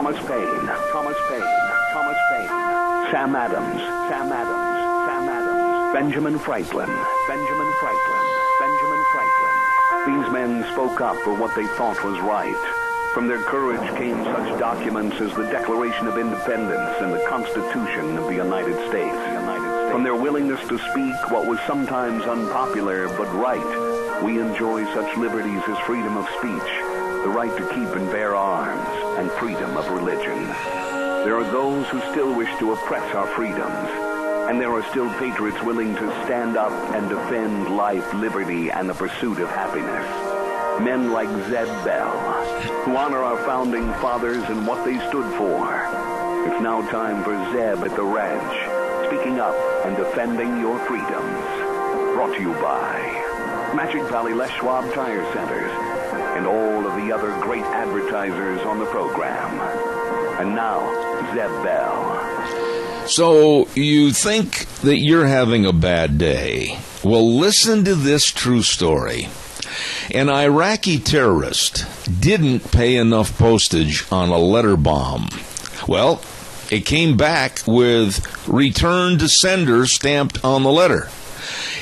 Thomas Paine, Sam Adams, Benjamin Franklin. These men spoke up for what they thought was right. From their courage came such documents as the Declaration of Independence and the Constitution of the United States. From their willingness to speak what was sometimes unpopular but right, we enjoy such liberties as freedom of speech, the right to keep and bear arms, and freedom of religion. There are those who still wish to oppress our freedoms, and there are still patriots willing to stand up and defend life, liberty, and the pursuit of happiness. Men like Zeb Bell, who honor our founding fathers and what they stood for. It's now time for Zeb at the Ranch, speaking up and defending your freedoms. Brought to you by Magic Valley Les Schwab Tire Centers and all of the other great advertisers on the program. And now, Zeb Bell. So you think that you're having a bad day? Well, listen to this true story. An Iraqi terrorist didn't pay enough postage on a letter bomb. Well, it came back with return to sender stamped on the letter.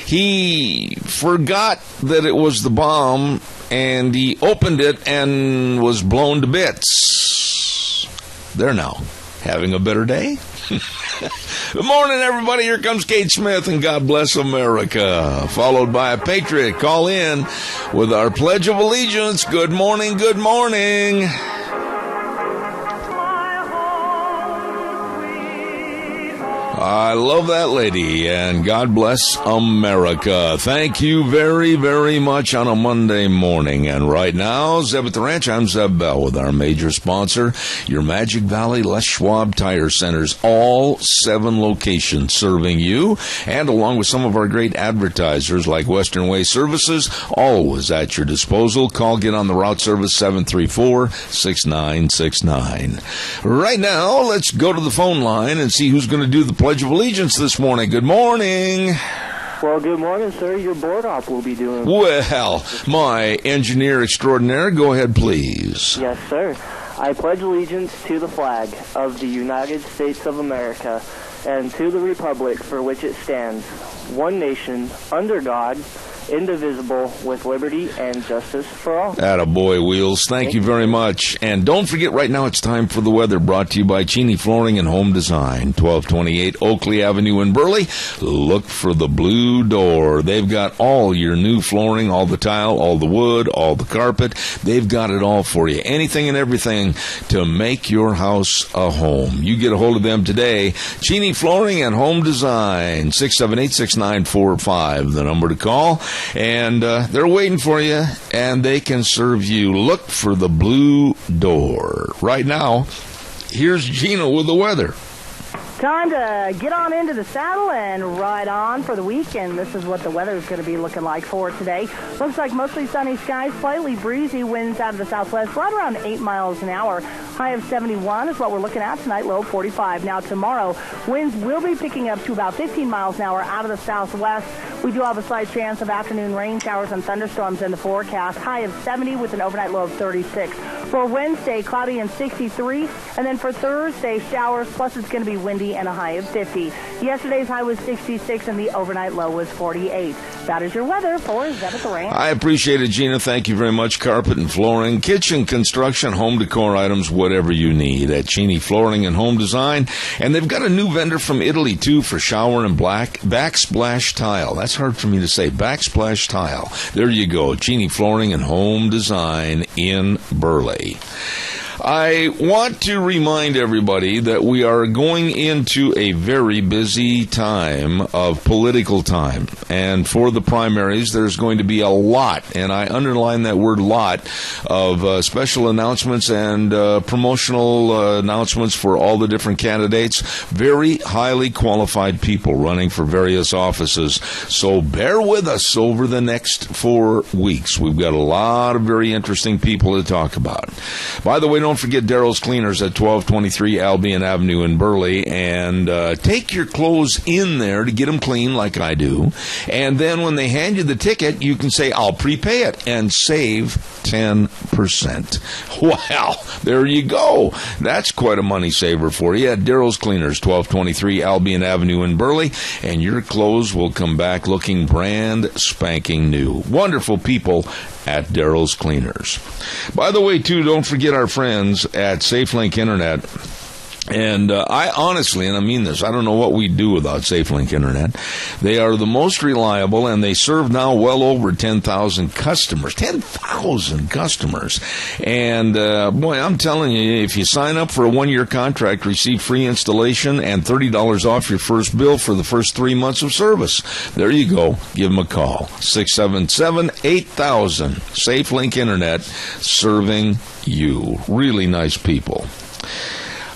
He forgot that it was the bomb, and he opened it and was blown to bits. There now. Having a better day? Good morning, everybody. Here comes Kate Smith, and God bless America. Followed by a patriot. Call in with our Pledge of Allegiance. Good morning, good morning. I love that lady, and God bless America. Thank you very, very much on a Monday morning. And right now, Zeb at the Ranch, I'm Zeb Bell with our major sponsor, your Magic Valley Les Schwab Tire Centers, all 7 locations serving you, and along with some of our great advertisers like Western Way Services, always at your disposal. Call, get on the route service, 734-6969. Right now, let's go to the phone line and see who's going to do the Pledge of Allegiance this morning. Good morning. Well, good morning, sir. Your board op will be doing. Well, my engineer extraordinaire, go ahead, please. Yes, sir. I pledge allegiance to the flag of the United States of America and to the republic for which it stands, one nation, under God, indivisible, with liberty and justice for all. Attaboy, Wheels. Thank you very much. And don't forget, right now it's time for the weather, brought to you by Cheney Flooring and Home Design, 1228 Oakley Avenue in Burley. Look for the blue door. They've got all your new flooring, all the tile, all the wood, all the carpet. They've got it all for you. Anything and everything to make your house a home. You get a hold of them today. Cheney Flooring and Home Design, 678-6945, the number to call. And they're waiting for you, and they can serve you. Look for the blue door. Right now, here's Gina with the weather. Time to get on into the saddle and ride on for the weekend. This is what the weather is going to be looking like for today. Looks like mostly sunny skies, slightly breezy winds out of the southwest, right around 8 miles an hour. High of 71 is what we're looking at tonight, low 45. Now tomorrow, winds will be picking up to about 15 miles an hour out of the southwest. We do have a slight chance of afternoon rain showers and thunderstorms in the forecast. High of 70 with an overnight low of 36. For Wednesday, cloudy and 63. And then for Thursday, showers, plus it's going to be windy and a high of 50. Yesterday's high was 66 and the overnight low was 48. That is your weather for Zeb at the Ranch. I appreciate it, Gina. Thank you very much. Carpet and flooring, kitchen construction, home decor items, whatever you need at Cheney Flooring and Home Design. And they've got a new vendor from Italy, too, for shower and backsplash tile. That's hard for me to say. Backsplash tile. There you go. Cheney Flooring and Home Design in Burley. I want to remind everybody that we are going into a very busy time of political time. And for the primaries, there's going to be a lot, and I underline that word lot, of special announcements and promotional announcements for all the different candidates. Very highly qualified people running for various offices. So bear with us over the next 4 weeks. We've got a lot of very interesting people to talk about. By the way, no don't forget Daryl's Cleaners at 1223 Albion Avenue in Burley, and take your clothes in there to get them clean like I do. And then when they hand you the ticket, you can say, I'll prepay it, and save 10%. Wow, there you go. That's quite a money saver for you at Daryl's Cleaners, 1223 Albion Avenue in Burley, and your clothes will come back looking brand spanking new. Wonderful people at Daryl's Cleaners. By the way, too, don't forget our friends at SafeLink Internet. And I honestly, and I mean this, I don't know what we'd do without SafeLink Internet. They are the most reliable, and they serve now well over 10,000 customers. 10,000 customers. And, boy, I'm telling you, if you sign up for a one-year contract, receive free installation and $30 off your first bill for the first 3 months of service. There you go. Give them a call. 677-8000. SafeLink Internet, serving you. Really nice people.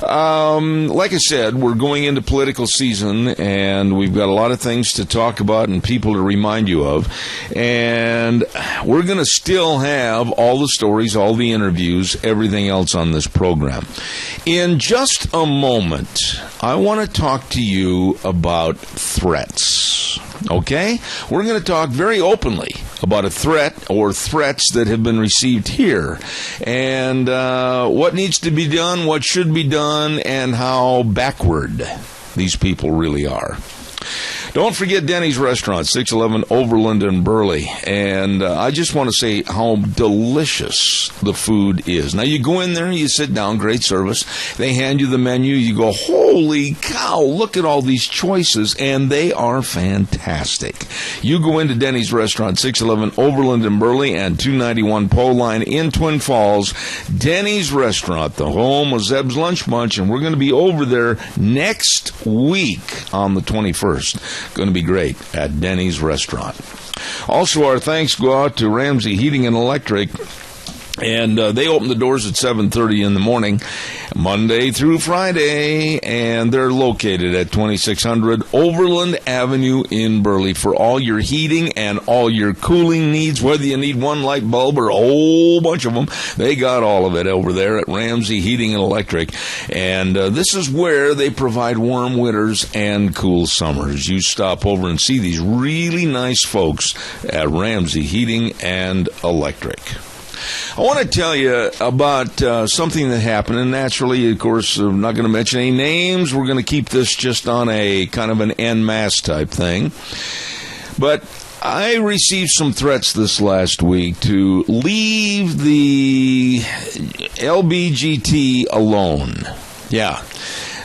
Like I said, we're going into political season, and we've got a lot of things to talk about and people to remind you of. And we're going to still have all the stories, all the interviews, everything else on this program. In just a moment, I want to talk to you about threats. Okay? We're going to talk very openly about a threat or threats that have been received here, and what needs to be done, what should be done, and how backward these people really are. Don't forget Denny's Restaurant, 611 Overland in Burley. And I just want to say how delicious the food is. Now, you go in there, you sit down, great service. They hand you the menu. You go, holy cow, look at all these choices, and they are fantastic. You go into Denny's Restaurant, 611 Overland in Burley and 291 Pole Line in Twin Falls. Denny's Restaurant, the home of Zeb's Lunch Bunch, and we're going to be over there next week on the 21st. Going to be great at Denny's Restaurant. Also, our thanks go out to Ramsey Heating and Electric. And they open the doors at 7:30 in the morning, Monday through Friday, and they're located at 2600 Overland Avenue in Burley for all your heating and all your cooling needs, whether you need one light bulb or a whole bunch of them. They got all of it over there at Ramsey Heating and Electric, and this is where they provide warm winters and cool summers. You stop over and see these really nice folks at Ramsey Heating and Electric. I want to tell you about something that happened, and naturally, of course, I'm not going to mention any names. We're going to keep this just on a kind of an en masse type thing. But I received some threats this last week to leave the LGBT alone. Yeah.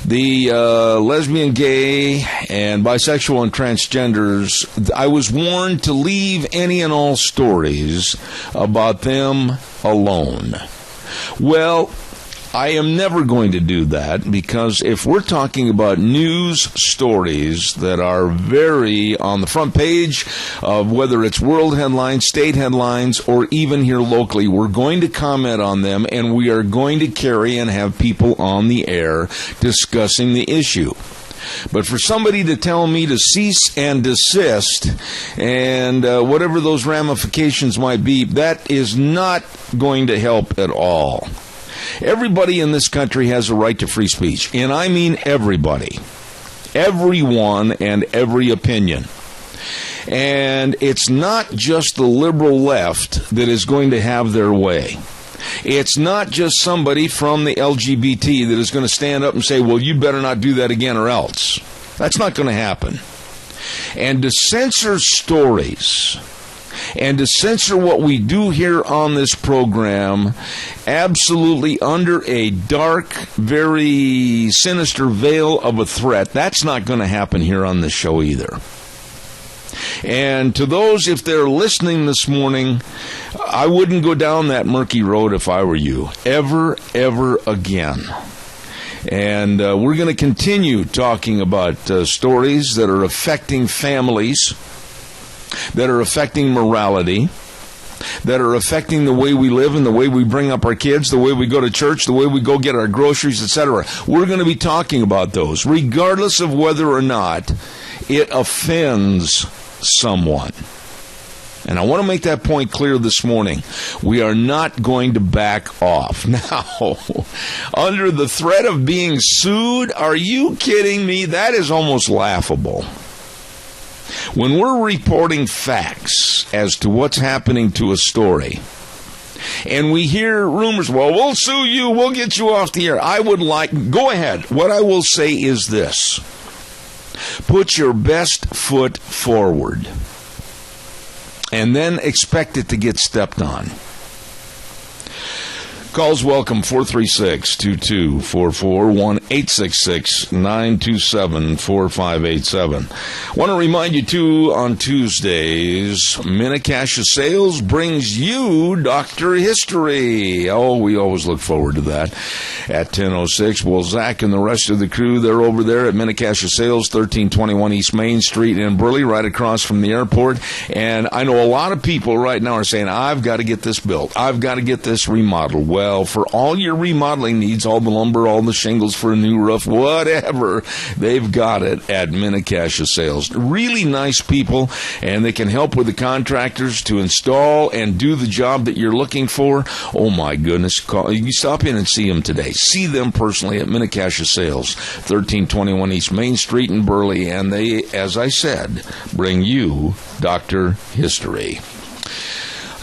The lesbian, gay, and bisexual and transgenders, I was warned to leave any and all stories about them alone. Well, I am never going to do that, because if we're talking about news stories that are very on the front page of whether it's world headlines, state headlines, or even here locally, we're going to comment on them, and we are going to carry and have people on the air discussing the issue. But for somebody to tell me to cease and desist, and whatever those ramifications might be, that is not going to help at all. Everybody in this country has a right to free speech, and I mean everybody, everyone, and every opinion. And it's not just the liberal left that is going to have their way. It's not just somebody from the LGBT that is going to stand up and say, well, you better not do that again or else. That's not going to happen. And to censor stories and to censor what we do here on this program absolutely under a dark, very sinister veil of a threat, that's not going to happen here on this show either. And to those, if they're listening this morning, I wouldn't go down that murky road if I were you, ever again. And we're going to continue talking about stories that are affecting families, that are affecting morality, that are affecting the way we live and the way we bring up our kids, the way we go to church, the way we go get our groceries, etc. We're going to be talking about those, regardless of whether or not it offends someone. And I want to make that point clear this morning. We are not going to back off. Now, under the threat of being sued, are you kidding me? That is almost laughable. When we're reporting facts as to what's happening to a story, and we hear rumors, well, we'll sue you, we'll get you off the air. Go ahead. What I will say is this. Put your best foot forward, and then expect it to get stepped on. Calls welcome, 436-2244, 1-866-927-4587. Want to remind you, too, on Tuesdays, Minnecasia Sales brings you Dr. History. Oh, we always look forward to that at 10:06. Well, Zach and the rest of the crew, they're over there at Minnecasia Sales, 1321 East Main Street in Burley, right across from the airport. And I know a lot of people right now are saying, I've got to get this built. I've got to get this remodeled. Well, for all your remodeling needs, all the lumber, all the shingles for a new roof, whatever, they've got it at Minnecasia Sales. Really nice people, and they can help with the contractors to install and do the job that you're looking for. Oh, my goodness. You stop in and see them today. See them personally at Minnecasia Sales, 1321 East Main Street in Burley, and they, as I said, bring you Dr. History.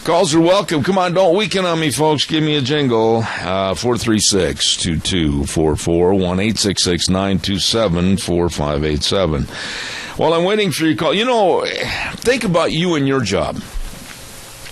Calls are welcome. Come on, don't weaken on me, folks. Give me a jingle. 436-2244, 1-866-927-4587. While I'm waiting for your call, think about you and your job.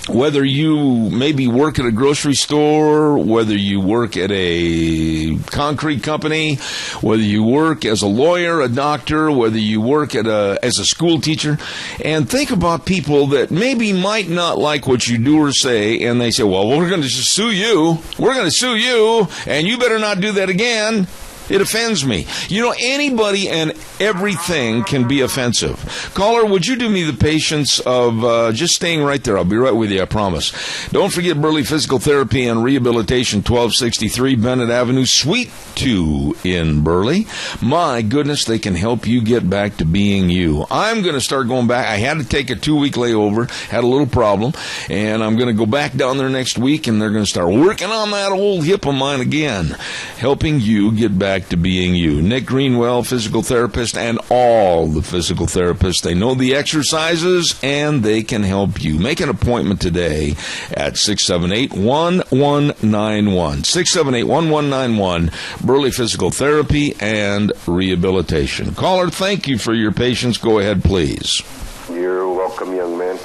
Whether you maybe work at a grocery store, whether you work at a concrete company, whether you work as a lawyer, a doctor, whether you work as a school teacher, and think about people that maybe might not like what you do or say, and they say, well, we're going to just sue you. We're going to sue you, and you better not do that again. It offends me. Anybody and everything can be offensive. Caller, would you do me the patience of just staying right there? I'll be right with you, I promise. Don't forget Burley Physical Therapy and Rehabilitation, 1263 Bennett Avenue, Suite 2 in Burley. My goodness, they can help you get back to being you. I'm going to start going back. I had to take a 2-week layover, had a little problem, and I'm going to go back down there next week, and they're going to start working on that old hip of mine again, helping you get back to being you. Nick Greenwell, physical therapist, and all the physical therapists. They know the exercises, and they can help you. Make an appointment today at 678-1191. 678-1191, Burley Physical Therapy and Rehabilitation. Caller, thank you for your patience. Go ahead, please. You're welcome, young man.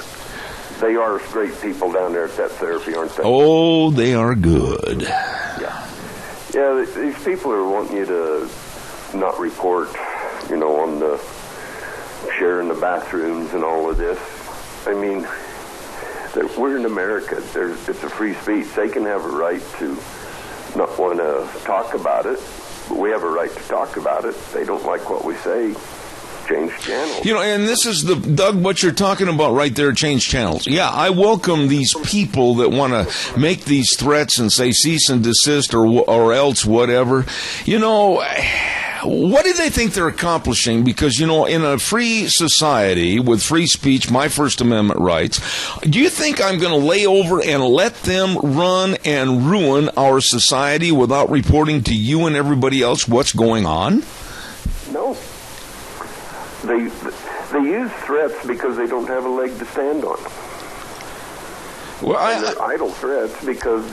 They are great people down there at that therapy, aren't they? Oh, they are good. Yeah, these people are wanting you to not report, on the sharing the bathrooms and all of this. I mean, we're in America. It's a free speech. They can have a right to not want to talk about it, but we have a right to talk about it. They don't like what we say. Change channels. And this is Doug, what you're talking about right there, change channels. Yeah, I welcome these people that want to make these threats and say cease and desist or else whatever. What do they think they're accomplishing? Because, in a free society with free speech, my First Amendment rights, do you think I'm going to lay over and let them run and ruin our society without reporting to you and everybody else what's going on? No. They use threats because they don't have a leg to stand on. Well, they're idle threats because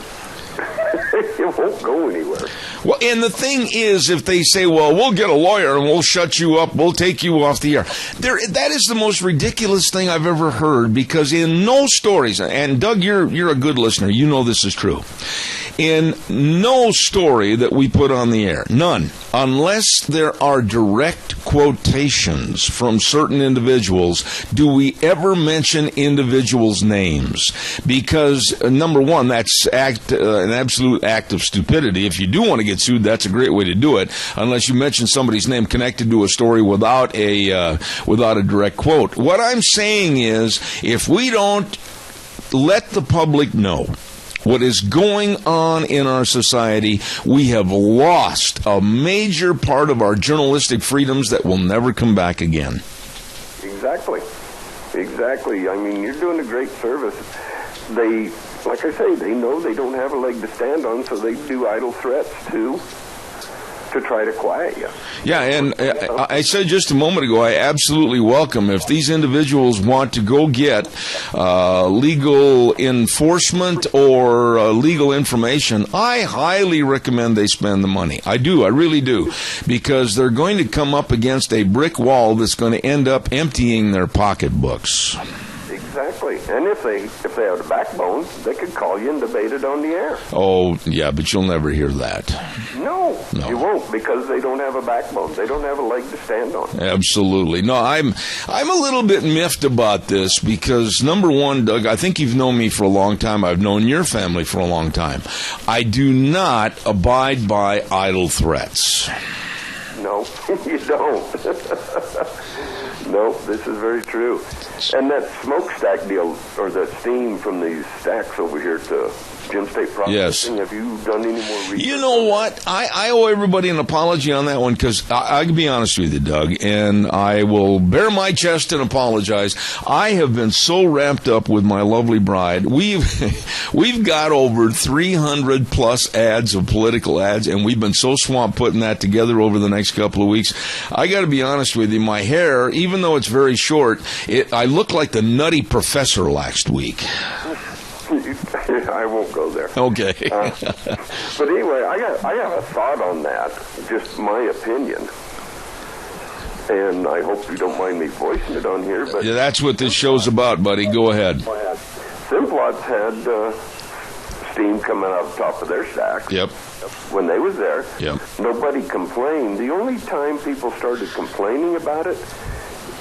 it won't go anywhere. Well, and the thing is, if they say, well, we'll get a lawyer and we'll shut you up, we'll take you off the air. That is the most ridiculous thing I've ever heard, because in no stories, and Doug, you're a good listener, you know this is true. In no story that we put on the air, none, unless there are direct quotations from certain individuals, do we ever mention individuals' names. Because, number one, that's an absolute act of stupidity. If you do want to get sued, that's a great way to do it, unless you mention somebody's name connected to a story without a direct quote. What I'm saying is, if we don't let the public know what is going on in our society, we have lost a major part of our journalistic freedoms that will never come back again. Exactly. exactly. I mean, you're doing a great service. They, like I say, they know they don't have a leg to stand on, so they do idle threats to try to quiet you. Yeah, and I said just a moment ago, I absolutely welcome if these individuals want to go get legal enforcement or legal information. I highly recommend they spend the money. I do, I really do, because they're going to come up against a brick wall that's going to end up emptying their pocketbooks. Exactly. And if they have a backbone, they could call you and debate it on the air. Oh, yeah, but you'll never hear that. No, you won't, because they don't have a backbone. They don't have a leg to stand on. Absolutely. No, I'm a little bit miffed about this because, number one, Doug, I think you've known me for a long time. I've known your family for a long time. I do not abide by idle threats. No, you don't. No, this is very true. And that smokestack deal, or the steam from these stacks over here to Gem State Processing, have you done any more research? You know what? I owe everybody an apology on that one because I can be honest with you, Doug, and I will bare my chest and apologize. I have been so ramped up with my lovely bride. We've got over 300 plus ads of political ads, and we've been so swamped putting that together over the next couple of weeks. I got to be honest with you, my hair, even though it's very short, I look like the Nutty Professor last week. I won't go there. Okay. But anyway, I have a thought on that, just my opinion. And I hope you don't mind me voicing it on here. But yeah, that's what this show's about, buddy. Go ahead. Simplot's had steam coming out of the top of their stacks. Yep. When they was there, yep. Nobody complained. The only time people started complaining about it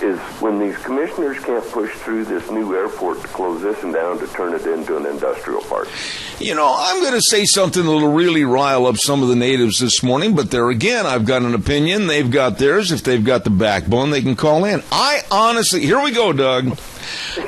is when these commissioners can't push through this new airport to close this one down to turn it into an industrial park. You know, I'm going to say something that'll really rile up some of the natives this morning, but there again, I've got an opinion. They've got theirs. If they've got the backbone, they can call in. I honestly, here we go, Doug.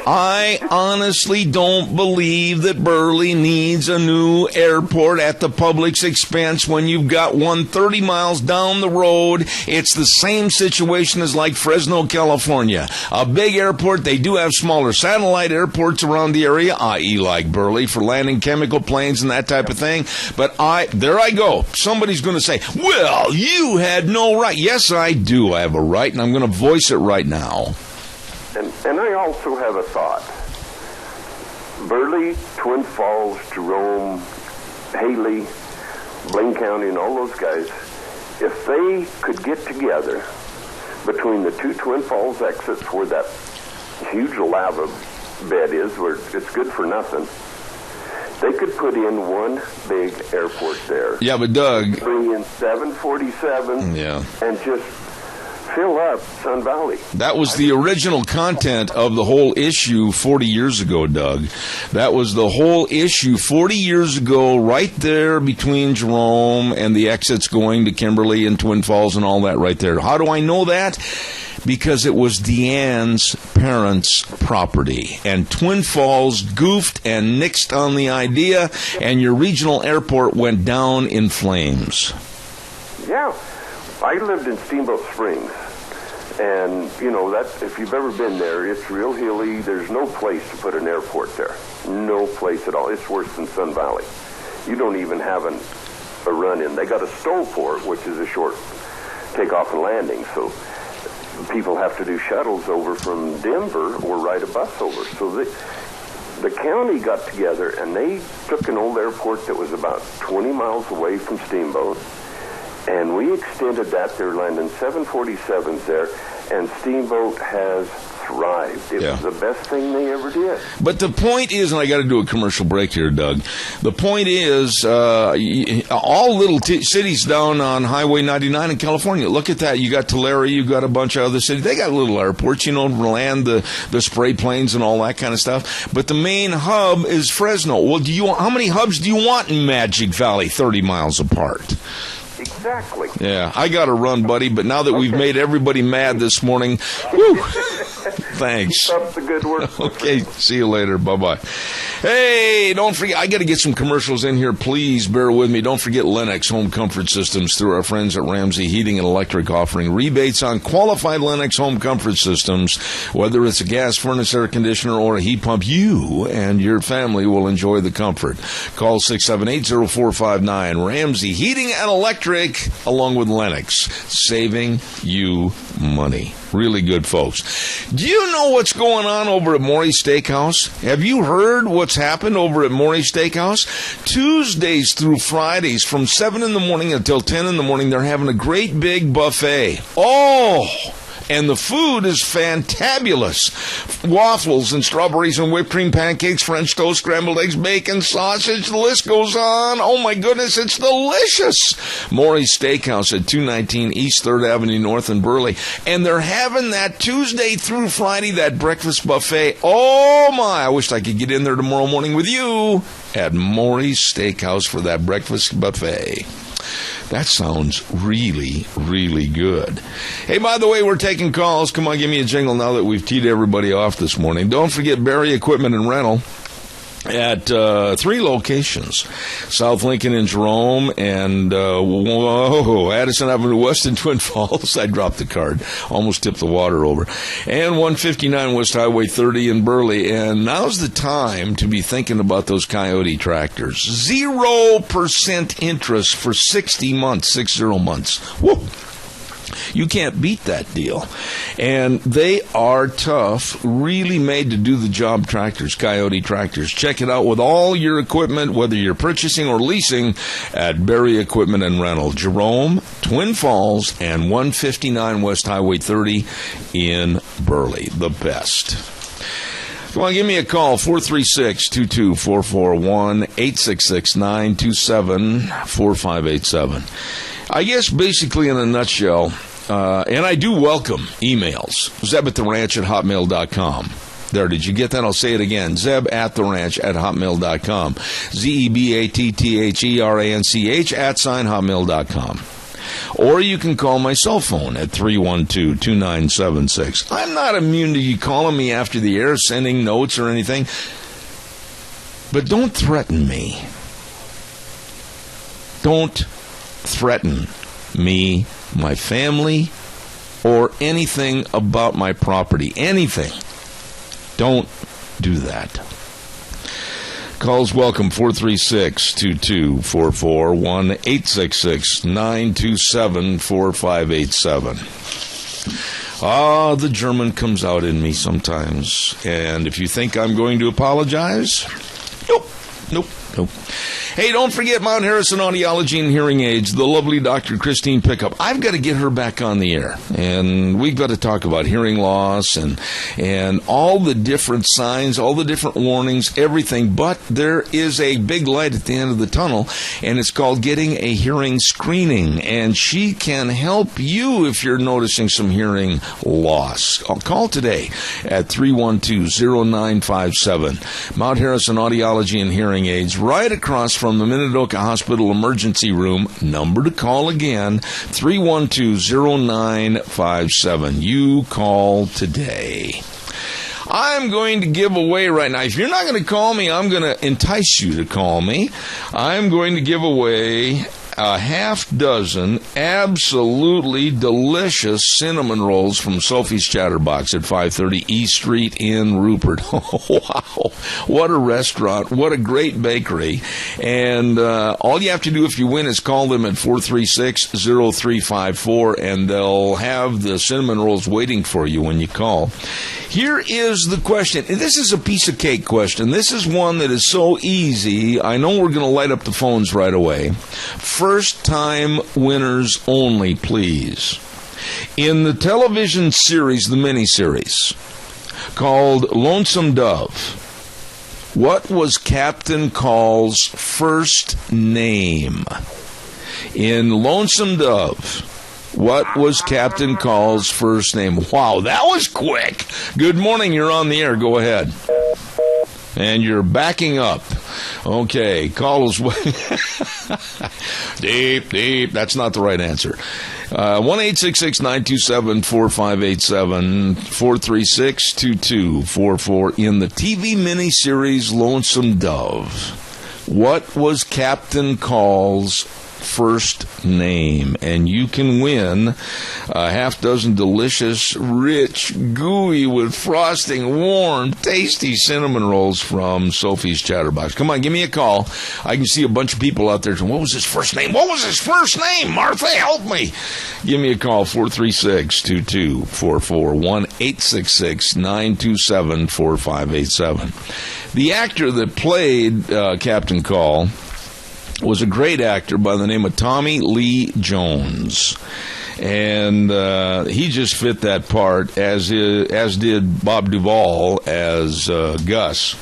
I honestly don't believe that Burley needs a new airport at the public's expense when you've got one 30 miles down the road. It's the same situation as like Fresno, California. A big airport. They do have smaller satellite airports around the area, i.e. like Burley, for landing chemical planes and that type of thing. But there I go. Somebody's going to say, well, you had no right. Yes, I do. I have a right, and I'm going to voice it right now. And I also have a thought. Burley, Twin Falls, Jerome, Haley, Blaine County, and all those guys, if they could get together between the two Twin Falls exits where that huge lava bed is, where it's good for nothing, they could put in one big airport there. Yeah, but Doug... Bring in 747 and just fill up Sun Valley. That was the original content of the whole issue 40 years ago, Doug. That was the whole issue 40 years ago, right there between Jerome and the exits going to Kimberly and Twin Falls and all that right there. How do I know that? Because it was Deanne's parents' property. And Twin Falls goofed and nixed on the idea, and your regional airport went down in flames. Yeah. I lived in Steamboat Springs, and, you know, that if you've ever been there, it's real hilly. There's no place to put an airport there. No place at all. It's worse than Sun Valley. You don't even have a run-in. They got a STOL port, which is a short takeoff and landing, so people have to do shuttles over from Denver or ride a bus over. So the county got together, and they took an old airport that was about 20 miles away from Steamboat, and we extended that. They're landing 747s there, and Steamboat has thrived. It was the best thing they ever did. But the point is, and I got to do a commercial break here, Doug. The point is, all little cities down on Highway 99 in California, look at that. You got Tulare, you got a bunch of other cities. They got little airports, you know, to land the spray planes and all that kind of stuff. But the main hub is Fresno. Well, how many hubs do you want in Magic Valley 30 miles apart? Exactly. Yeah, I got to run, buddy, but now that we've made everybody mad this morning, whew, Thanks. Keep up the good work. Okay, see you later. Bye-bye. Hey, don't forget, I got to get some commercials in here. Please bear with me. Don't forget Lennox Home Comfort Systems through our friends at Ramsey Heating and Electric, offering rebates on qualified Lennox Home Comfort Systems. Whether it's a gas furnace, air conditioner, or a heat pump, you and your family will enjoy the comfort. Call 678-0459. Ramsey Heating and Electric, along with Lennox, saving you money. Really good folks. Do you know what's going on over at Maury's Steakhouse? Have you heard what's happened over at Maury's Steakhouse? Tuesdays through Fridays from 7 in the morning until 10 in the morning, they're having a great big buffet. Oh! And the food is fantabulous. Waffles and strawberries and whipped cream pancakes, French toast, scrambled eggs, bacon, sausage, the list goes on. Oh my goodness, it's delicious. Maury's Steakhouse at 219 East 3rd Avenue North in Burley. And they're having that Tuesday through Friday, that breakfast buffet. Oh my, I wish I could get in there tomorrow morning with you at Maury's Steakhouse for that breakfast buffet. That sounds really, really good. Hey, by the way, we're taking calls. Come on, give me a jingle now that we've teed everybody off this morning. Don't forget Barry Equipment and Rental at 3 locations. South Lincoln in Jerome and Addison Avenue West in Twin Falls. I dropped the card. Almost tipped the water over. And 159 West Highway 30 in Burley. And now's the time to be thinking about those Coyote tractors. 0% interest for 60 months, 60 months. Whoop. You can't beat that deal. And they are tough, really made to do the job tractors, Coyote tractors. Check it out with all your equipment, whether you're purchasing or leasing, at Barry Equipment and Rental. Jerome, Twin Falls, and 159 West Highway 30 in Burley. The best. Come on, give me a call, 436-2244, 1-866-927-4587. I guess basically in a nutshell, and I do welcome emails, zeb@theranch@hotmail.com. There, did you get that? I'll say it again, zeb@theranch@hotmail.com. ZEBATTHERANCH@hotmail.com. Or you can call my cell phone at 312-2976. I'm not immune to you calling me after the air, sending notes or anything, but don't threaten me. Don't threaten me, my family, or anything about my property. Anything. Don't do that. Calls welcome, 436-2244, 1-866-927-4587. The German comes out in me sometimes. And if you think I'm going to apologize, nope. Hey, don't forget Mount Harrison Audiology and Hearing Aids, the lovely Dr. Christine Pickup. I've got to get her back on the air, and we've got to talk about hearing loss and all the different signs, all the different warnings, everything. But there is a big light at the end of the tunnel, and it's called getting a hearing screening, and she can help you if you're noticing some hearing loss. I'll call today at 312-0957. Mount Harrison Audiology and Hearing Aids, right across from the Minidoka Hospital Emergency Room. Number to call again, 312-0957. You call today. I'm going to give away right now. If you're not going to call me, I'm going to entice you to call me. I'm going to give away a half dozen absolutely delicious cinnamon rolls from Sophie's Chatterbox at 530 East Street in Rupert. Oh, wow. What a restaurant. What a great bakery. And all you have to do if you win is call them at 436-0354, and they'll have the cinnamon rolls waiting for you when you call. Here is the question. This is a piece of cake question. This is one that is so easy. I know we're going to light up the phones right away. First-time winners only, please. In the television series, the miniseries, called Lonesome Dove, what was Captain Call's first name? In Lonesome Dove, what was Captain Call's first name? Wow, that was quick. Good morning, you're on the air. Go ahead. And you're backing up. Okay, call us. Deep. That's not the right answer. 1-866-927-4587, 436-2244. In the TV miniseries Lonesome Dove, what was Captain Call's first name? And you can win a half dozen delicious, rich, gooey with frosting, warm, tasty cinnamon rolls from Sophie's Chatterbox. Come on, give me a call. I can see a bunch of people out there saying, what was his first name? What was his first name? Martha, help me. Give me a call, 436-2244, 1-866-927-4587. The actor that played Captain Call was a great actor by the name of Tommy Lee Jones. And he just fit that part, as did Bob Duvall as Gus.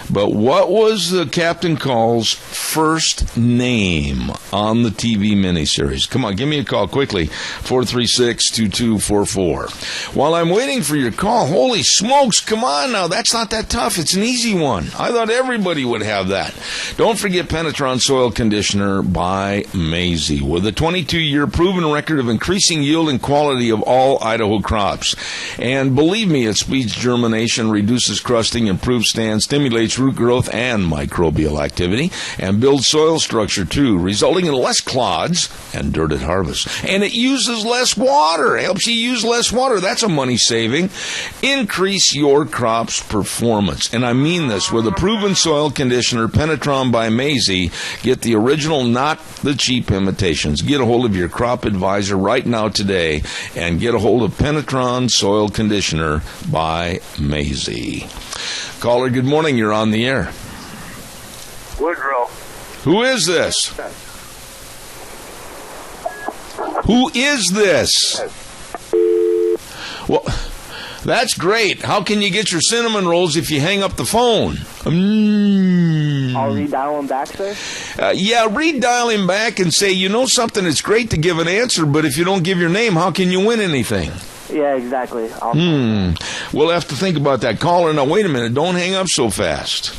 But what was the Captain Call's first name on the TV miniseries? Come on, give me a call quickly, 436-2244. While I'm waiting for your call, holy smokes, come on now, that's not that tough. It's an easy one. I thought everybody would have that. Don't forget Penetron Soil Conditioner by Maisie, with a 22-year proven record of increasing yield and quality of all Idaho crops. And believe me, it speeds germination, reduces crusting, improves stand, stimulates root growth and microbial activity, and builds soil structure too, resulting in less clods and dirt at harvest. And it uses less water. It helps you use less water. That's a money saving. Increase your crop's performance. And I mean this. With a proven soil conditioner, Penetron by Maisie, get the original, not the cheap imitations. Get a hold of your crop advisor right now today and get a hold of Penetron Soil Conditioner by Maisie. Caller, good morning. You're on the air. Woodrow. Who is this? Who is this? Well, that's great. How can you get your cinnamon rolls if you hang up the phone? I'll redial him back, sir? Yeah, redial him back and say, you know something, it's great to give an answer, but if you don't give your name, how can you win anything? Yeah, exactly. We'll have to think about that. Caller, now wait a minute. Don't hang up so fast.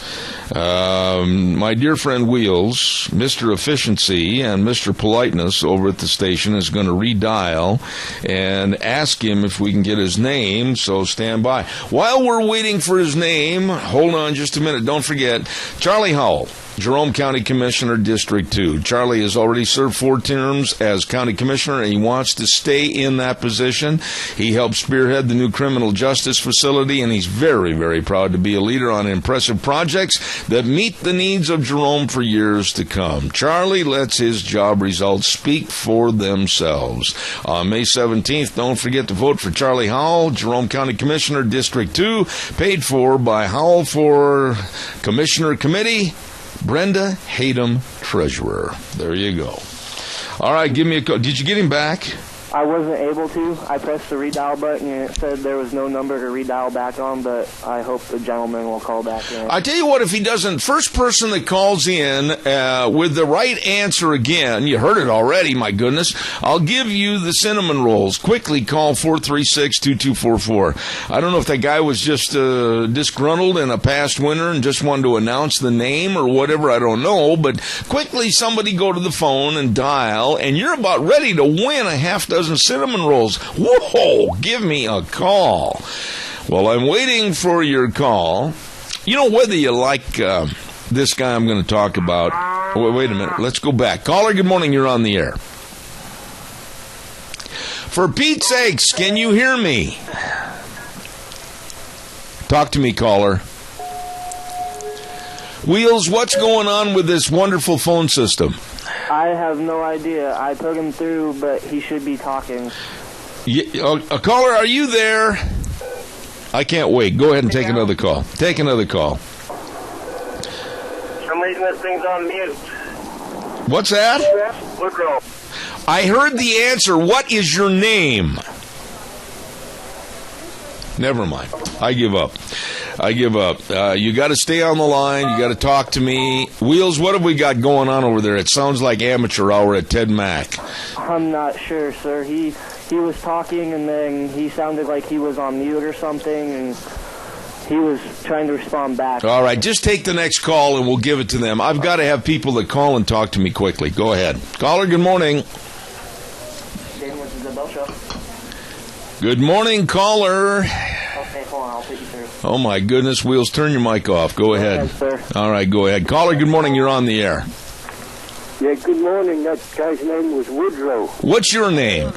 My dear friend Wheels, Mr. Efficiency and Mr. Politeness over at the station is going to redial and ask him if we can get his name, so stand by. While we're waiting for his name, hold on just a minute. Don't forget, Charlie Howell, Jerome County Commissioner, District 2. Charlie has already served 4 terms as County Commissioner, and he wants to stay in that position. He helped spearhead the new criminal justice facility, and he's very, very proud to be a leader on impressive projects that meet the needs of Jerome for years to come. Charlie lets his job results speak for themselves. On May 17th, don't forget to vote for Charlie Howell, Jerome County Commissioner, District 2, paid for by Howell for Commissioner Committee, Brenda Hayden, Treasurer. There you go. All right, give me a call. Did you get him back? I wasn't able to. I pressed the redial button, and it said there was no number to redial back on, but I hope the gentleman will call back in. I tell you what, if he doesn't, first person that calls in with the right answer again, you heard it already, my goodness, I'll give you the cinnamon rolls. Quickly call 436-2244. I don't know if that guy was just disgruntled in a past winter and just wanted to announce the name or whatever, I don't know, but quickly somebody go to the phone and dial, and you're about ready to win a half dozen cinnamon rolls. Whoa, give me a call. Well, I'm waiting for your call. You know, whether you like this guy I'm going to talk about. Wait a minute. Let's go back. Caller, good morning. You're on the air. For Pete's sakes, can you hear me? Talk to me, caller. Wheels, what's going on with this wonderful phone system? I have no idea. I put him through, but he should be talking. A caller, are you there? I can't wait. Go ahead and take another call. Take another call. For some reason this thing's on mute. What's that? Woodrow. I heard the answer. What is your name? Never mind. I give up. You got to stay on the line. You got to talk to me. Wheels, what have we got going on over there? It sounds like amateur hour at Ted Mack. I'm not sure, sir. He was talking, and then he sounded like he was on mute or something, and he was trying to respond back. All right, just take the next call, and we'll give it to them. I've got to have people that call and talk to me quickly. Go ahead. Caller, good morning. the Bell Show. Good morning, caller. Okay, hold on, I'll put you through. Oh, my goodness, Wheels, turn your mic off. Go ahead. Yes, sir. All right, go ahead. Caller, good morning. You're on the air. Yeah, good morning. That guy's name was Woodrow. What's your name?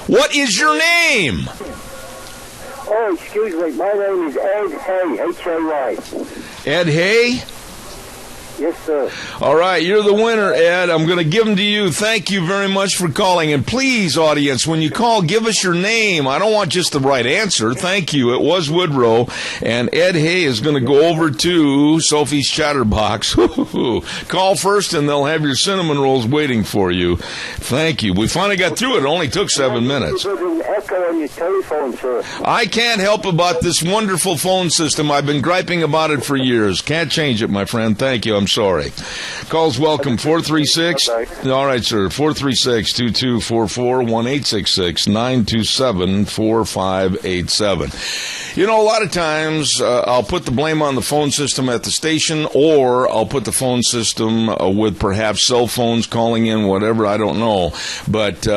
What is your name? Oh, excuse me. My name is Ed Hay, H-A-Y. Ed Hay? Yes, sir. All right, you're the winner, Ed. I'm going to give them to you. Thank you very much for calling. And please, audience, when you call, give us your name. I don't want just the right answer. Thank you. It was Woodrow. And Ed Hay is going to go over to Sophie's Chatterbox. Call first, and they'll have your cinnamon rolls waiting for you. Thank you. We finally got through it. It only took 7 minutes. There's an echo on your telephone, sir. I can't help about this wonderful phone system. I've been griping about it for years. Can't change it, my friend. Thank you. I'm sorry. Calls welcome. 436. All right, sir. 436-2244, 1-866-927-4587. You know, a lot of times I'll put the blame on the phone system at the station, or I'll put the phone system with perhaps cell phones calling in, whatever, I don't know. But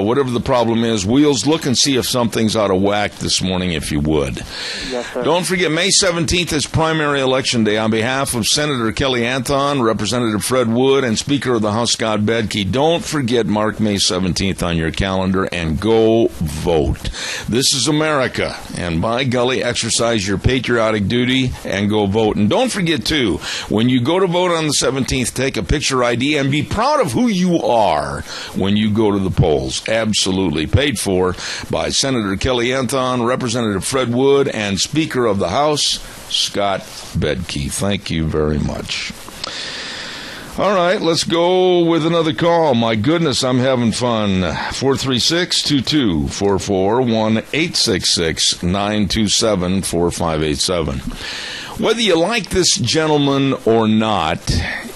whatever the problem is, Wheels, look and see if something's out of whack this morning, if you would. Yes, sir. Don't forget, May 17th is primary election day. On behalf of Senator Kelly Anthon, Representative Fred Wood, and Speaker of the House Scott Bedke, don't forget, mark May 17th on your calendar and go vote. This is America, and by golly, exercise your patriotic duty and go vote. And don't forget, too, when you go to vote on the 17th, take a picture ID and be proud of who you are when you go to the polls. Absolutely. Paid for by Senator Kelly Anthon, Representative Fred Wood, and Speaker of the House, Scott Bedke. Thank you very much. All right, let's go with another call. My goodness, I'm having fun. 436-2244, 1-866-927-4587. Whether you like this gentleman or not,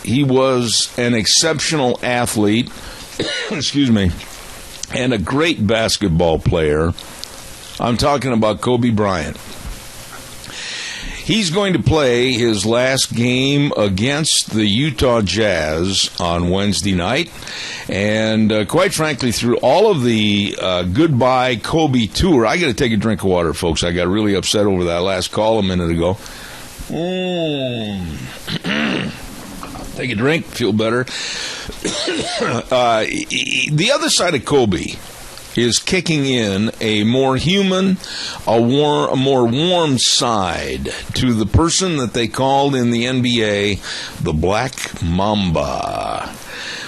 he was an exceptional athlete, excuse me, and a great basketball player. I'm talking about Kobe Bryant. He's going to play his last game against the Utah Jazz on Wednesday night. And quite frankly, through all of the Goodbye Kobe tour, I got to take a drink of water, folks. I got really upset over that last call a minute ago. Take a drink, feel better. The other side of Kobe is kicking in a more human, a more warm side to the person that they called in the NBA the Black Mamba.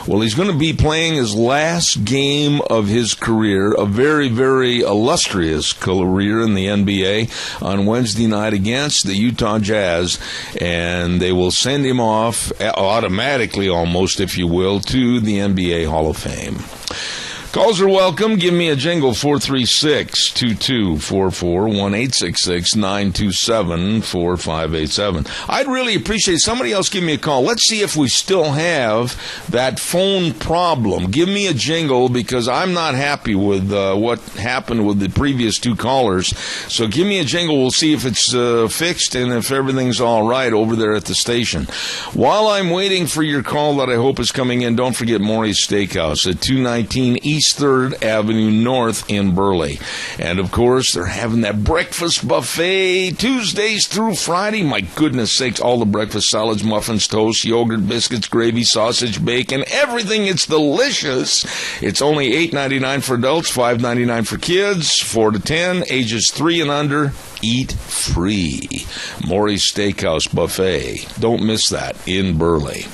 Well, he's going to be playing his last game of his career, a very, very illustrious career in the NBA, on Wednesday night against the Utah Jazz, and they will send him off automatically, almost, if you will, to the NBA Hall of Fame. Calls are welcome. Give me a jingle, 436-2244, 1-866-927-4587. I'd really appreciate somebody else give me a call. Let's see if we still have that phone problem. Give me a jingle, because I'm not happy with what happened with the previous two callers. So give me a jingle. We'll see if it's fixed and if everything's all right over there at the station. While I'm waiting for your call that I hope is coming in, don't forget Maury's Steakhouse at 219 East 3rd Avenue North in Burley. And, of course, they're having that breakfast buffet Tuesdays through Friday. My goodness sakes, all the breakfast salads, muffins, toast, yogurt, biscuits, gravy, sausage, bacon, everything. It's delicious. It's only $8.99 for adults, $5.99 for kids, 4 to 10, ages 3 and under. Eat free. Maury's Steakhouse Buffet. Don't miss that in Burley.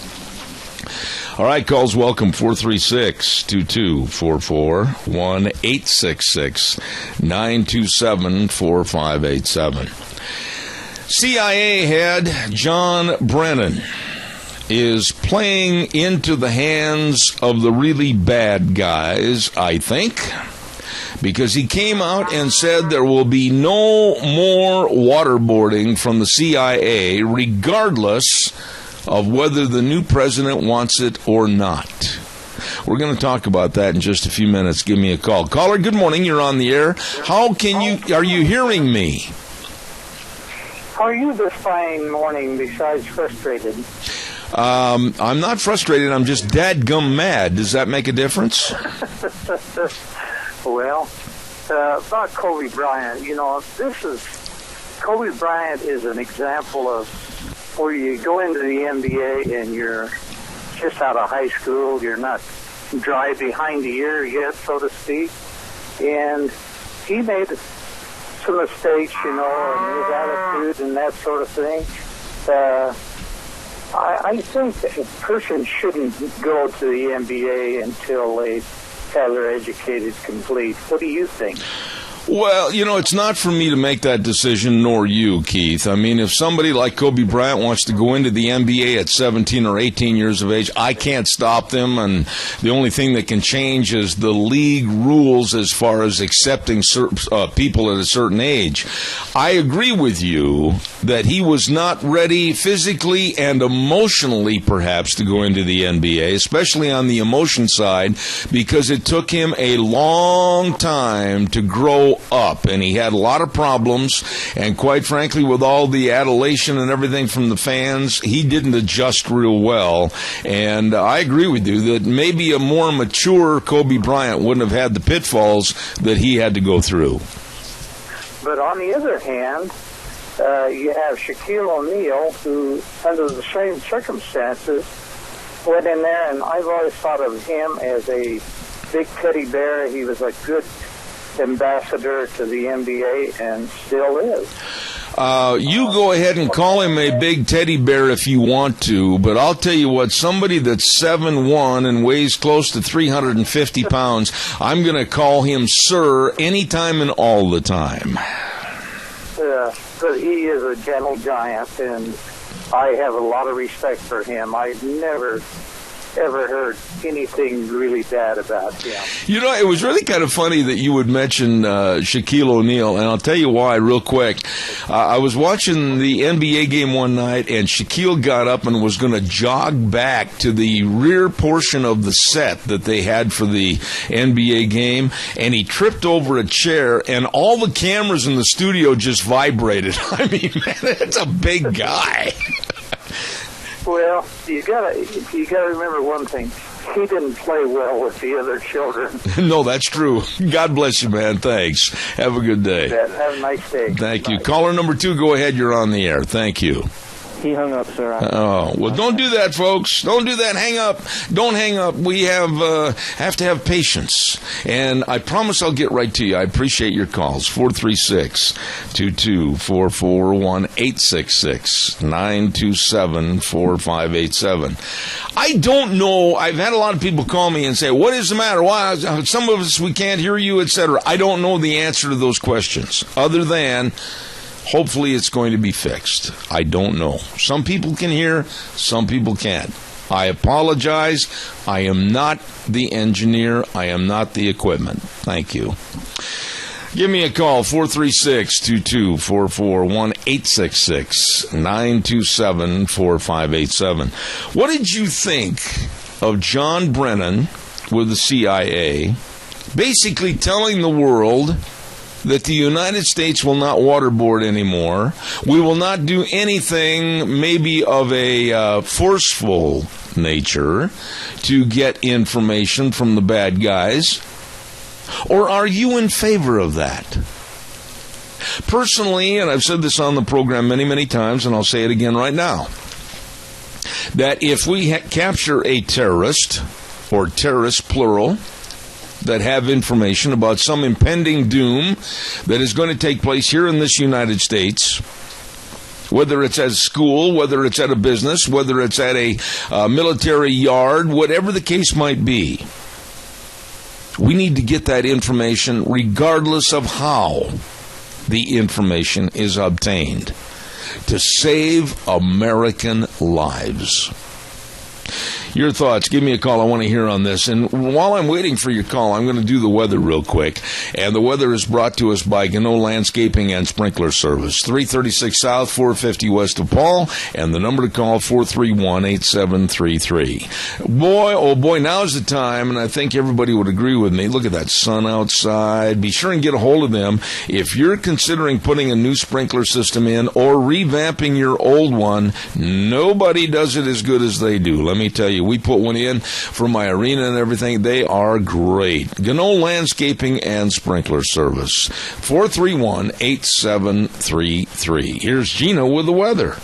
All right, calls welcome, 436-2244, 1-866-927-4587. CIA head John Brennan is playing into the hands of the really bad guys, I think, because he came out and said there will be no more waterboarding from the CIA, regardless of whether the new president wants it or not. We're going to talk about that in just a few minutes. Give me a call. Caller, good morning. You're on the air. Are you hearing me? How are you this fine morning besides frustrated? I'm not frustrated. I'm just dadgum mad. Does that make a difference? Well, about Kobe Bryant, Kobe Bryant is an example of where you go into the NBA and you're just out of high school. You're not dry behind the ear yet, so to speak. And he made some mistakes, and his attitude and that sort of thing. I think that a person shouldn't go to the NBA until they have their education complete. What do you think? Well, it's not for me to make that decision, nor you, Keith. I mean, if somebody like Kobe Bryant wants to go into the NBA at 17 or 18 years of age, I can't stop them, and the only thing that can change is the league rules as far as accepting people at a certain age. I agree with you that he was not ready physically and emotionally, perhaps, to go into the NBA, especially on the emotion side, because it took him a long time to grow up, and he had a lot of problems, and quite frankly, with all the adulation and everything from the fans, he didn't adjust real well. And I agree with you that maybe a more mature Kobe Bryant wouldn't have had the pitfalls that he had to go through. But on the other hand, you have Shaquille O'Neal, who, under the same circumstances, went in there, and I've always thought of him as a big teddy bear. He was a good ambassador to the NBA and still is. You go ahead and call him a big teddy bear if you want to, but I'll tell you what, somebody that's 7'1" and weighs close to 350 pounds, I'm going to call him sir anytime and all the time. But he is a gentle giant, and I have a lot of respect for him. I've never ever heard anything really bad about him. It was really kind of funny that you would mention Shaquille O'Neal, and I'll tell you why real quick. I was watching the NBA game one night, and Shaquille got up and was going to jog back to the rear portion of the set that they had for the NBA game, and he tripped over a chair, and all the cameras in the studio just vibrated. I mean, man, that's a big guy. Well, you gotta remember one thing. He didn't play well with the other children. No, that's true. God bless you, man. Thanks. Have a good day. Have a nice day. Thank you. Caller number 2, go ahead. You're on the air. Thank you. He hung up, sir. Well, don't do that, folks. Don't do that. Hang up. Don't hang up. We have to have patience. And I promise I'll get right to you. I appreciate your calls. 436-2244-1866-927-4587. I don't know. I've had a lot of people call me and say, what is the matter? Why? Some of us, we can't hear you, etc. I don't know the answer to those questions, other than hopefully it's going to be fixed. I don't know. Some people can hear, some people can't. I apologize. I am not the engineer. I am not the equipment. Thank you. Give me a call, 436-2244-1866-927-4587. What did you think of John Brennan with the CIA basically telling the world that the United States will not waterboard anymore? We will not do anything maybe of a forceful nature to get information from the bad guys? Or are you in favor of that? Personally, and I've said this on the program many, many times, and I'll say it again right now, that if we capture a terrorist, or terrorists plural, that have information about some impending doom that is going to take place here in this United States, whether it's at a school, whether it's at a business, whether it's at a military yard, whatever the case might be, we need to get that information regardless of how the information is obtained to save American lives. Your thoughts. Give me a call. I want to hear on this. And while I'm waiting for your call, I'm going to do the weather real quick. And the weather is brought to us by Gano Landscaping and Sprinkler Service. 336 South, 450 West of Paul. And the number to call, 431-8733. Boy, oh boy, now's the time. And I think everybody would agree with me. Look at that sun outside. Be sure and get a hold of them. If you're considering putting a new sprinkler system in or revamping your old one, nobody does it as good as they do. Let me tell you, we put one in for my arena and everything. They are great. Gano Landscaping and Sprinkler Service. 431-8733. Here's Gina with the weather.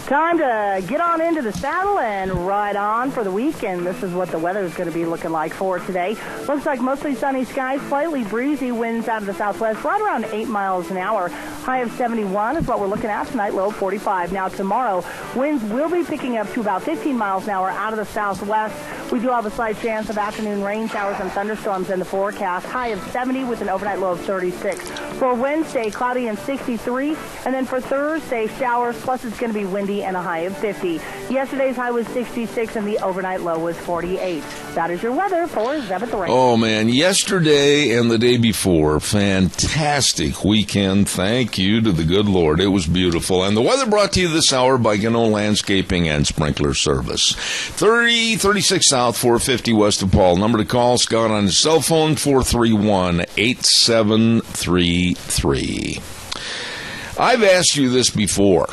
Time to get on into the saddle and ride on for the weekend. This is what the weather is going to be looking like for today. Looks like mostly sunny skies, slightly breezy winds out of the southwest, right around 8 miles an hour. High of 71 is what we're looking at tonight, low of 45. Now tomorrow, winds will be picking up to about 15 miles an hour out of the southwest. We do have a slight chance of afternoon rain showers and thunderstorms in the forecast. High of 70 with an overnight low of 36. For Wednesday, cloudy and 63. And then for Thursday, showers, plus it's going to be windy and a high of 50. Yesterday's high was 66 and the overnight low was 48. That is your weather for Zeb at the Range. Oh, man, yesterday and the day before, fantastic weekend. Thank you to the good Lord. It was beautiful. And the weather brought to you this hour by Gano Landscaping and Sprinkler Service. 3036 South, 450 West of Paul. Number to call, Scott on his cell phone, 431-8733. I've asked you this before,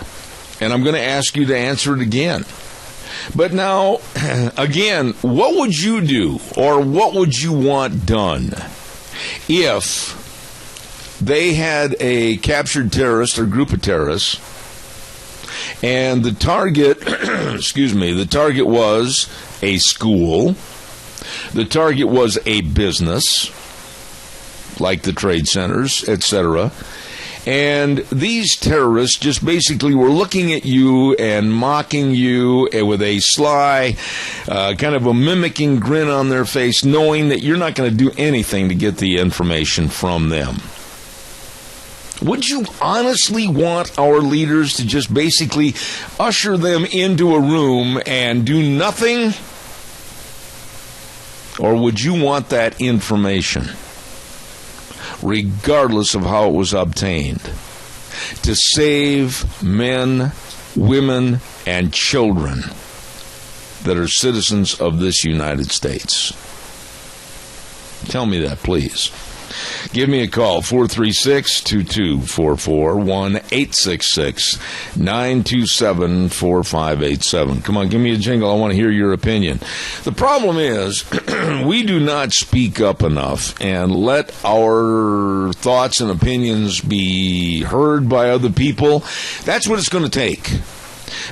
and I'm going to ask you to answer it again. But now, again, what would you do or what would you want done if they had a captured terrorist or group of terrorists and the target, the target was a school, the target was a business, like the trade centers, etc., and these terrorists just basically were looking at you and mocking you with a sly, kind of a mimicking grin on their face, knowing that you're not going to do anything to get the information from them. Would you honestly want our leaders to just basically usher them into a room and do nothing? Or would you want that information, regardless of how it was obtained, to save men, women, and children that are citizens of this United States? Tell me that, please. Give me a call, 436-2244, 1-866-927-4587. Come on, give me a jingle. I want to hear your opinion. The problem is we do not speak up enough and let our thoughts and opinions be heard by other people. That's what it's going to take.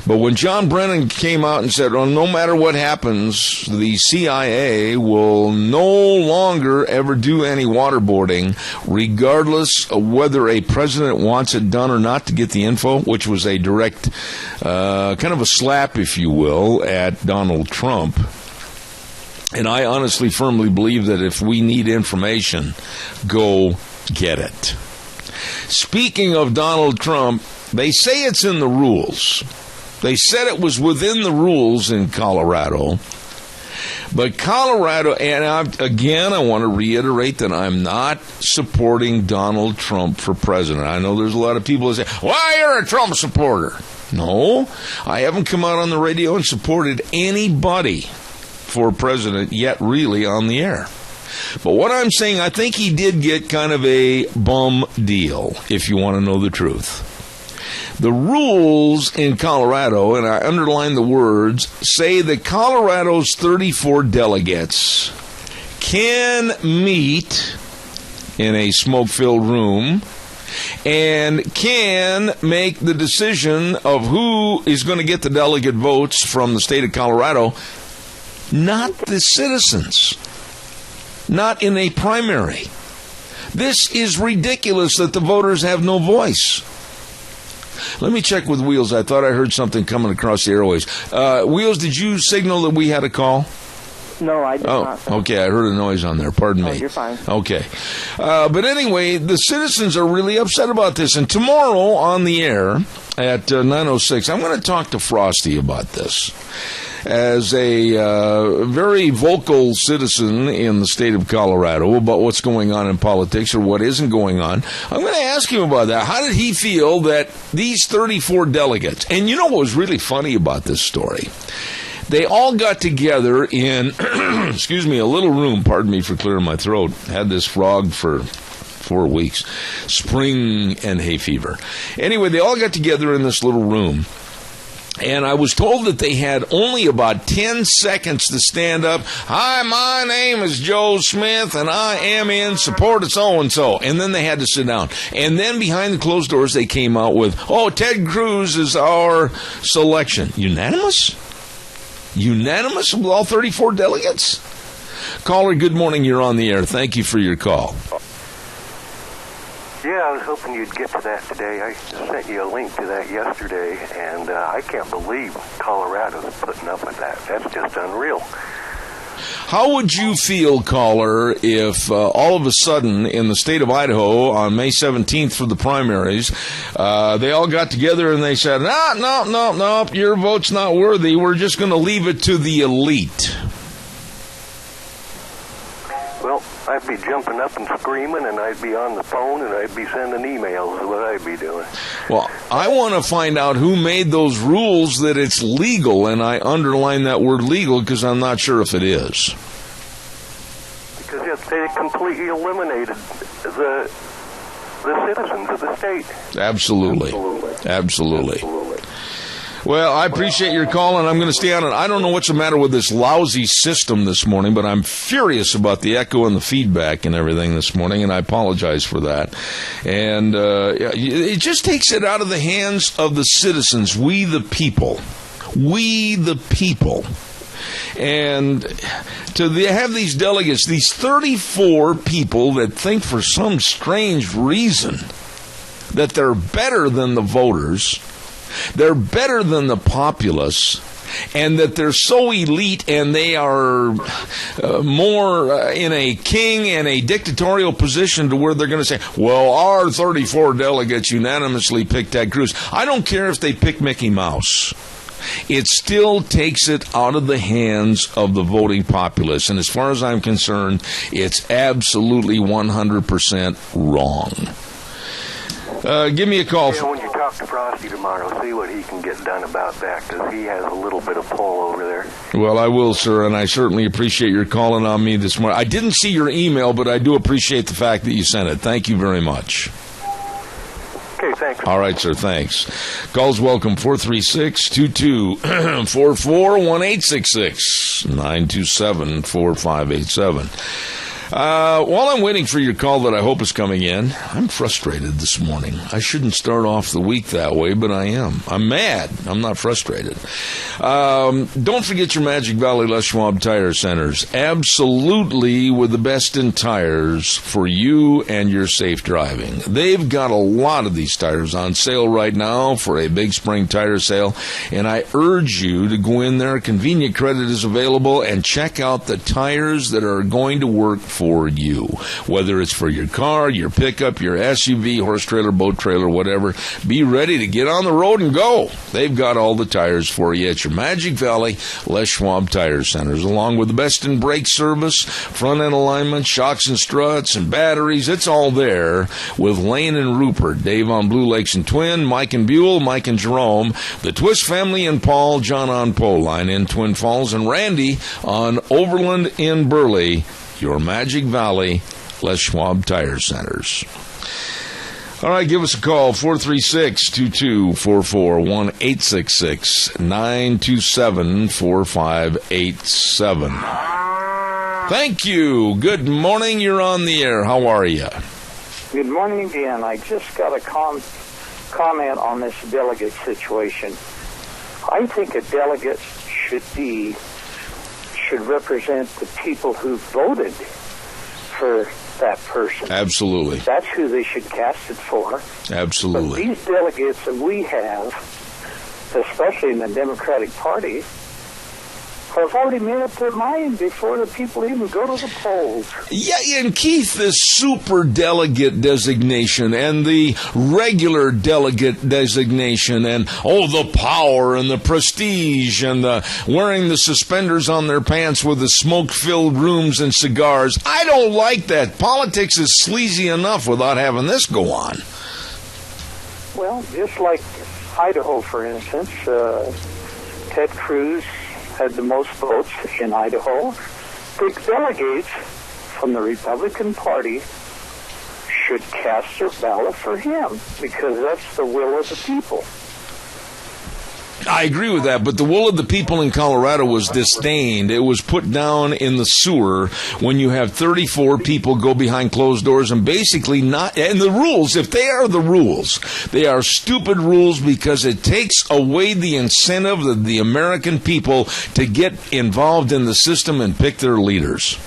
But when John Brennan came out and said, well, no matter what happens, the CIA will no longer ever do any waterboarding, regardless of whether a president wants it done or not, to get the info, which was a direct, kind of a slap, if you will, at Donald Trump. And I honestly, firmly believe that if we need information, go get it. Speaking of Donald Trump, they say it's in the rules. They said it was within the rules in Colorado. But Colorado, and I want to reiterate that I'm not supporting Donald Trump for president. I know there's a lot of people that say, well, you're a Trump supporter. No, I haven't come out on the radio and supported anybody for president yet, really, on the air. But what I'm saying, I think he did get kind of a bum deal, if you want to know the truth. The rules in Colorado, and I underline the words, say that Colorado's 34 delegates can meet in a smoke-filled room and can make the decision of who is going to get the delegate votes from the state of Colorado, not the citizens, not in a primary. This is ridiculous that the voters have no voice. Let me check with Wheels. I thought I heard something coming across the airways. Wheels, did you signal that we had a call? No, I did not. Sir. Okay, I heard a noise on there. Pardon me. Oh, you're fine. Okay. But anyway, the citizens are really upset about this. And tomorrow on the air at 9:06, I'm going to talk to Frosty about this. as a very vocal citizen in the state of Colorado about what's going on in politics or what isn't going on. I'm going to ask him about that. How did he feel that these 34 delegates, and you know what was really funny about this story? They all got together in, excuse me, a little room. Pardon me for clearing my throat. Had this frog for 4 weeks. Spring and hay fever. Anyway, they all got together in this little room. And I was told that they had only about 10 seconds to stand up. Hi, my name is Joe Smith, and I am in support of so-and-so. And then they had to sit down. And then behind the closed doors, they came out with, Ted Cruz is our selection. Unanimous? Unanimous of all 34 delegates? Caller, good morning. You're on the air. Thank you for your call. Yeah, I was hoping you'd get to that today. I sent you a link to that yesterday, and I can't believe Colorado's putting up with that. That's just unreal. How would you feel, caller, if all of a sudden in the state of Idaho on May 17th for the primaries, they all got together and they said, no, your vote's not worthy. We're just going to leave it to the elite. Well, I'd be jumping up and screaming, and I'd be on the phone, and I'd be sending emails is what I'd be doing. Well, I want to find out who made those rules that it's legal, and I underline that word legal because I'm not sure if it is. Because they completely eliminated the citizens of the state. Absolutely. Well, I appreciate your call, and I'm going to stay on it. I don't know what's the matter with this lousy system this morning, but I'm furious about the echo and the feedback and everything this morning, and I apologize for that. And it just takes it out of the hands of the citizens, we the people. We the people. And to have these delegates, these 34 people that think for some strange reason that they're better than the voters, they're better than the populace, and that they're so elite and they are more in a king and a dictatorial position to where they're going to say, well, our 34 delegates unanimously picked Ted Cruz. I don't care if they pick Mickey Mouse. It still takes it out of the hands of the voting populace. And as far as I'm concerned, it's absolutely 100% wrong. Give me a call. Yeah, when you talk to Frosty tomorrow, see what he can get done about that, because he has a little bit of pull over there. Well, I will, sir, and I certainly appreciate your calling on me this morning. I didn't see your email, but I do appreciate the fact that you sent it. Thank you very much. Okay, thanks. All right, sir, thanks. Calls welcome, 436-2244-1866, 927-4587. While I'm waiting for your call that I hope is coming in, I'm frustrated this morning. I shouldn't start off the week that way, but I am. I'm mad. I'm not frustrated. Don't forget your Magic Valley Les Schwab Tire Centers. Absolutely with the best in tires for you and your safe driving. They've got a lot of these tires on sale right now for a big spring tire sale, and I urge you to go in there. Convenient credit is available, and check out the tires that are going to work for you, whether it's for your car, your pickup, your SUV, horse trailer, boat trailer, whatever. Be ready to get on the road and go. They've got all the tires for you at your Magic Valley Les Schwab Tire Centers, along with the best in brake service, front end alignment, shocks and struts, and batteries. It's all there with Lane and Rupert, Dave on Blue Lakes and Twin, Mike and Buell, Mike and Jerome, the Twist family and Paul, John on Poline in Twin Falls, and Randy on Overland in Burley. Your Magic Valley Les Schwab Tire Centers. All right, give us a call, 436-2244-1866-927-4587. Thank you. Good morning. You're on the air. How are you? Good morning again. I just got a comment on this delegate situation. I think a delegate should represent the people who voted for that person. Absolutely. That's who they should cast it for. Absolutely. But these delegates that we have, especially in the Democratic Party, have already made up their mind before the people even go to the polls. Yeah, and Keith, this super delegate designation and the regular delegate designation and, the power and the prestige and the wearing the suspenders on their pants with the smoke-filled rooms and cigars. I don't like that. Politics is sleazy enough without having this go on. Well, just like Idaho, for instance, Ted Cruz had the most votes in Idaho. The delegates from the Republican Party should cast their ballot for him because that's the will of the people. I agree with that, but the will of the people in Colorado was disdained. It was put down in the sewer when you have 34 people go behind closed doors and basically not... And the rules, if they are the rules, they are stupid rules because it takes away the incentive of the American people to get involved in the system and pick their leaders.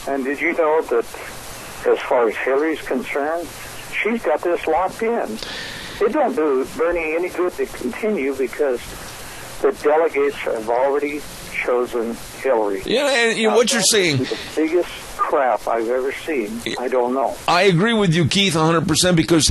And did you know that as far as Hillary's concerned, she's got this locked in? It don't do Bernie any good to continue because the delegates have already chosen Hillary. Yeah, and what you're saying... The biggest crap I've ever seen. I don't know. I agree with you, Keith, 100% because,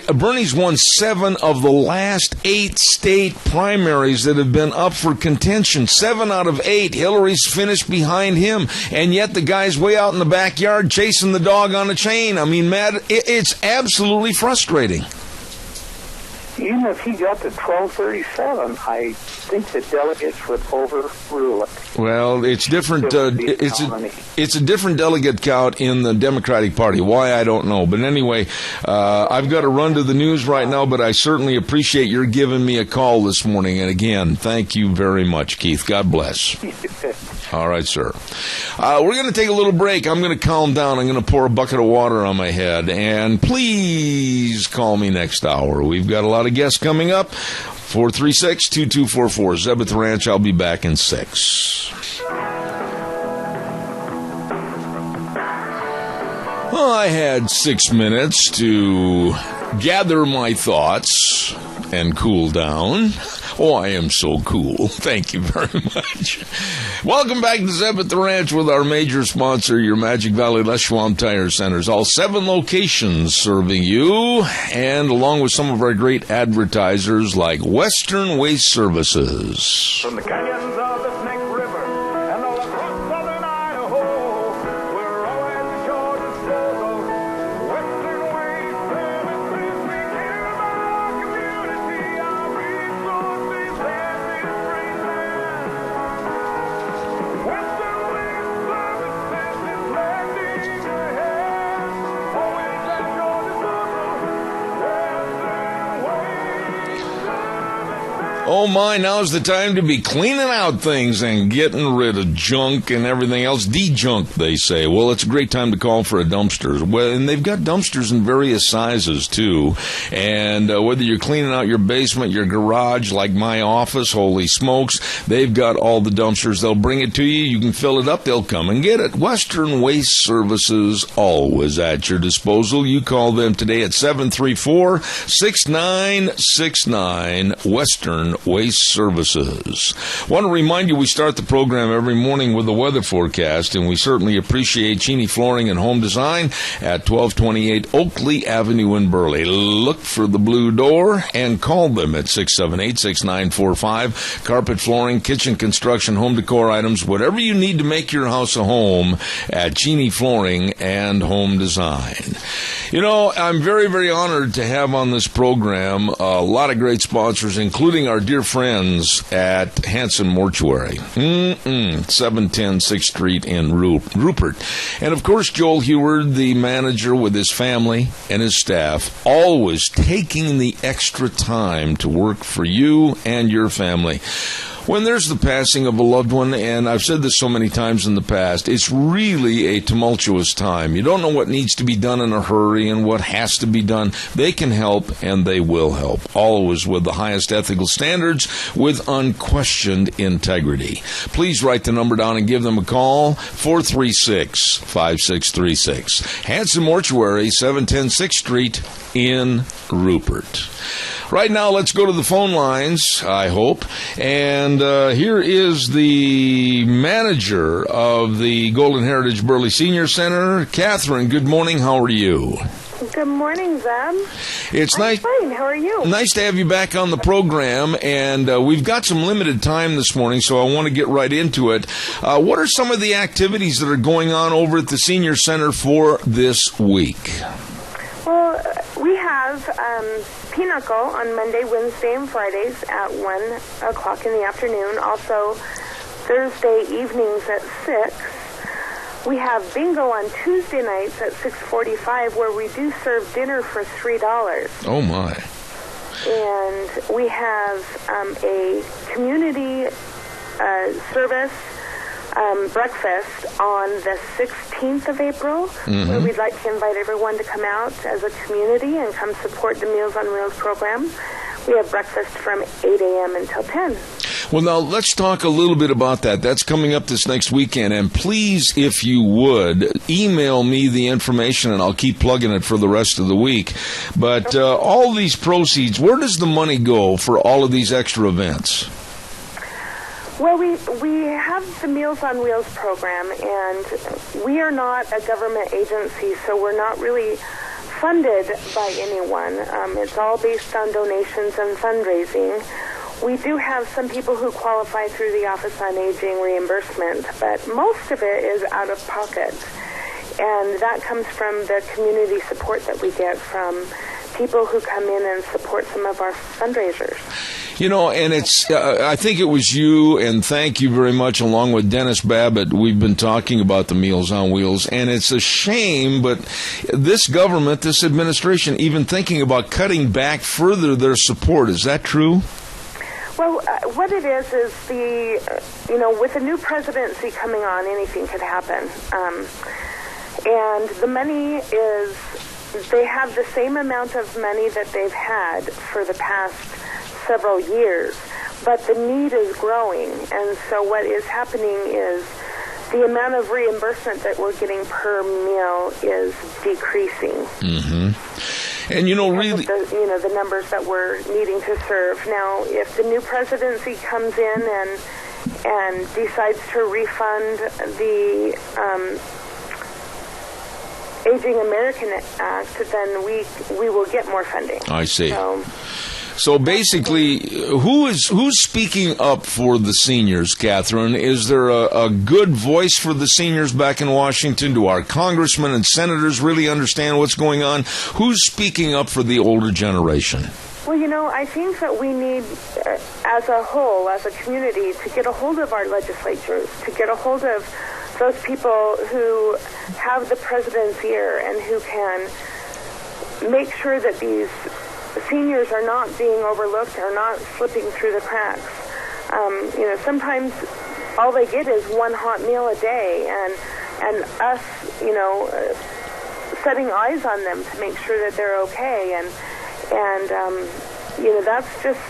Bernie's won 7 of the last 8 state primaries that have been up for contention. 7 out of 8. Hillary's finished behind him, and yet the guy's way out in the backyard chasing the dog on a chain. I mean, Matt, it's absolutely frustrating. Even if he got to 1237, I think the delegates would overrule it. Well, it's different. It's a different delegate count in the Democratic Party. Why, I don't know. But anyway, I've got to run to the news right now, but I certainly appreciate your giving me a call this morning. And again, thank you very much, Keith. God bless. All right, sir. We're going to take a little break. I'm going to calm down. I'm going to pour a bucket of water on my head. And please call me next hour. We've got a lot of guests coming up. 436-2244. Zeb at the Ranch. I'll be back in 6. Well, I had 6 minutes to gather my thoughts and cool down. Oh, I am so cool. Thank you very much. Welcome back to Zeb at the Ranch with our major sponsor, your Magic Valley Les Schwab Tire Centers. All 7 locations serving you, and along with some of our great advertisers like Western Waste Services. From the canyons of the Snake River and all across southern Idaho, we're always sure to struggle. Western Waste Services, we care about our community, our resources, and this great land. Western Waste Services is lending a hand, always at your disposal. Oh my, now's the time to be cleaning out things and getting rid of junk and everything else. De-junk, they say. Well, it's a great time to call for a dumpster. Well, and they've got dumpsters in various sizes, too. And whether you're cleaning out your basement, your garage, like my office, holy smokes, they've got all the dumpsters. They'll bring it to you. You can fill it up. They'll come and get it. Western Waste Services, always at your disposal. You call them today at 734-6969, Western Waste Services. Want to remind you we start the program every morning with the weather forecast, and we certainly appreciate Cheney Flooring and Home Design at 1228 Oakley Avenue in Burley. Look for the blue door and call them at 678-6945. Carpet, flooring, kitchen construction, home decor items, whatever you need to make your house a home at Cheney Flooring and Home Design. I'm very, very honored to have on this program a lot of great sponsors, including our dear friends at Hanson Mortuary, 710 6th Street in Rupert. And, of course, Joel Heward, the manager with his family and his staff, always taking the extra time to work for you and your family. When there's the passing of a loved one, and I've said this so many times in the past, it's really a tumultuous time. You don't know what needs to be done in a hurry and what has to be done. They can help, and they will help, always with the highest ethical standards, with unquestioned integrity. Please write the number down and give them a call, 436-5636. Hanson Mortuary, 710 6th Street in Rupert. Right now, let's go to the phone lines, I hope, and And here is the manager of the Golden Heritage Burley Senior Center, Catherine. Good morning. How are you? Good morning, Zeb. It's nice. Fine. How are you? Nice to have you back on the program, and we've got some limited time this morning, so I want to get right into it. What are some of the activities that are going on over at the Senior Center for this week? Well, we have Pinochle on Monday, Wednesday, and Fridays at 1 o'clock in the afternoon. Also, Thursday evenings at 6. We have bingo on Tuesday nights at 6:45, where we do serve dinner for $3. Oh, my. And we have a community service breakfast on the 16th of April, where we'd like to invite everyone to come out as a community and come support the Meals on Wheels program. We have breakfast from 8 a.m. until 10. Well, now, let's talk a little bit about that. That's coming up this next weekend. And please, if you would, email me the information, and I'll keep plugging it for the rest of the week. But all these proceeds, where does the money go for all of these extra events? Well, we have the Meals on Wheels program, and we are not a government agency, so we're not really funded by anyone. It's all based on donations and fundraising. We do have some people who qualify through the Office on Aging reimbursement, but most of it is out of pocket. And that comes from the community support that we get from people who come in and support some of our fundraisers. You know, and it's, I think it was you, and thank you very much, along with Dennis Babbitt. We've been talking about the Meals on Wheels, and it's a shame, but this government, this administration, even thinking about cutting back further their support. Is that true? Well, what it is with a new presidency coming on, anything could happen. And the money is, they have the same amount of money that they've had for the past several years, but the need is growing, and so what is happening is the amount of reimbursement that we're getting per meal is decreasing. Mm-hmm. And really, the numbers that we're needing to serve now. If the new presidency comes in and decides to refund the Aging American Act, then we will get more funding. I see. So basically, who's speaking up for the seniors, Catherine? Is there a good voice for the seniors back in Washington? Do our congressmen and senators really understand what's going on? Who's speaking up for the older generation? Well, I think that we need, as a whole, as a community, to get a hold of our legislatures, to get a hold of those people who have the president's ear and who can make sure that these seniors are not being overlooked, are not slipping through the cracks. Sometimes all they get is one hot meal a day, and us, setting eyes on them to make sure that they're okay. And that's just,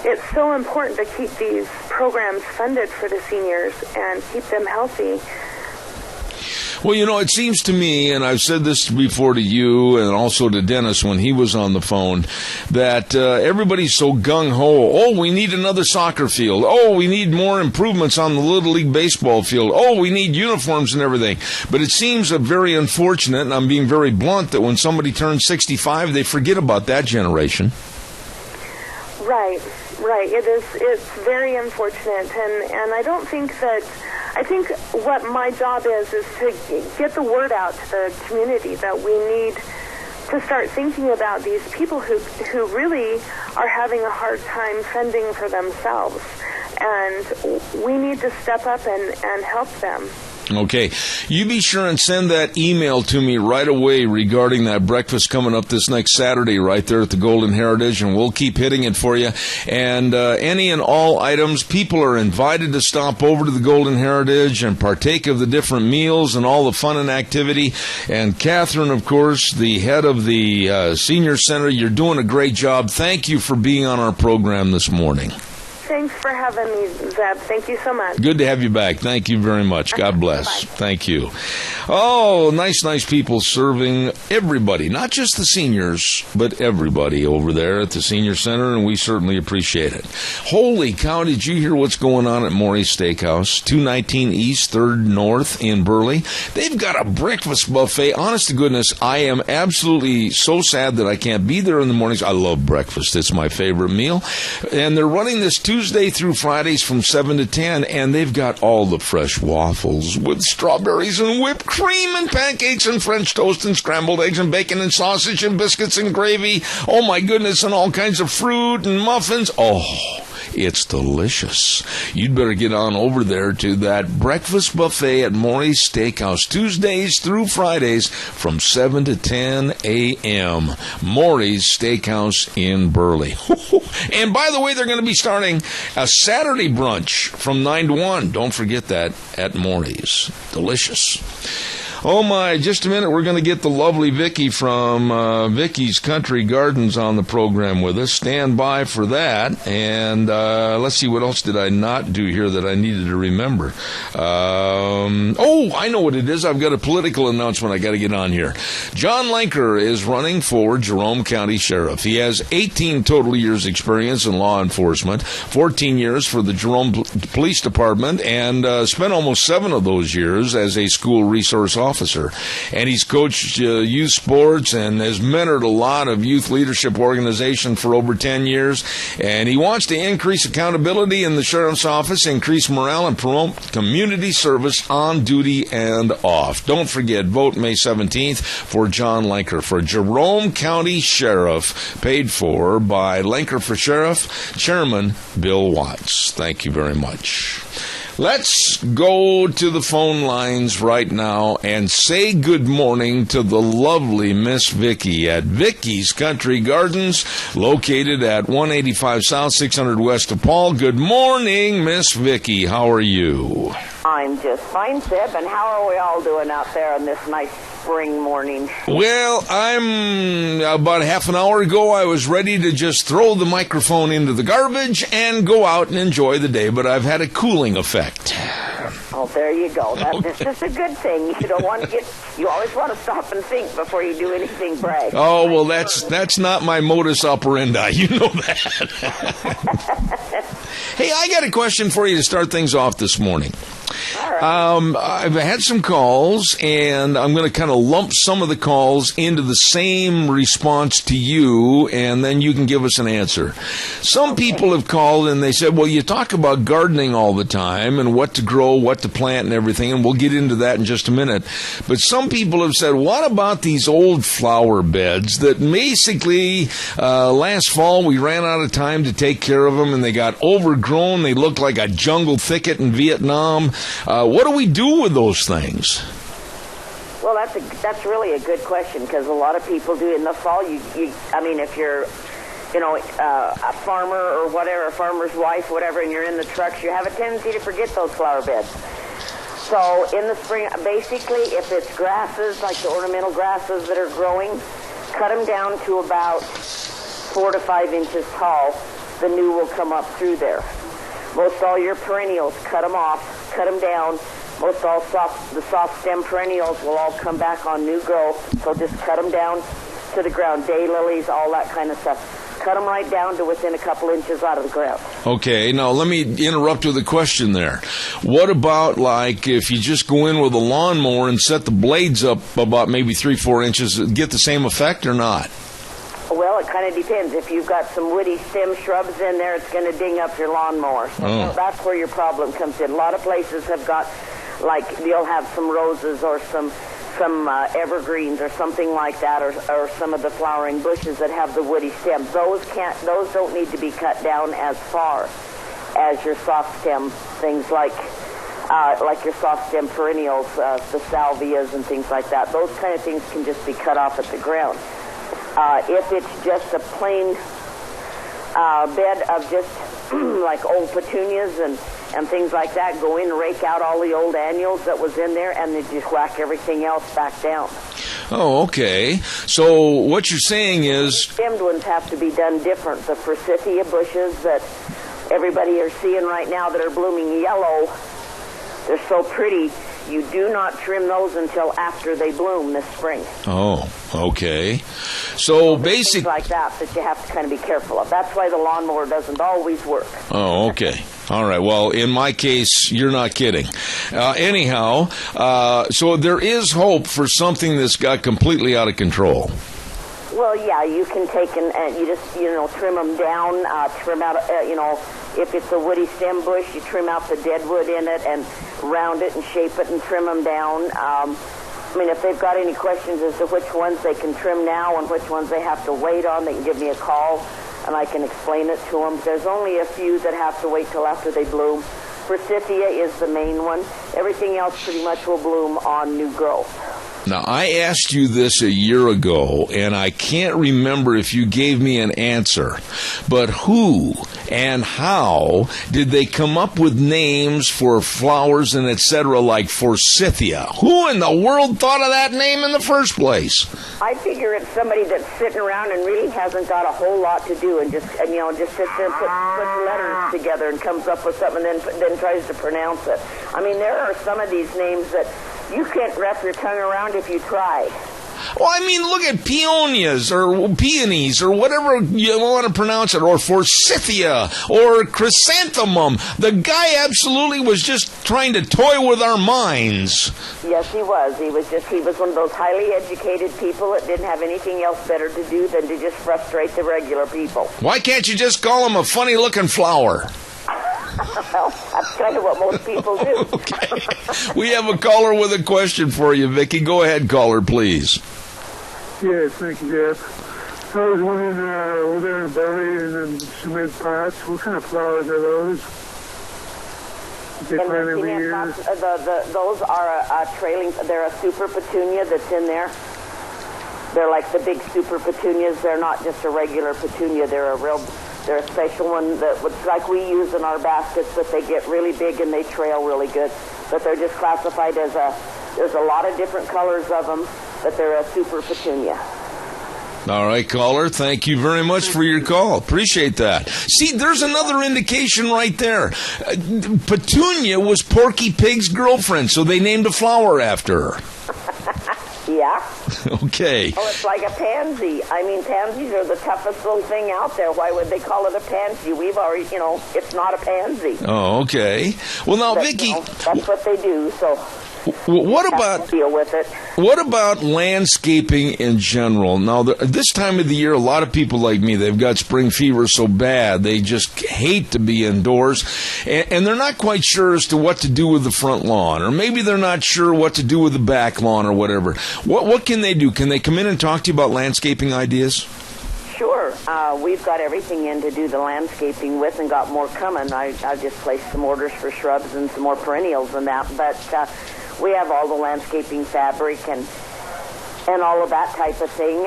it's so important to keep these programs funded for the seniors and keep them healthy. Well, it seems to me, and I've said this before to you and also to Dennis when he was on the phone, that everybody's so gung-ho. Oh, we need another soccer field. Oh, we need more improvements on the Little League baseball field. Oh, we need uniforms and everything. But it seems very unfortunate, and I'm being very blunt, that when somebody turns 65, they forget about that generation. Right. It's very unfortunate, and I don't think that, I think what my job is to get the word out to the community that we need to start thinking about these people who really are having a hard time fending for themselves, and we need to step up and help them. Okay. You be sure and send that email to me right away regarding that breakfast coming up this next Saturday right there at the Golden Heritage, and we'll keep hitting it for you. And any and all items, people are invited to stop over to the Golden Heritage and partake of the different meals and all the fun and activity. And Catherine, of course, the head of the Senior Center, you're doing a great job. Thank you for being on our program this morning. Thanks for having me, Zeb. Thank you so much. Good to have you back. Thank you very much. God bless. Bye. Thank you. Oh, nice people serving everybody, not just the seniors, but everybody over there at the Senior Center, and we certainly appreciate it. Holy cow, did you hear what's going on at Maury's Steakhouse, 219 East, 3rd North in Burley? They've got a breakfast buffet. Honest to goodness, I am absolutely so sad that I can't be there in the mornings. I love breakfast. It's my favorite meal. And they're running this Tuesday through Fridays from 7 to 10, and they've got all the fresh waffles with strawberries and whipped cream and pancakes and French toast and scrambled eggs and bacon and sausage and biscuits and gravy. Oh, my goodness, and all kinds of fruit and muffins. Oh, it's delicious. You'd better get on over there to that breakfast buffet at Maury's Steakhouse, Tuesdays through Fridays from 7 to 10 a.m. Maury's Steakhouse in Burley. And by the way, they're going to be starting a Saturday brunch from 9 to 1. Don't forget that at Maury's. Delicious. Oh my, just a minute, we're going to get the lovely Vicki from Vicky's Country Gardens on the program with us. Stand by for that. And let's see, what else did I not do here that I needed to remember? I know what it is. I've got a political announcement I got to get on here. John Lenker is running for Jerome County Sheriff. He has 18 total years experience in law enforcement, 14 years for the Jerome Police Department, and spent almost 7 of those years as a school resource officer. And he's coached youth sports and has mentored a lot of youth leadership organizations for over 10 years. And he wants to increase accountability in the sheriff's office, increase morale, and promote community service on duty and off. Don't forget, vote May 17th for John Lenker for Jerome County Sheriff, paid for by Lenker for Sheriff, Chairman Bill Watts. Thank you very much. Let's go to the phone lines right now and say good morning to the lovely Miss Vicki at Vicky's Country Gardens, located at 185 South, 600 West of Paul. Good morning, Miss Vicki. How are you? I'm just fine, Sib. And how are we all doing out there on this nice spring morning? Well, about half an hour ago, I was ready to just throw the microphone into the garbage and go out and enjoy the day, but I've had a cooling effect. Oh, there you go. This is a good thing. You don't want to you always want to stop and think before you do anything brave. Oh, well, that's not my modus operandi. You know that. Hey, I got a question for you to start things off this morning. All right. I've had some calls, and I'm going to kind of lump some of the calls into the same response to you, and then you can give us an answer. Some people have called, and they said, well, you talk about gardening all the time and what to grow, what to plant and everything, and we'll get into that in just a minute. But some people have said, what about these old flower beds that basically last fall we ran out of time to take care of them, and they got overgrown. They looked like a jungle thicket in Vietnam. What do we do with those things? Well, that's really a good question, because a lot of people do in the fall. If you're, a farmer or whatever, a farmer's wife, whatever, and you're in the trucks, you have a tendency to forget those flower beds. So in the spring, basically, if it's grasses, like the ornamental grasses that are growing, cut them down to about 4 to 5 inches tall. The new will come up through there. Most all your perennials, cut them off, cut them down. Most all the soft stem perennials will all come back on new growth. So just cut them down to the ground. Daylilies, all that kind of stuff. Cut them right down to within a couple inches out of the ground. Okay, now let me interrupt with a question there. What about, like, if you just go in with a lawnmower and set the blades up about maybe 3-4 inches, get the same effect or not? Well, it kind of depends. If you've got some woody stem shrubs in there, it's going to ding up your lawnmower. So that's where your problem comes in. A lot of places have got, like, you'll have some roses or some evergreens or something like that, or some of the flowering bushes that have the woody stems. Those don't need to be cut down as far as your soft stem things like your soft stem perennials, the salvias and things like that. Those kind of things can just be cut off at the ground. If it's just a plain bed of just like old petunias and things like that, go in and rake out all the old annuals that was in there, and then just whack everything else back down. Oh, okay. So what you're saying is... Stemmed ones have to be done different. The forsythia bushes that everybody are seeing right now that are blooming yellow. They're so pretty. You do not trim those until after they bloom this spring. Oh, okay. So basically, things like that you have to kind of be careful of. That's why the lawnmower doesn't always work. Oh, okay. All right. Well, in my case, you're not kidding. Anyhow, so there is hope for something that's got completely out of control. Well, yeah, you can take and you just, trim them down, trim out, if it's a woody stem bush, you trim out the dead wood in it and round it and shape it and trim them down. If they've got any questions as to which ones they can trim now and which ones they have to wait on, they can give me a call and I can explain it to them. There's only a few that have to wait till after they bloom. Forsythia is the main one. Everything else pretty much will bloom on new growth. Now, I asked you this a year ago, and I can't remember if you gave me an answer, but who and how did they come up with names for flowers and etc. like forsythia? Who in the world thought of that name in the first place? I figure it's somebody that's sitting around and really hasn't got a whole lot to do and just sits there and puts letters together and comes up with something and then tries to pronounce it. There are some of these names that you can't wrap your tongue around if you try. Well, look at peonies or peonies or whatever you want to pronounce it, or forsythia or chrysanthemum. The guy absolutely was just trying to toy with our minds. Yes, he was. He was one of those highly educated people that didn't have anything else better to do than to just frustrate the regular people. Why can't you just call him a funny-looking flower? Well, that's kind of what most people do. Okay. We have a caller with a question for you, Vicki. Go ahead, caller, please. Yes, thank you, Jeff. I was wondering, were there berry and cement pots? What kind of flowers are those? They plant every year? Those are trailing. They're a super petunia that's in there. They're like the big super petunias. They're not just a regular petunia. They're a special one that looks like we use in our baskets, but they get really big and they trail really good. But they're just classified as there's a lot of different colors of them, but they're a super petunia. All right, caller, thank you very much for your call. Appreciate that. See, there's another indication right there. Petunia was Porky Pig's girlfriend, so they named a flower after her. Yeah. Okay. Oh, it's like a pansy. Pansies are the toughest little thing out there. Why would they call it a pansy? We've already, it's not a pansy. Oh, okay. Well, now, Vicki, that's what they do. So, what about deal with it? What about landscaping in general? Now, this time of the year, a lot of people like me, they've got spring fever so bad they just hate to be indoors, and they're not quite sure as to what to do with the front lawn, or maybe they're not sure what to do with the back lawn or whatever. What can they do? Can they come in and talk to you about landscaping ideas? Sure. We've got everything in to do the landscaping with and got more coming. I've just placed some orders for shrubs and some more perennials and that, but we have all the landscaping fabric and all of that type of thing.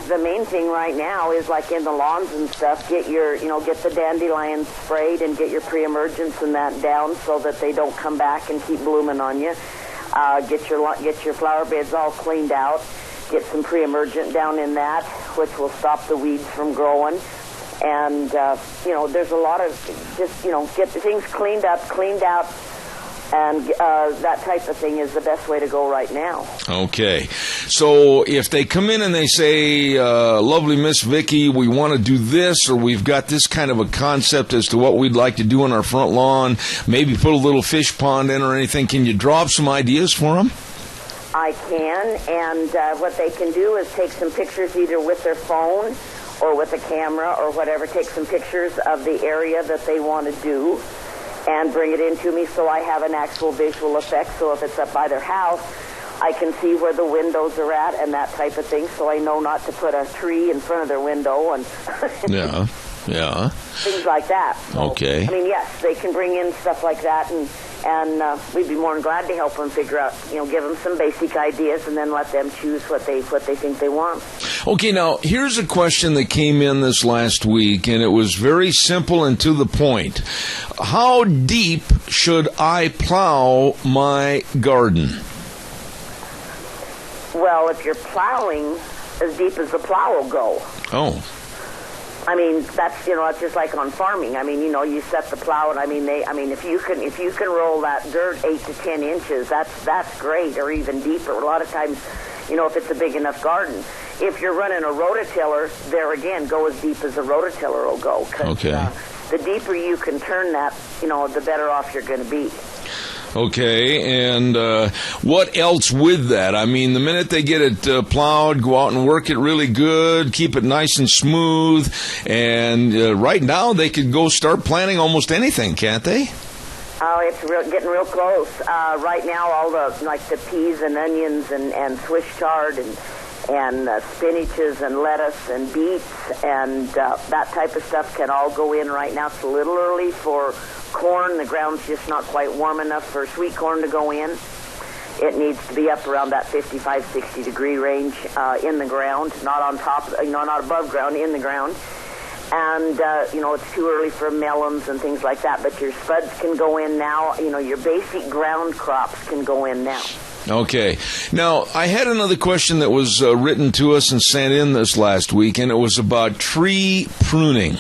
The main thing right now is like in the lawns and stuff, get the dandelions sprayed and get your pre-emergence and that down so that they don't come back and keep blooming on you. Get your flower beds all cleaned out. Get some pre-emergent down in that, which will stop the weeds from growing. And, there's a lot of just, get the things cleaned out, and that type of thing is the best way to go right now. Okay. So if they come in and they say, lovely Miss Vicki, we want to do this, or we've got this kind of a concept as to what we'd like to do on our front lawn, maybe put a little fish pond in or anything, can you draw up some ideas for them? I can, and what they can do is take some pictures either with their phone or with a camera or whatever, take some pictures of the area that they want to do and bring it in to me so I have an actual visual effect. So if it's up by their house, I can see where the windows are at and that type of thing, so I know not to put a tree in front of their window and yeah, things like that. So, okay. Yes, they can bring in stuff like that, and we'd be more than glad to help them figure out, give them some basic ideas and then let them choose what they think they want. Okay, now, here's a question that came in this last week, and it was very simple and to the point. How deep should I plow my garden? Well, if you're plowing, as deep as the plow will go. Oh. I mean, that's it's just like on farming. I mean, you set the plow, and if you can roll that dirt 8 to 10 inches, that's great, or even deeper. A lot of times, if it's a big enough garden. If you're running a rototiller, there again, go as deep as a rototiller will go. 'Cause, Okay. The deeper you can turn that, the better off you're going to be. Okay, and what else with that? I mean, the minute they get it plowed, go out and work it really good, keep it nice and smooth, and right now they could go start planting almost anything, can't they? Oh, it's getting real close. Right now, all the peas and onions and Swiss chard and spinaches and lettuce and beets and that type of stuff can all go in right now. It's a little early for corn. The ground's just not quite warm enough for sweet corn to go in. It needs to be up around that 55, 60 degree range in the ground, not on top, not above ground, in the ground. And, it's too early for melons and things like that, but your spuds can go in now. Your basic ground crops can go in now. Okay. Now, I had another question that was written to us and sent in this last week, and it was about tree pruning.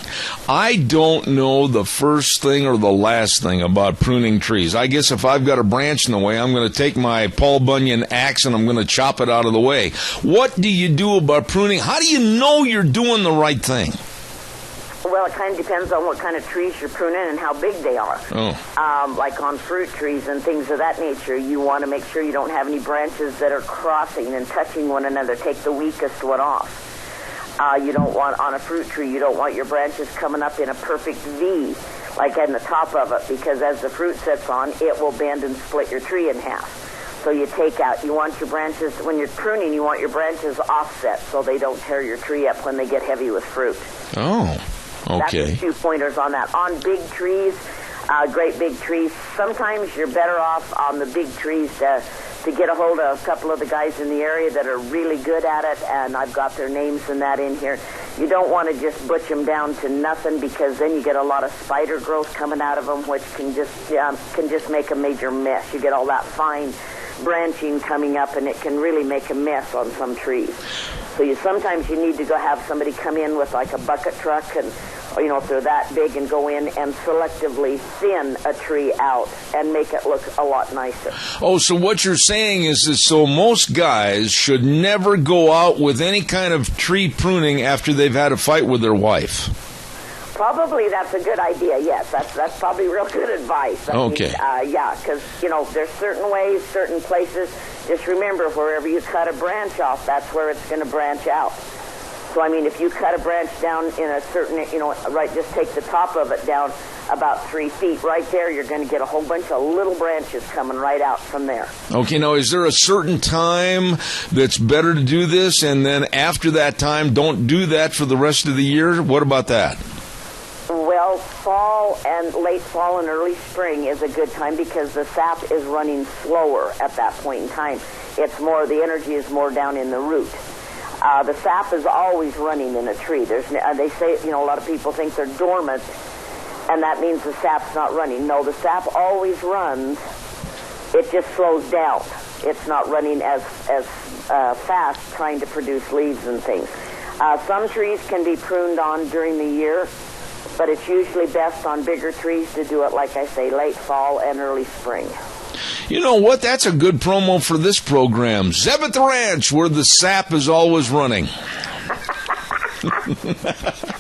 I don't know the first thing or the last thing about pruning trees. I guess if I've got a branch in the way, I'm going to take my Paul Bunyan axe and I'm going to chop it out of the way. What do you do about pruning? How do you know you're doing the right thing? Well, it kind of depends on what kind of trees you're pruning and how big they are. Oh. Like on fruit trees and things of that nature, you want to make sure you don't have any branches that are crossing and touching one another. Take the weakest one off. You don't want, on a fruit tree, you don't want your branches coming up in a perfect V, like in the top of it, because as the fruit sets on, it will bend and split your tree in half. So you want your branches, when you're pruning, you want your branches offset so they don't tear your tree up when they get heavy with fruit. Oh. Okay. That's the 2 pointers on that. On big trees, great big trees, sometimes you're better off on the big trees to get a hold of a couple of the guys in the area that are really good at it, and I've got their names and that in here. You don't want to just butch them down to nothing, because then you get a lot of spider growth coming out of them, which can just make a major mess. You get all that fine branching coming up, and it can really make a mess on some trees. So sometimes you need to go have somebody come in with like a bucket truck, and if they're that big, and go in and selectively thin a tree out and make it look a lot nicer. Oh, so what you're saying is that so most guys should never go out with any kind of tree pruning after they've had a fight with their wife. Probably that's a good idea, yes. That's probably real good advice. Okay. Because, there's certain ways, certain places. Just remember, wherever you cut a branch off, that's where it's going to branch out. So, if you cut a branch down in a certain, just take the top of it down about 3 feet. Right there, you're going to get a whole bunch of little branches coming right out from there. Okay, now, is there a certain time that's better to do this, and then after that time, don't do that for the rest of the year? What about that? Well, late fall and early spring is a good time, because the sap is running slower at that point in time. The energy is more down in the root. The sap is always running in a tree. They say, a lot of people think they're dormant, and that means the sap's not running. No, the sap always runs. It just slows down. It's not running as fast, trying to produce leaves and things. Some trees can be pruned on during the year, but it's usually best on bigger trees to do it, like I say, late fall and early spring. You know what? That's a good promo for this program. Zeb at the Ranch, where the sap is always running.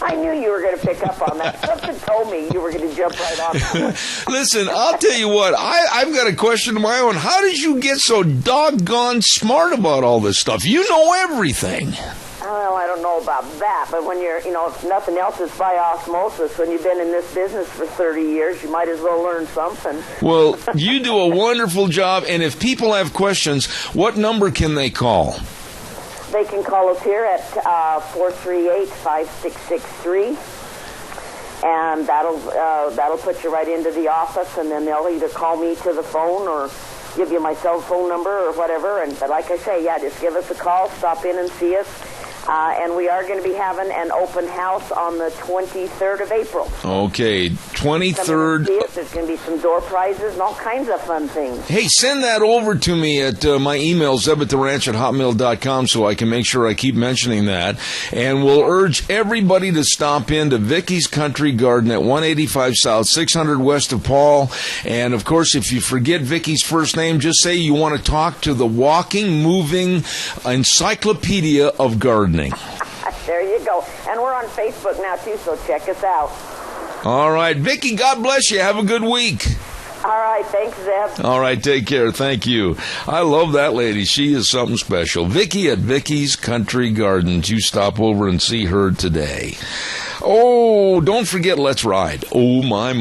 I knew you were going to pick up on that. Something told me you were going to jump right on that. Listen, I'll tell you what. I've got a question of my own. How did you get so doggone smart about all this stuff? You know everything. Well, I don't know about that, but when you're, if nothing else is by osmosis, when you've been in this business for 30 years, you might as well learn something. Well, you do a wonderful job, and if people have questions, what number can they call? They can call us here at 438-5663, and that'll put you right into the office, and then they'll either call me to the phone or give you my cell phone number or whatever. But like I say, just give us a call, stop in and see us. And we are going to be having an open house on the 23rd of April. Okay, 23rd there's going to be some door prizes and all kinds of fun things. Hey, send that over to me at my email, zeb@theranch@hotmail.com, so I can make sure I keep mentioning that. And we'll urge everybody to stop in to Vicky's Country Garden at 185 South, 600 west of Paul. And, of course, if you forget Vicky's first name, just say you want to talk to the walking, moving encyclopedia of gardening. There you go. And we're on Facebook now, too, so check us out. All right. Vicky, God bless you. Have a good week. All right. Thanks, Zeb. All right. Take care. Thank you. I love that lady. She is something special. Vicky at Vicky's Country Gardens. You stop over and see her today. Oh, don't forget Let's Ride. Oh, my.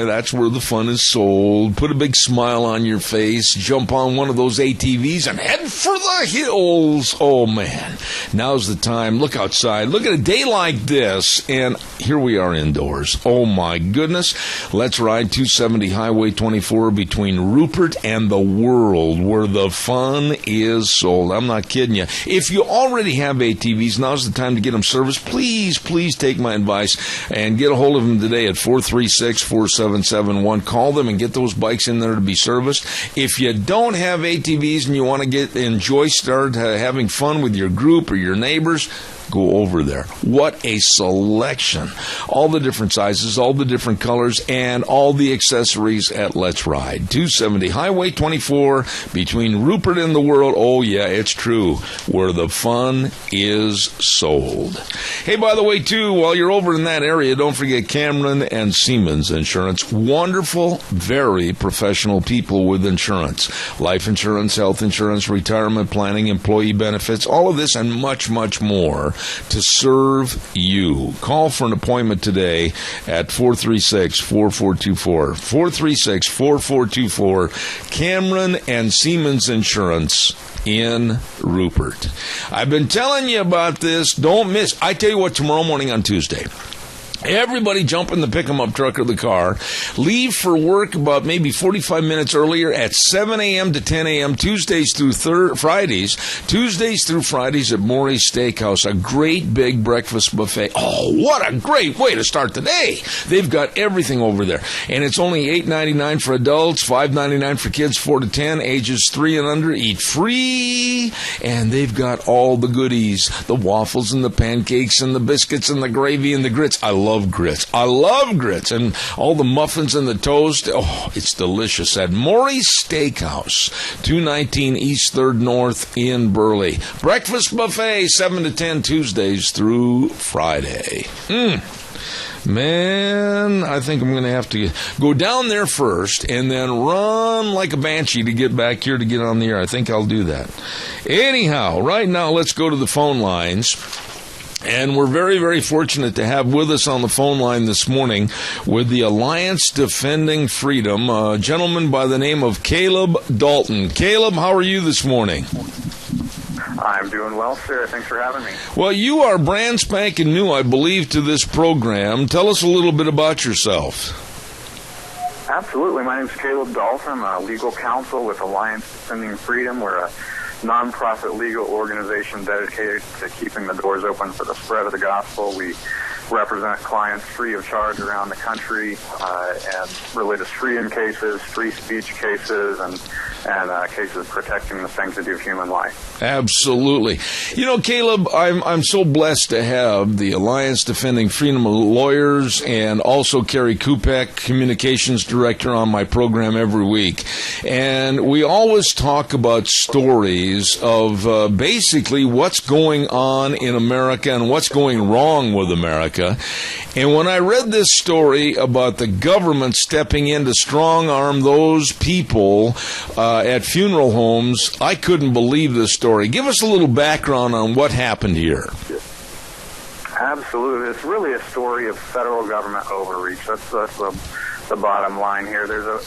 That's where the fun is sold. Put a big smile on your face. Jump on one of those ATVs and head for the hills. Oh, man. Now's the time. Look outside. Look at a day like this. And here we are indoors. Oh, my goodness. Let's Ride 270 Highway 24 between Rupert and the World, where the fun is sold. I'm not kidding you. If you already have ATVs, now's the time to get them serviced. Please take my advice and get a hold of them today at 436-4771. Call them and get those bikes in there to be serviced. If you don't have ATVs and you want to start having fun with your group or your neighbors, go over there. What a selection. All the different sizes, all the different colors, and all the accessories at Let's Ride. 270 Highway 24 between Rupert and the World. Oh, yeah, it's true. Where the fun is sold. Hey, by the way, too, while you're over in that area, don't forget Cameron and Siemens Insurance. Wonderful, very professional people with insurance. Life insurance, health insurance, retirement planning, employee benefits, all of this and much, much more to serve you. Call for an appointment today at 436-4424. 436-4424. Cameron and Siemens Insurance in Rupert. I've been telling you about this. Don't miss. I tell you what, tomorrow morning on Tuesday, everybody jump in the pick-em-up truck or the car. Leave for work about maybe 45 minutes earlier at 7 a.m. to 10 a.m. Tuesdays through Fridays. Tuesdays through Fridays at Maury's Steakhouse. A great big breakfast buffet. Oh, what a great way to start the day. They've got everything over there. And it's only $8.99 for adults, $5.99 for kids 4 to 10, ages 3 and under. Eat free. And they've got all the goodies. The waffles and the pancakes and the biscuits and the gravy and the grits. I love grits. And all the muffins and the toast. Oh, it's delicious at Maury's Steakhouse, 219 East 3rd North in Burley. Breakfast buffet, 7 to 10 Tuesdays through Friday. Man, I think I'm going to have to go down there first and then run like a banshee to get back here to get on the air. I think I'll do that. Anyhow, right now, let's go to the phone lines. And we're very, very fortunate to have with us on the phone line this morning with the Alliance Defending Freedom, a gentleman by the name of Caleb Dalton. Caleb, how are you this morning? I'm doing well, sir. Thanks for having me. Well, you are brand spanking new, I believe, to this program. Tell us a little bit about yourself. Absolutely. My name is Caleb Dalton. I'm a legal counsel with Alliance Defending Freedom. We're a nonprofit legal organization dedicated to keeping the doors open for the spread of the gospel. We represent clients free of charge around the country and religious freedom cases, free speech cases, and cases protecting the sanctity of human life. Absolutely. You know, Caleb, I'm so blessed to have the Alliance Defending Freedom lawyers and also Carrie Kupek, Communications Director, on my program every week. And we always talk about stories of basically what's going on in America and what's going wrong with America. And when I read this story about the government stepping in to strong-arm those people at funeral homes, I couldn't believe this story. Give us a little background on what happened here. Absolutely. It's really a story of federal government overreach. That's the bottom line here. There's a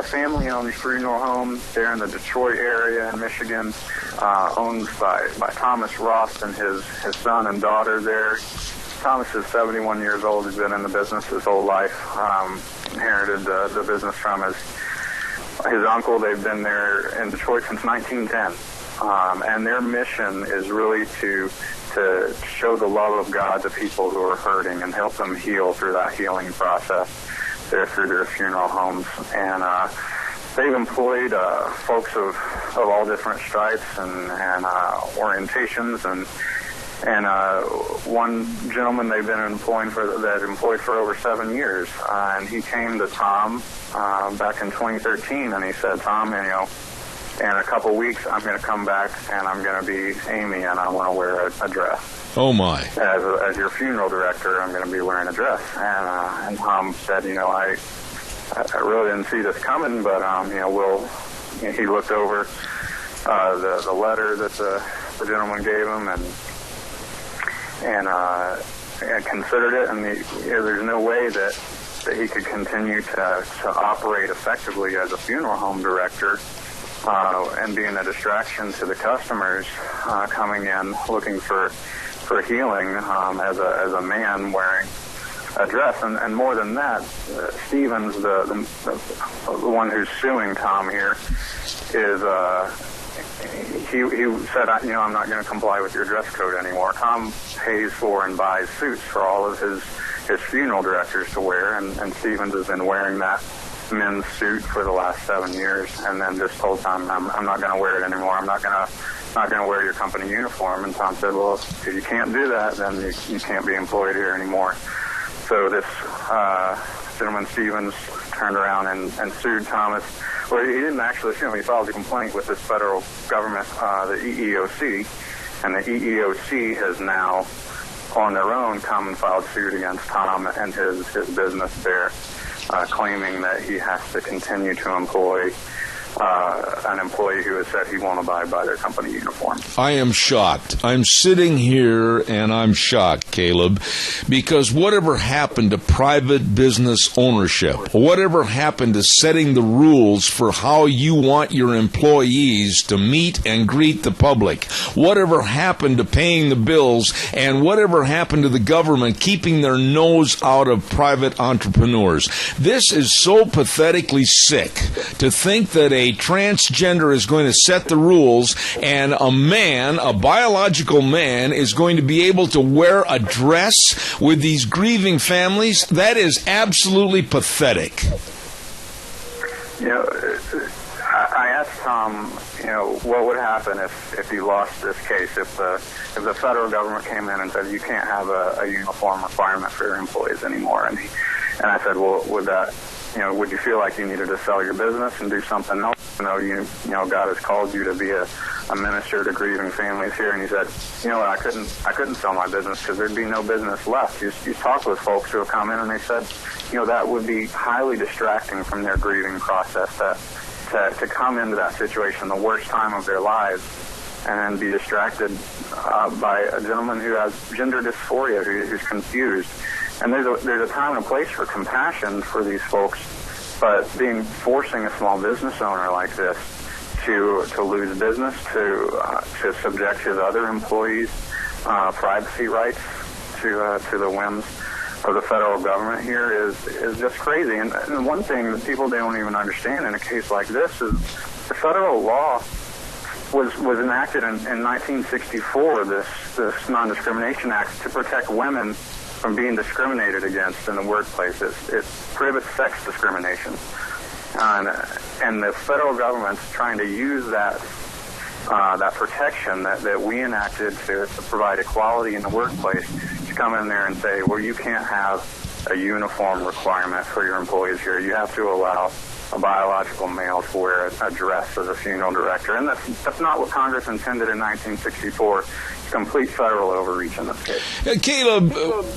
family-owned funeral home there in the Detroit area in Michigan, owned by Thomas Ross and his son and daughter there. Thomas is 71 years old. He's been in the business his whole life. Inherited the business from his uncle. They've been there in Detroit since 1910. And their mission is really to show the love of God to people who are hurting and help them heal through that healing process. there through their funeral homes. And they've employed folks of all different stripes and orientations, and one gentleman they've been employed for over 7 years, and he came to Tom back in 2013, and he said, Tom, in a couple weeks I'm going to come back and I'm going to be Amy, and I want to wear a dress. Oh my! As your funeral director, I'm going to be wearing a dress. And Tom said, I really didn't see this coming, but he looked over the letter that the gentleman gave him and considered it, and there's no way that he could continue to operate effectively as a funeral home director and being a distraction to the customers coming in looking for healing as a man wearing a dress. And more than that, Stevens, the one who's suing Tom here, is he said, I'm not going to comply with your dress code anymore. Tom pays for and buys suits for all of his funeral directors to wear, and Stevens has been wearing that men's suit for the last 7 years, and then just told Tom, I'm not going to wear it anymore. I'm not going to wear your company uniform. And Tom said, well, if you can't do that, then you can't be employed here anymore. So this gentleman, Stevens, turned around and sued Thomas. Well, he didn't actually sue him. He filed a complaint with this federal government, the EEOC, and the EEOC has now, on their own, come and filed suit against Tom and his business there, claiming that he has to continue to employ an employee who has said he won't abide by their company uniform. I am shocked. I'm sitting here and I'm shocked, Caleb, because whatever happened to private business ownership, whatever happened to setting the rules for how you want your employees to meet and greet the public, whatever happened to paying the bills, and whatever happened to the government keeping their nose out of private entrepreneurs. This is so pathetically sick to think that a transgender is going to set the rules and a biological man, is going to be able to wear a dress with these grieving families. That is absolutely pathetic. I asked Tom, what would happen if he lost this case, if the federal government came in and said you can't have a uniform requirement for your employees anymore, and I said, well, would you feel like you needed to sell your business and do something else? God has called you to be a minister to grieving families here. And he said, I couldn't sell my business because there'd be no business left. You talk with folks who have come in and they said, that would be highly distracting from their grieving process to come into that situation, the worst time of their lives, and be distracted by a gentleman who has gender dysphoria, who's confused. And there's a time and a place for compassion for these folks, but forcing a small business owner like this to lose business, to subject his other employees' privacy rights to the whims of the federal government here is just crazy. And one thing that people don't even understand in a case like this is the federal law was enacted in 1964, this Non-Discrimination Act, to protect women from being discriminated against in the workplace. It prohibits sex discrimination. And the federal government's trying to use that protection that we enacted to provide equality in the workplace to come in there and say, well, you can't have a uniform requirement for your employees here. You have to allow a biological male to wear a dress as a funeral director. And that's not what Congress intended in 1964. Complete federal overreach in this case. Caleb,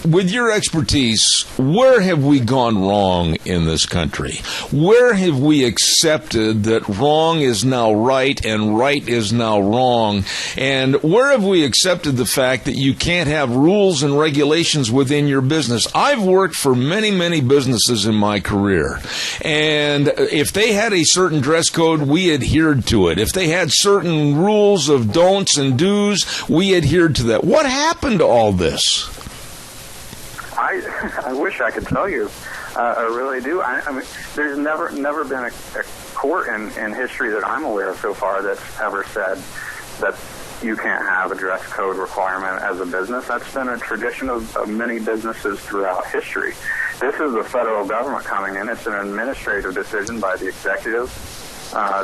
with your expertise, where have we gone wrong in this country? Where have we accepted that wrong is now right and right is now wrong? And where have we accepted the fact that you can't have rules and regulations within your business? I've worked for many, many businesses in my career, and if they had a certain dress code, we adhered to it. If they had certain rules of don'ts and do's, we adhered to that. What happened to all this? I wish I could tell you. I really do. I mean, there's never been a court in history that I'm aware of so far that's ever said that you can't have a dress code requirement as a business. That's been a tradition of many businesses throughout history. This is the federal government coming in. It's an administrative decision by the executive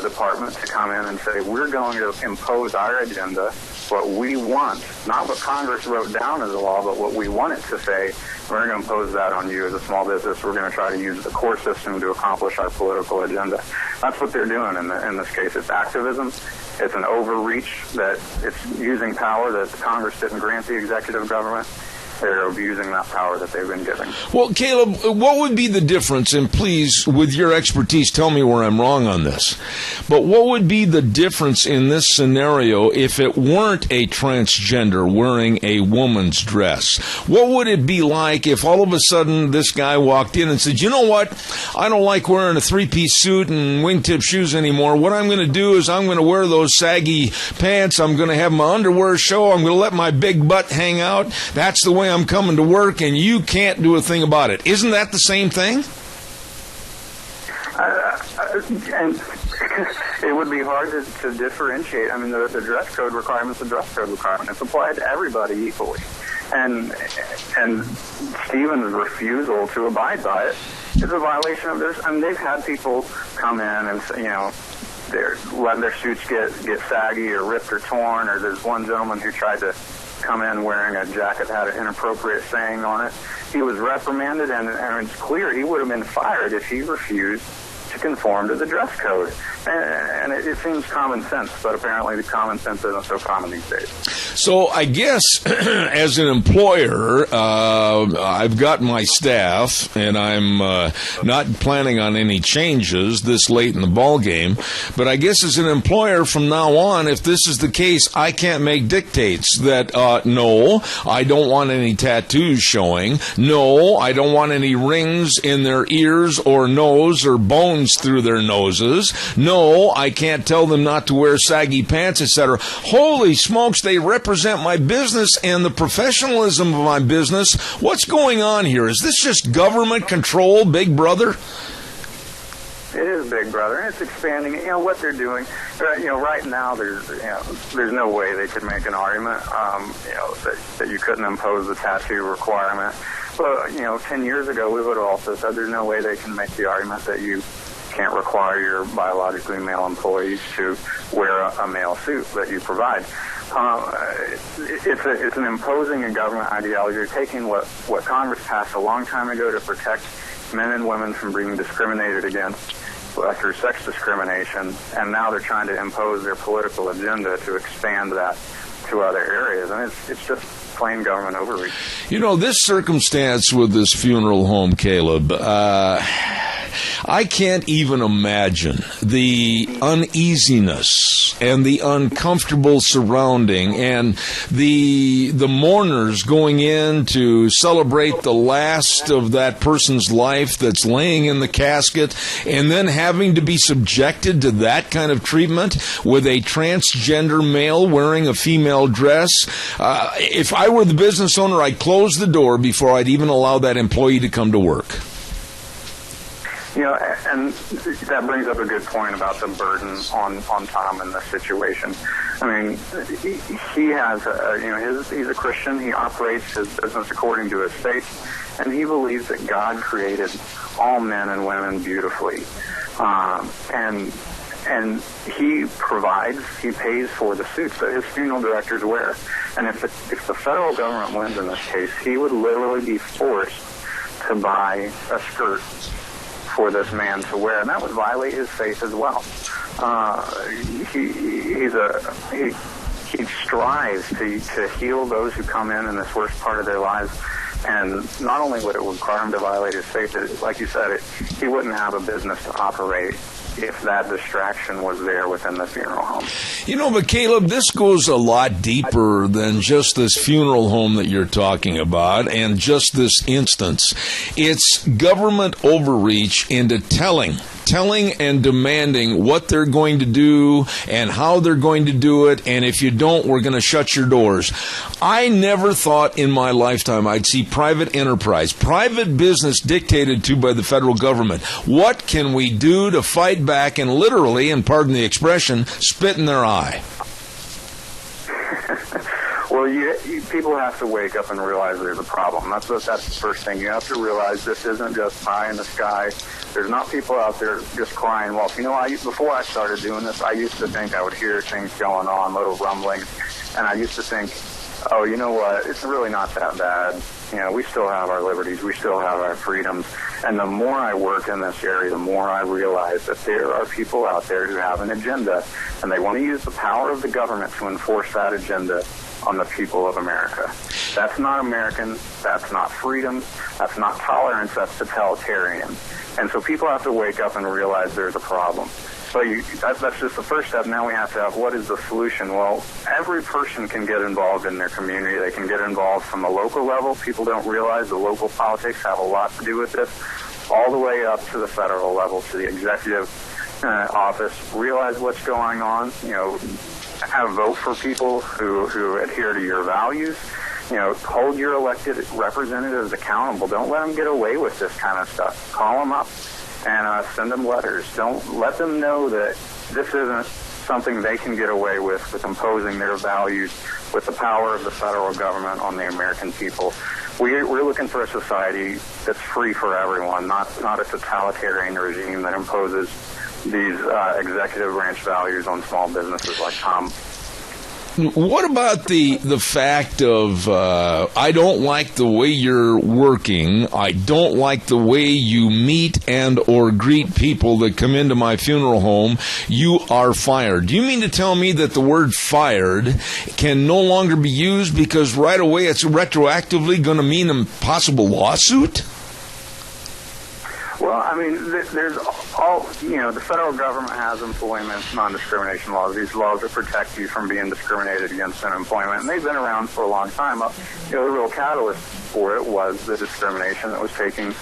department to come in and say, we're going to impose our agenda, what we want, not what Congress wrote down as a law, but what we want it to say. We're going to impose that on you as a small business. We're going to try to use the court system to accomplish our political agenda. That's what they're doing in this case. It's activism. It's an overreach that it's using power that Congress didn't grant the executive government. They're abusing that power that they've been given. Well, Caleb, what would be the difference, and please, with your expertise, tell me where I'm wrong on this, but what would be the difference in this scenario if it weren't a transgender wearing a woman's dress? What would it be like if all of a sudden this guy walked in and said, you know what, I don't like wearing a three-piece suit and wingtip shoes anymore. What I'm going to do is I'm going to wear those saggy pants. I'm going to have my underwear show. I'm going to let my big butt hang out. That's the way I'm coming to work, and you can't do a thing about it. Isn't that the same thing? And it would be hard to differentiate. I mean, the dress code requirement's a dress code requirement. It's applied to everybody equally. And Stephen's refusal to abide by it is a violation of this. I mean, they've had people come in and say, they're letting their suits get saggy or ripped or torn, or there's one gentleman who tried to come in wearing a jacket that had an inappropriate saying on it. He was reprimanded, and it's clear he would have been fired if he refused to conform to the dress code. And it seems common sense, but apparently the common sense isn't so common these days. So I guess as an employer, I've got my staff, and I'm not planning on any changes this late in the ball game. But I guess as an employer from now on, if this is the case, I can't make dictates that, no, I don't want any tattoos showing. No, I don't want any rings in their ears or nose or bones through their noses. No, I can't tell them not to wear saggy pants, etc. Holy smokes, they represent my business and the professionalism of my business. What's going on here? Is this just government control, Big Brother? It is Big Brother, and it's expanding. What they're doing. Right now, there's no way they could make an argument. That you couldn't impose the tattoo requirement. But 10 years ago, we would have also said there's no way they can make the argument that you can't require your biologically male employees to wear a male suit that you provide. It's an imposing a government ideology. You're taking what Congress passed a long time ago to protect men and women from being discriminated against through sex discrimination, and now they're trying to impose their political agenda to expand that to other areas, and it's just plain government overreach. This circumstance with this funeral home, Caleb, I can't even imagine the uneasiness and the uncomfortable surrounding and the mourners going in to celebrate the last of that person's life that's laying in the casket, and then having to be subjected to that kind of treatment with a transgender male wearing a female dress. If I were the business owner, I'd close the door before I'd even allow that employee to come to work. And that brings up a good point about the burden on Tom in this situation. I mean, he has, he's a Christian. He operates his business according to his faith, and he believes that God created all men and women beautifully. And he pays for the suits that his funeral directors wear. And if the federal government wins in this case, he would literally be forced to buy a skirt for this man to wear, and that would violate his faith as well. He strives to heal those who come in this worst part of their lives, and not only would it require him to violate his faith, like you said, he wouldn't have a business to operate if that distraction was there within the funeral home. But Caleb, this goes a lot deeper than just this funeral home that you're talking about and just this instance. It's government overreach into telling and demanding what they're going to do and how they're going to do it, and if you don't, we're going to shut your doors. I never thought in my lifetime I'd see private enterprise, private business dictated to by the federal government. What can we do to fight back and literally, and pardon the expression, spit in their eye? Well, people have to wake up and realize there's a problem. That's the first thing. You have to realize this isn't just pie in the sky. There's not people out there just crying wolf. Before I started doing this, I used to think I would hear things going on, little rumblings, and I used to think, oh, you know what, it's really not that bad. We still have our liberties. We still have our freedoms. And the more I work in this area, the more I realize that there are people out there who have an agenda, and they want to use the power of the government to enforce that agenda on the people of America. That's not American. That's not freedom. That's not tolerance. That's totalitarian. And so people have to wake up and realize there's a problem. So that's just the first step. Now we have to have, what is the solution? Well, every person can get involved in their community. They can get involved from the local level. People don't realize the local politics have a lot to do with this, all the way up to the federal level, to the executive office. Realize what's going on. Have vote for people who adhere to your values. Hold your elected representatives accountable. Don't let them get away with this kind of stuff. Call them up and send them letters. Don't let them know that this isn't something they can get away with imposing their values with the power of the federal government on the American people. We're looking for a society that's free for everyone, not a totalitarian regime that imposes these executive branch values on small businesses like Tom. What about the fact of I don't like the way you're working, I don't like the way you meet and or greet people that come into my funeral home, you are fired? Do you mean to tell me that the word fired can no longer be used because right away it's retroactively going to mean a possible lawsuit? Well, there's the federal government has employment non-discrimination laws. These laws that protect you from being discriminated against in employment, and they've been around for a long time. The real catalyst for it was the discrimination that was taking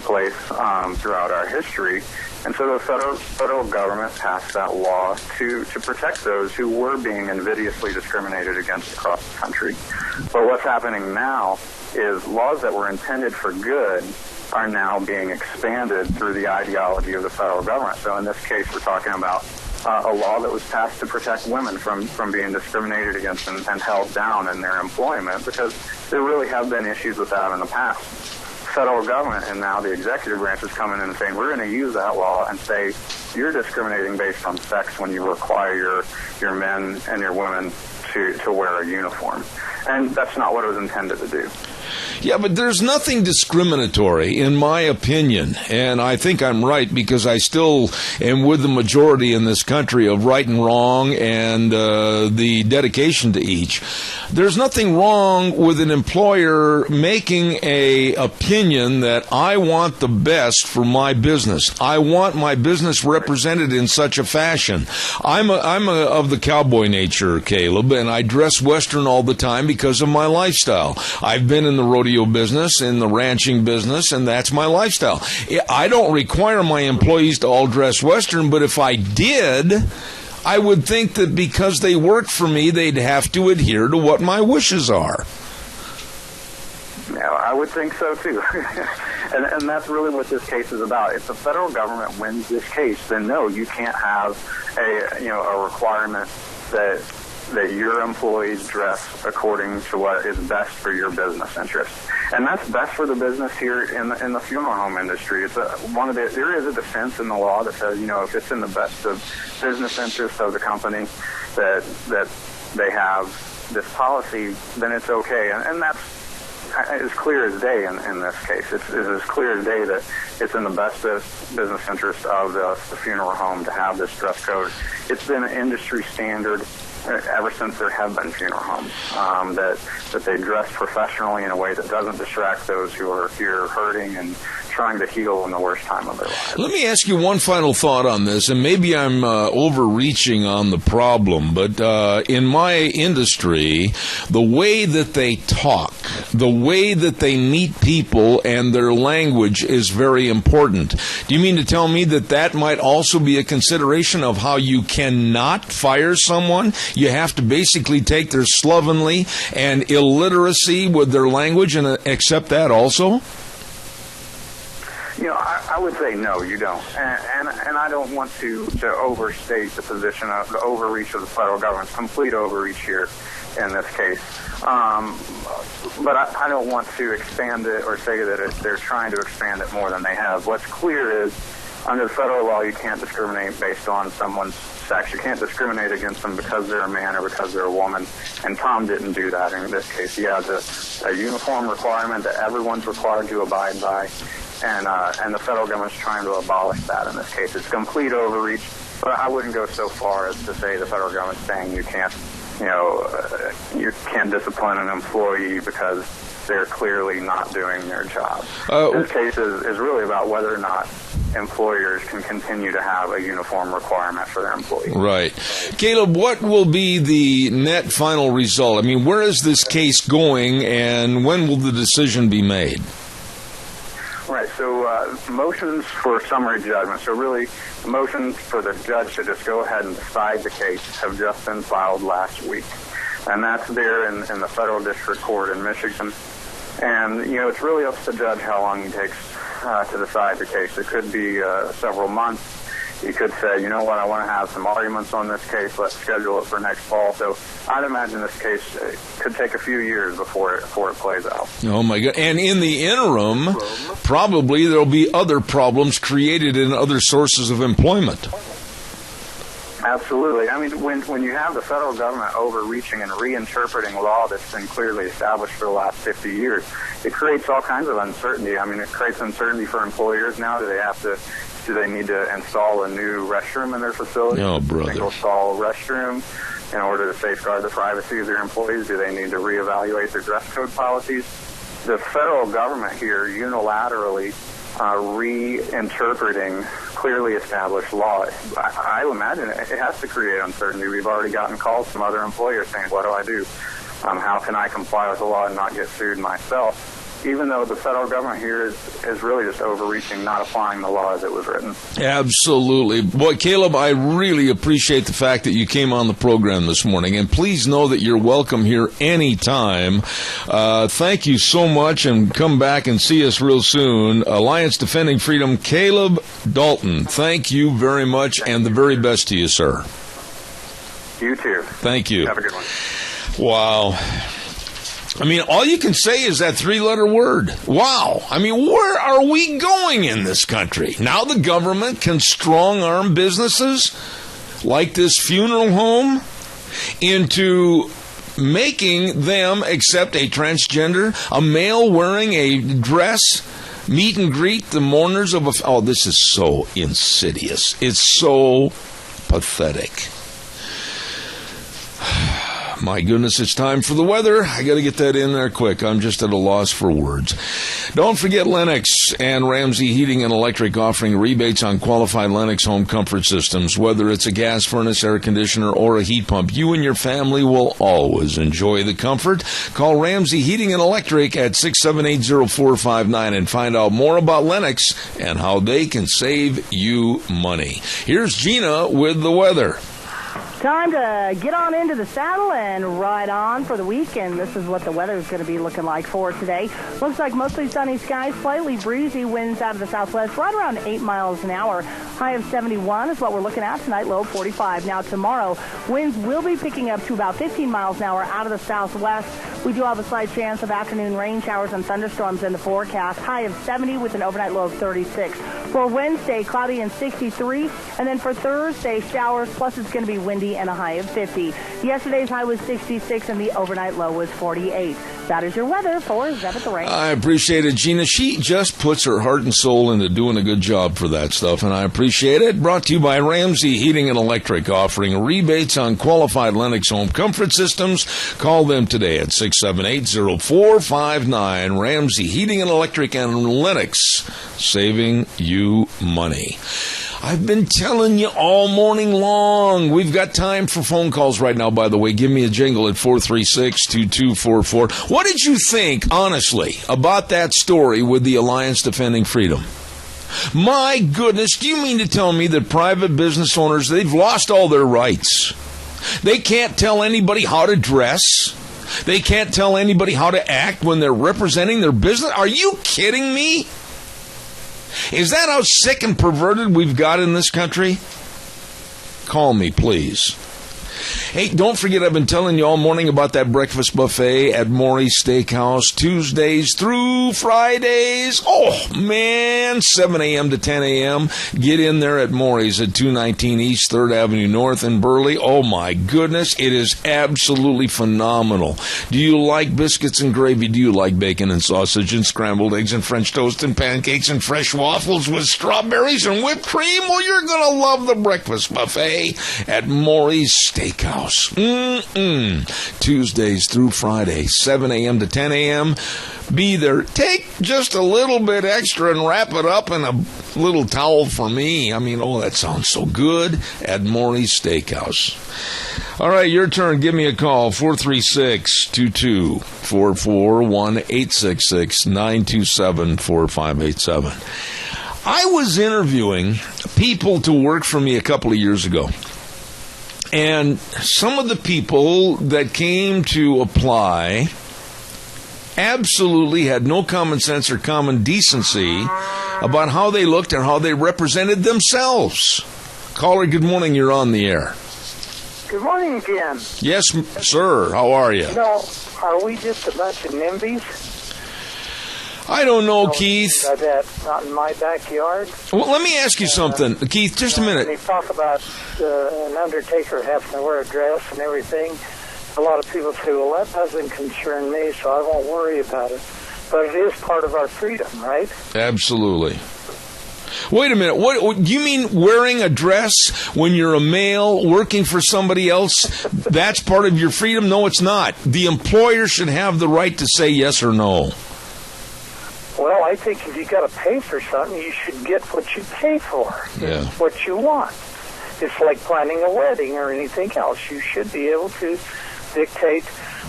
place throughout our history. And so the federal government passed that law to protect those who were being invidiously discriminated against across the country. But what's happening now is laws that were intended for good are now being expanded through the ideology of the federal government. So in this case, we're talking about a law that was passed to protect women from being discriminated against and held down in their employment, because there really have been issues with that in the past. Federal government and now the executive branch is coming in and saying, we're going to use that law and say you're discriminating based on sex when you require your men and your women to wear a uniform. And that's not what it was intended to do. Yeah, but there's nothing discriminatory, in my opinion, and I think I'm right because I still am with the majority in this country of right and wrong and the dedication to each. There's nothing wrong with an employer making a opinion that I want the best for my business. I want my business represented in such a fashion. I'm of the cowboy nature, Caleb, and I dress Western all the time because of my lifestyle. I've been in the rodeo business, in the ranching business, and that's my lifestyle. I don't require my employees to all dress Western, but if I did, I would think that because they work for me, they'd have to adhere to what my wishes are. Yeah, I would think so too. and that's really what this case is about. If the federal government wins this case, then no, you can't have a requirement that your employees dress according to what is best for your business interests. And that's best for the business here in the funeral home industry. It's there is a defense in the law that says, if it's in the best of business interests of the company that they have this policy, then it's okay. And that's as clear as day in this case. It's as clear as day that it's in the best business interest of the funeral home to have this dress code. It's been an industry standard ever since there have been funeral homes, that they dress professionally in a way that doesn't distract those who are here hurting and trying to heal in the worst time of their lives. Let me ask you one final thought on this, and maybe I'm overreaching on the problem, but in my industry, the way that they talk, the way that they meet people and their language is very important. Do you mean to tell me that might also be a consideration of how you cannot fire someone? You have to basically take their slovenly and illiteracy with their language and accept that also? I would say no, you don't. And I don't want to overstate the position of the overreach of the federal government, complete overreach here in this case. But I don't want to expand it or say that they're trying to expand it more than they have. What's clear is, under federal law, you can't discriminate based on someone's sex. You can't discriminate against them because they're a man or because they're a woman. And Tom didn't do that in this case. He has a uniform requirement that everyone's required to abide by. And the federal government's trying to abolish that in this case. It's complete overreach, but I wouldn't go so far as to say the federal government's saying you can't discipline an employee because they're clearly not doing their job. This case is really about whether or not employers can continue to have a uniform requirement for their employees. Right. Caleb, what will be the net final result? I mean, where is this case going, and when will the decision be made? Right, so motions for summary judgment. So really, the motions for the judge to just go ahead and decide the case have just been filed last week. And that's there in the federal district court in Michigan. And, it's really up to the judge how long he takes to decide the case. It could be several months. He could say, you know what, I want to have some arguments on this case. Let's schedule it for next fall. So I'd imagine this case could take a few years before it plays out. Oh, my God. And in the interim, probably there'll be other problems created in other sources of employment. Absolutely. I mean, when you have the federal government overreaching and reinterpreting law that's been clearly established for the last 50 years, it creates all kinds of uncertainty. I mean, it creates uncertainty for employers now. Do they need to install a new restroom in their facility? Oh, brother. Single stall restroom in order to safeguard the privacy of their employees? Do they need to reevaluate their dress code policies? The federal government here unilaterally reinterpreting clearly established law. I imagine it has to create uncertainty. We've already gotten calls from other employers saying, what do I do? How can I comply with the law and not get sued myself? Even though the federal government here is really just overreaching, not applying the law as it was written. Absolutely. Boy, Caleb, I really appreciate the fact that you came on the program this morning. And please know that you're welcome here anytime. Thank you so much, and come back and see us real soon. Alliance Defending Freedom, Caleb Dalton, thank you very much, and the very best to you, sir. You too. Thank you. Have a good one. Wow. I mean, all you can say is that three-letter word. Wow. I mean, where are we going in this country? Now the government can strong-arm businesses like this funeral home into making them accept a transgender, a male wearing a dress, meet and greet the mourners of a... Oh, this is so insidious. It's so pathetic. My goodness, it's time for the weather. I got to get that in there quick. I'm just at a loss for words. Don't forget Lennox and Ramsey Heating and Electric offering rebates on qualified Lennox home comfort systems. Whether it's a gas furnace, air conditioner, or a heat pump, you and your family will always enjoy the comfort. Call Ramsey Heating and Electric at 678-0459 and find out more about Lennox and how they can save you money. Here's Gina with the weather. Time to get on into the saddle and ride on for the weekend. This is what the weather is going to be looking like for today. Looks like mostly sunny skies, slightly breezy winds out of the southwest, right around 8 miles an hour. High of 71 is what we're looking at tonight, low 45. Now tomorrow, winds will be picking up to about 15 miles an hour out of the southwest. We do have a slight chance of afternoon rain showers and thunderstorms in the forecast. High of 70 with an overnight low of 36. For Wednesday, cloudy and 63. And then for Thursday, showers, plus it's going to be windy and a high of 50. Yesterday's high was 66 and the overnight low was 48. That is your weather for Zeb at the Range. I appreciate it, Gina. She just puts her heart and soul into doing a good job for that stuff, and I appreciate it. Brought to you by Ramsey Heating and Electric, offering rebates on qualified Lennox home comfort systems. Call them today at 678-0459. Ramsey Heating and Electric and Lennox, saving you money. I've been telling you all morning long. We've got time for phone calls right now, by the way. Give me a jingle at 436-2244. What did you think, honestly, about that story with the Alliance Defending Freedom? My goodness, do you mean to tell me that private business owners, they've lost all their rights? They can't tell anybody how to dress. They can't tell anybody how to act when they're representing their business. Are you kidding me? Is that how sick and perverted we've got in this country? Call me, please. Hey, don't forget, I've been telling you all morning about that breakfast buffet at Maury's Steakhouse, Tuesdays through Fridays. Oh, man, 7 a.m. to 10 a.m. Get in there at Maury's at 219 East 3rd Avenue North in Burley. Oh, my goodness, it is absolutely phenomenal. Do you like biscuits and gravy? Do you like bacon and sausage and scrambled eggs and French toast and pancakes and fresh waffles with strawberries and whipped cream? Well, you're going to love the breakfast buffet at Maury's Steakhouse. Tuesdays through Friday, 7 a.m. to 10 a.m. Be there. Take just a little bit extra and wrap it up in a little towel for me. I mean, oh, that sounds so good at Maury's Steakhouse. All right, your turn. Give me a call, 436-2244, 1-866-927-4587. I was interviewing people to work for me a couple of years ago. And some of the people that came to apply absolutely had no common sense or common decency about how they looked and how they represented themselves. Caller, good morning. You're on the air. Good morning again. Yes, sir. How are you? Are we just a bunch of NIMBYs? I don't know, Keith. That's not in my backyard. Well, let me ask you something, Keith, just a minute. When they talk about an undertaker having to wear a dress and everything, a lot of people say, well, that doesn't concern me, so I won't worry about it. But it is part of our freedom, right? Absolutely. Wait a minute. What you mean wearing a dress when you're a male working for somebody else? That's part of your freedom? No, it's not. The employer should have the right to say yes or no. Well, I think if you got to pay for something, you should get what you pay for. Yeah. What you want. It's like planning a wedding or anything else. You should be able to dictate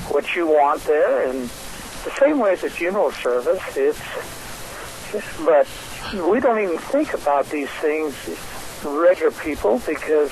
what you want there. And the same way as a funeral service, but we don't even think about these things, regular people, because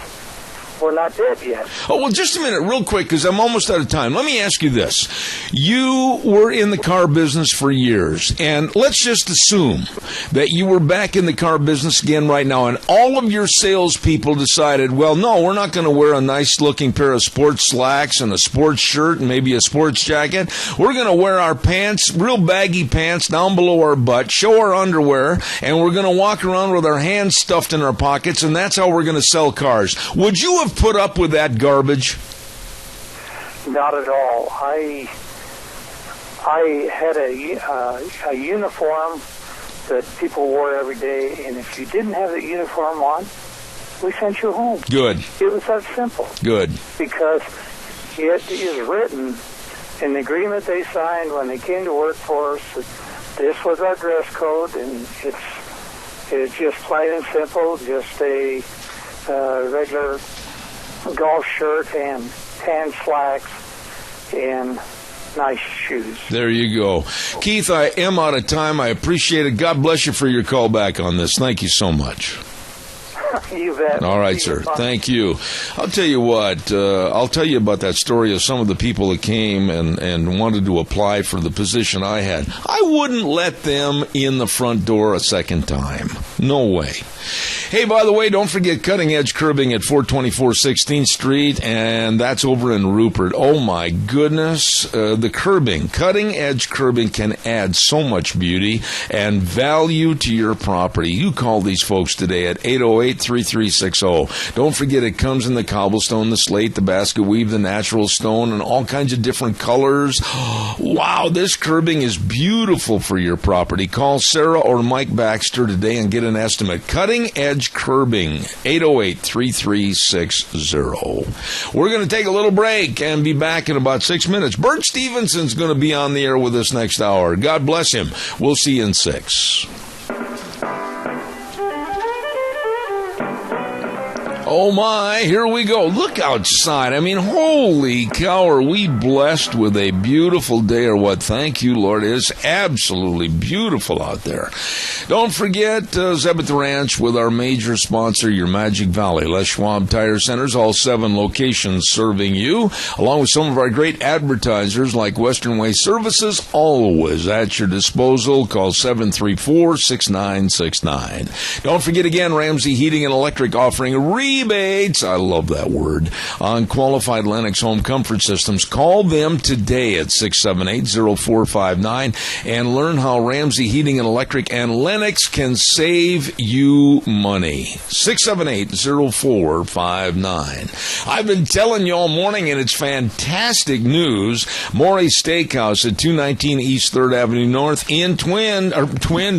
we're not dead yet. Oh, well, just a minute, real quick, because I'm almost out of time. Let me ask you this. You were in the car business for years, and let's just assume that you were back in the car business again right now, and all of your salespeople decided, well, no, we're not going to wear a nice-looking pair of sports slacks and a sports shirt and maybe a sports jacket. We're going to wear our pants, real baggy pants, down below our butt, show our underwear, and we're going to walk around with our hands stuffed in our pockets, and that's how we're going to sell cars. Would you have put up with that garbage? Not at all. I had a uniform that people wore every day, and if you didn't have the uniform on, we sent you home. Good. It was that simple. Good. Because it is written in the agreement they signed when they came to work for us that this was our dress code, and it's just plain and simple, just a regular golf shirt and tan slacks and nice shoes. There you go. Keith, I am out of time. I appreciate it. God bless you for your call back on this. Thank you so much. You bet. All right, sir. Thank you. I'll tell you what. I'll tell you about that story of some of the people that came and wanted to apply for the position I had. I wouldn't let them in the front door a second time. No way. Hey, by the way, don't forget Cutting Edge Curbing at 424 16th Street, and that's over in Rupert. Oh, my goodness. The curbing, Cutting Edge Curbing can add so much beauty and value to your property. You call these folks today at 808-3360. Don't forget it comes in the cobblestone, the slate, the basket weave, the natural stone, and all kinds of different colors. Wow, this curbing is beautiful for your property. Call Sarah or Mike Baxter today and get an estimate. Cutting Edge Curbing, 808-3360. We're going to take a little break and be back in about 6 minutes. Bert Stevenson's going to be on the air with us next hour. God bless him. We'll see you in 6. Oh my, here we go. Look outside. I mean, holy cow, are we blessed with a beautiful day or what? Thank you, Lord. It is absolutely beautiful out there. Don't forget, Zeb at the Ranch with our major sponsor, your Magic Valley. Les Schwab Tire Centers, all 7 locations serving you, along with some of our great advertisers like Western Way Services, always at your disposal. Call 734-6969. Don't forget again, Ramsey Heating and Electric offering rebates, I love that word, on qualified Lennox home comfort systems. Call them today at 678-0459 and learn how Ramsey Heating and Electric and Lennox can save you money. 678-0459. I've been telling you all morning, and it's fantastic news. Maury's Steakhouse at 219 East 3rd Avenue North in Twin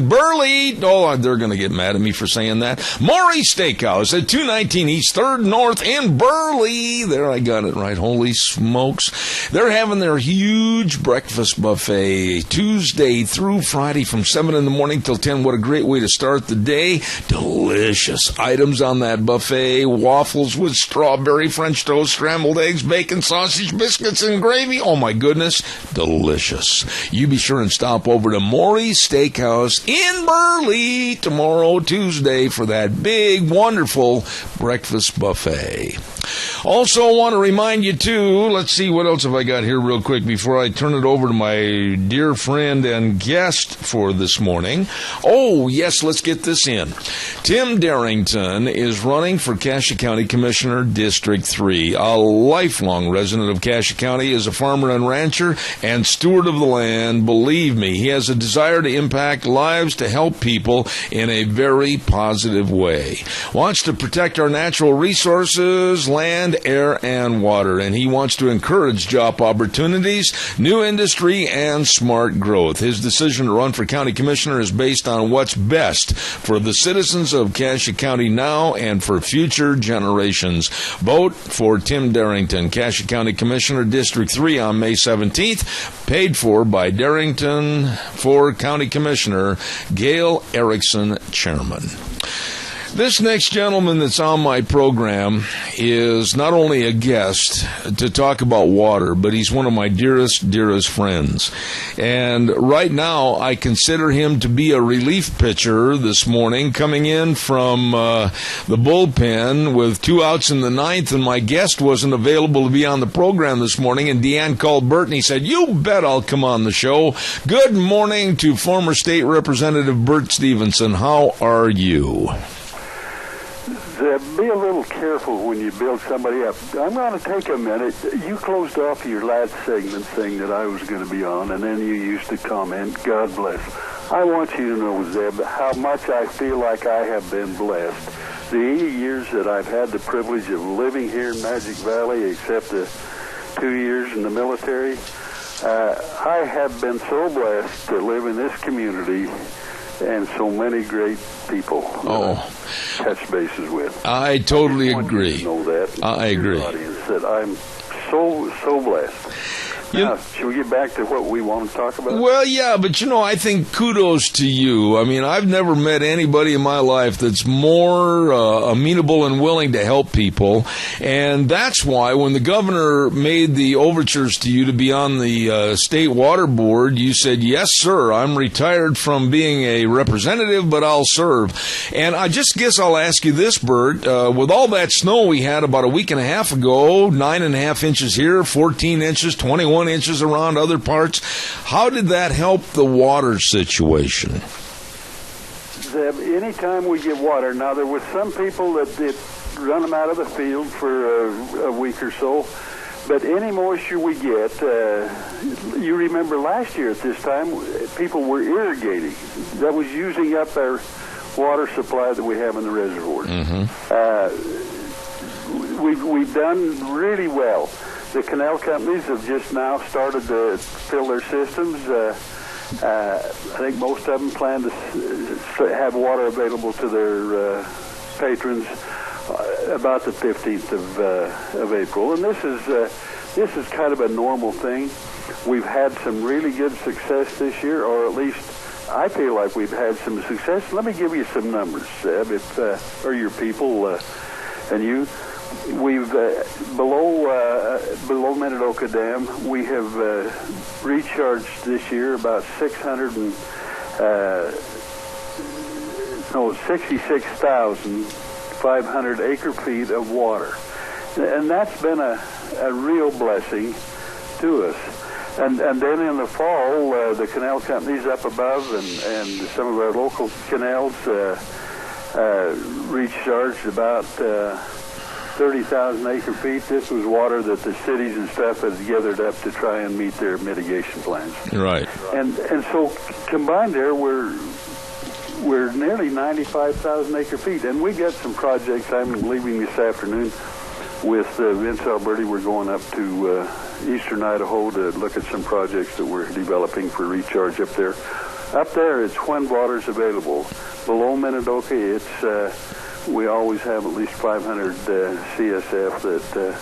Burley. Oh, they're going to get mad at me for saying that. Maury's Steakhouse at 219 East 3rd North in Burley. There, I got it right. Holy smokes. They're having their huge breakfast buffet Tuesday through Friday from 7 in the morning till 10. What a great way to start the day. Delicious items on that buffet. Waffles with strawberry, French toast, scrambled eggs, bacon, sausage, biscuits, and gravy. Oh, my goodness. Delicious. You be sure and stop over to Maury's Steakhouse in Burley tomorrow, Tuesday, for that big, wonderful breakfast buffet. Also, want to remind you, too, let's see, what else have I got here real quick before I turn it over to my dear friend and guest for this morning. Oh, yes, let's get this in. Tim Darrington is running for Cassia County Commissioner, District 3. A lifelong resident of Cassia County, is a farmer and rancher and steward of the land. Believe me, he has a desire to impact lives, to help people in a very positive way. Wants to protect our natural resources, land, air, and water, and he wants to encourage job opportunities, new industry, and smart growth. His decision to run for county commissioner is based on what's best for the citizens of Cassia County now and for future generations. Vote for Tim Darrington, Cassia County Commissioner, District 3 on May 17th, paid for by Darrington for County Commissioner, Gail Erickson, Chairman. This next gentleman that's on my program is not only a guest to talk about water, but he's one of my dearest, dearest friends. And right now, I consider him to be a relief pitcher this morning, coming in from the bullpen with 2 outs in the 9th, and my guest wasn't available to be on the program this morning, and Deanne called Bert, and he said, "You bet I'll come on the show." Good morning to former State Representative Bert Stevenson. How are you? Be a little careful when you build somebody up. I'm going to take a minute. You closed off your last segment saying that I was going to be on, and then you used to comment, "God bless." I want you to know, Zeb, how much I feel like I have been blessed. The 80 years that I've had the privilege of living here in Magic Valley, except the 2 years in the military, I have been so blessed to live in this community and so many great people touch bases with. I totally agree. You know that. I agree. Audience, that I'm so blessed. Now, should we get back to what we want to talk about? Well, yeah, but I think kudos to you. I mean, I've never met anybody in my life that's more amenable and willing to help people. And that's why when the governor made the overtures to you to be on the state water board, you said, "Yes, sir, I'm retired from being a representative, but I'll serve." And I just guess I'll ask you this, Bert. With all that snow we had about a week and a half ago, 9.5 inches here, 14 inches, 21 inches around other parts. How did that help the water situation? Zeb, anytime we get water, now there was some people that run them out of the field for a week or so, but any moisture we get, you remember last year at this time, people were irrigating. That was using up our water supply that we have in the reservoirs. Mm-hmm. We've done really well. The canal companies have just now started to fill their systems. I think most of them plan to have water available to their patrons about the 15th of April. And this is kind of a normal thing. We've had some really good success this year, or at least I feel like we've had some success. Let me give you some numbers, Seb, or your people. And we've below Minidoka Dam, we have recharged this year about 66,500 acre-feet of water. And that's been a real blessing to us. And then in the fall, the canal companies up above and some of our local canals recharged about 30,000 acre-feet. This was water that the cities and stuff had gathered up to try and meet their mitigation plans. Right. And so combined there, we're nearly 95,000 acre-feet. And we got some projects. I'm leaving this afternoon with Vince Alberti. We're going up to eastern Idaho to look at some projects that we're developing for recharge up there. Up there, it's when water's available. Below Minidoka, it's we always have at least 500 CSF that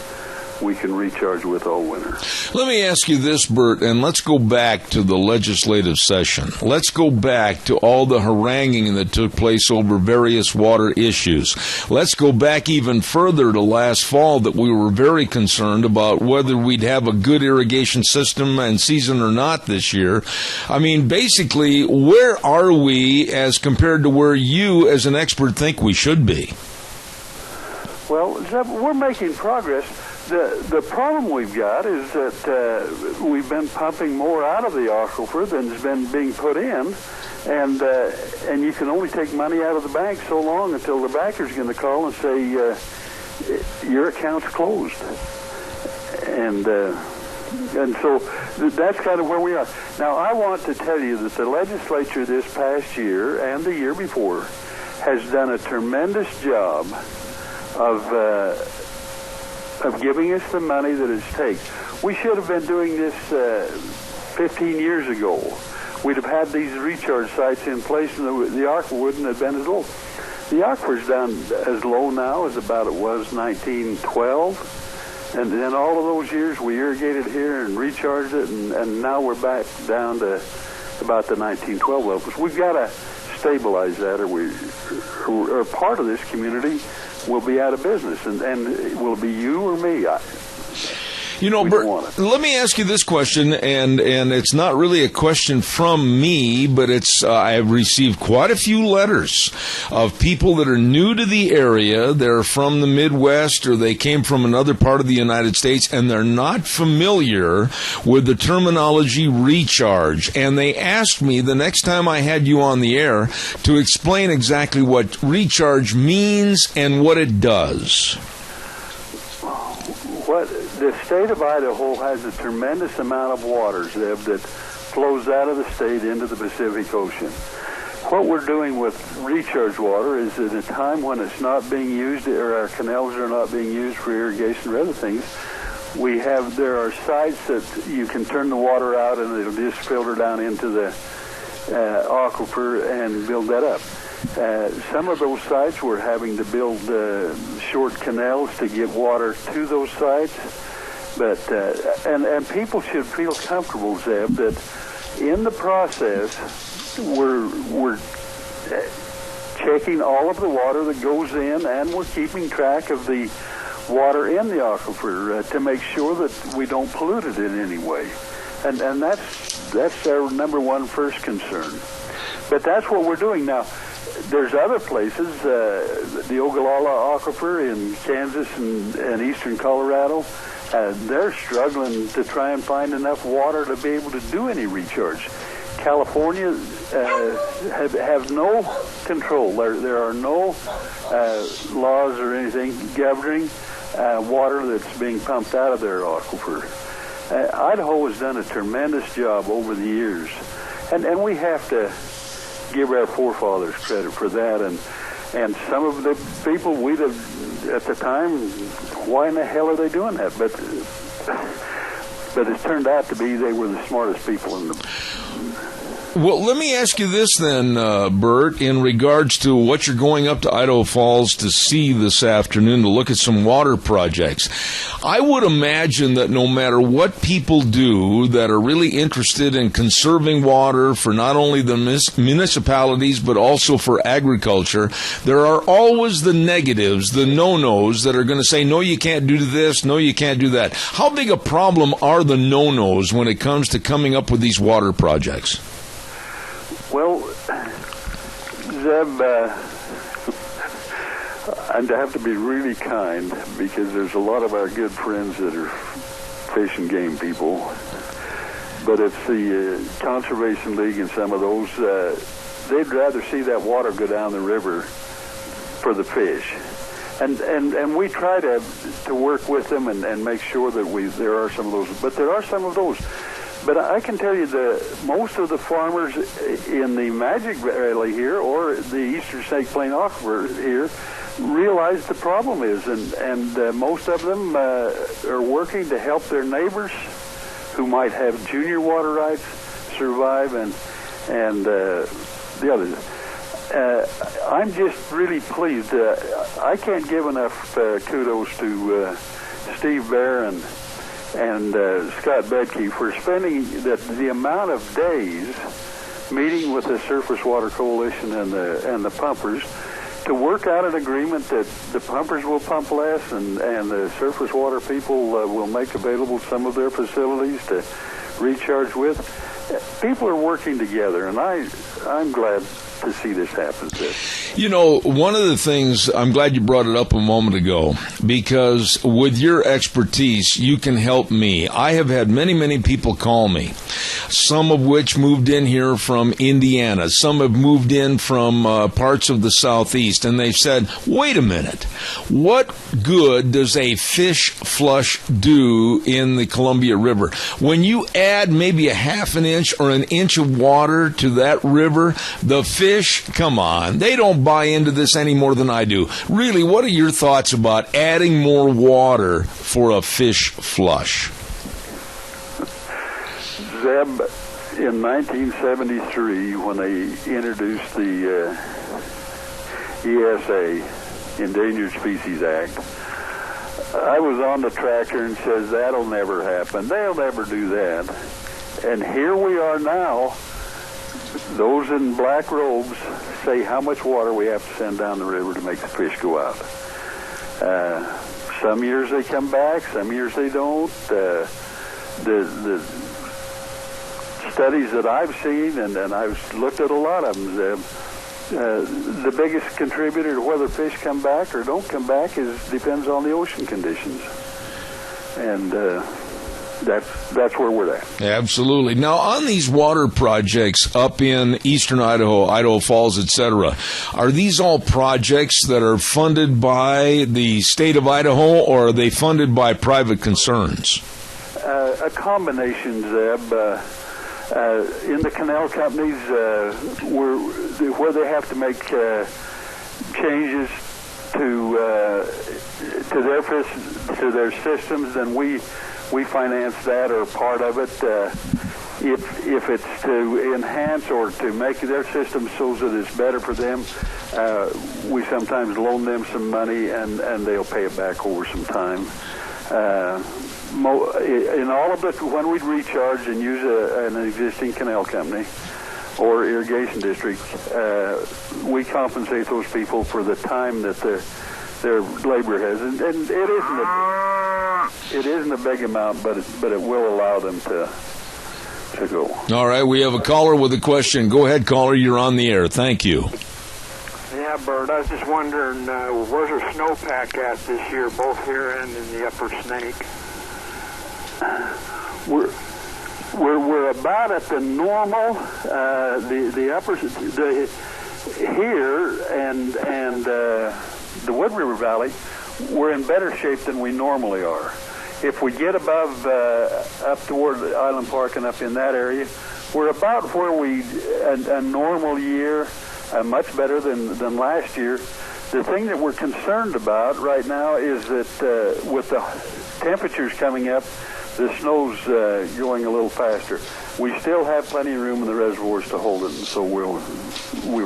we can recharge with all winter. Let me ask you this, Bert, and let's go back to the legislative session. Let's go back to all the haranguing that took place over various water issues. Let's go back even further to last fall, that we were very concerned about whether we'd have a good irrigation system and season or not this year. I mean, basically, where are we as compared to where you as an expert think we should be? Well, we're making progress. The problem we've got is that we've been pumping more out of the aquifer than's been being put in, and you can only take money out of the bank so long until the banker's going to call and say your account's closed, and so that's kind of where we are now. I want to tell you that the legislature this past year and the year before has done a tremendous job of giving us the money that it takes. We should have been doing this 15 years ago. We'd have had these recharge sites in place, and the aquifer wouldn't have been as low. The aquifer's down as low now as about it was 1912, and then all of those years we irrigated here and recharged it, and now we're back down to about the 1912 levels. We've got to stabilize that, or part of this community will be out of business, and will it be you or me? You know, Bert, let me ask you this question, and it's not really a question from me, but it's I've received quite a few letters of people that are new to the area. They're from the Midwest, or they came from another part of the United States, and they're not familiar with the terminology recharge. And they asked me the next time I had you on the air to explain exactly what recharge means and what it does. The state of Idaho has a tremendous amount of water, Zeb, that flows out of the state into the Pacific Ocean. What we're doing with recharge water is at a time when it's not being used, or our canals are not being used for irrigation or other things, there are sites that you can turn the water out and it'll just filter down into the aquifer and build that up. Some of those sites we're having to build short canals to get water to those sites, but and people should feel comfortable, Zeb, that in the process we're checking all of the water that goes in, and we're keeping track of the water in the aquifer to make sure that we don't pollute it in any way, and that's our number one first concern. But that's what we're doing now. There's other places, the Ogallala Aquifer in Kansas and eastern Colorado, they're struggling to try and find enough water to be able to do any recharge. California have no control. There are no laws or anything governing water that's being pumped out of their aquifer. Idaho has done a tremendous job over the years, and we have to give our forefathers credit for that, and some of the people we'd have at the time, why in the hell are they doing that? But it turned out to be they were the smartest people in the. Well, let me ask you this then, Bert, in regards to what you're going up to Idaho Falls to see this afternoon to look at some water projects. I would imagine that no matter what people do that are really interested in conserving water for not only the municipalities but also for agriculture, there are always the negatives, the no-nos that are going to say, no, you can't do this, no, you can't do that. How big a problem are the no-nos when it comes to coming up with these water projects? Well, Zeb, I'd have to be really kind because there's a lot of our good friends that are fish and game people. But it's the Conservation League and some of those, they'd rather see that water go down the river for the fish. And we try to work with them and make sure that there are some of those. But there are some of those. But I can tell you most of the farmers in the Magic Valley here or the Eastern Snake Plain Aquifer here realize the problem is, and most of them are working to help their neighbors who might have junior water rights survive and the others. I'm just really pleased. I can't give enough kudos to Steve Bear and Scott Bedke for spending the amount of days meeting with the Surface Water Coalition and the pumpers to work out an agreement that the pumpers will pump less and the surface water people will make available some of their facilities to recharge with. People are working together, and I'm glad to see this happen, Sid. You know, one of the things, I'm glad you brought it up a moment ago, because with your expertise, you can help me. I have had many, many people call me, some of which moved in here from Indiana. Some have moved in from parts of the Southeast, and they've said, wait a minute, what good does a fish flush do in the Columbia River? When you add maybe a half an inch or an inch of water to that river, the fish, come on, they don't buy into this any more than I do. Really, what are your thoughts about adding more water for a fish flush? Zeb, in 1973, when they introduced the ESA, Endangered Species Act, I was on the tractor and says, that'll never happen. They'll never do that. And here we are now. Those in black robes say how much water we have to send down the river to make the fish go out. Some years they come back, some years they don't. The studies that I've seen, and I've looked at a lot of them, the biggest contributor to whether fish come back or don't come back depends on the ocean conditions. And that's where we're at. Absolutely. Now, on these water projects up in eastern Idaho, Idaho Falls, etc., are these all projects that are funded by the state of Idaho, or are they funded by private concerns? A combination, Zeb. In the canal companies, where they have to make changes to their systems, then we finance that or part of it. If it's to enhance or to make their system so that it's better for them, we sometimes loan them some money and they'll pay it back over some time. In all of it, when we recharge and use an existing canal company or irrigation district, we compensate those people for the time that their labor has, and it isn't a big amount, but it will allow them to go. All right, we have a caller with a question. Go ahead, caller. You're on the air. Thank you. Yeah, Bert, I was just wondering, where's the snowpack at this year, both here and in the Upper Snake? We're about at the normal, the upper here and the Wood River Valley. We're in better shape than we normally are. If we get above up toward Island Park and up in that area, we're about where a normal year, much better than last year. The thing that we're concerned about right now is that with the temperatures coming up, the snow's going a little faster. We still have plenty of room in the reservoirs to hold it, and so we'll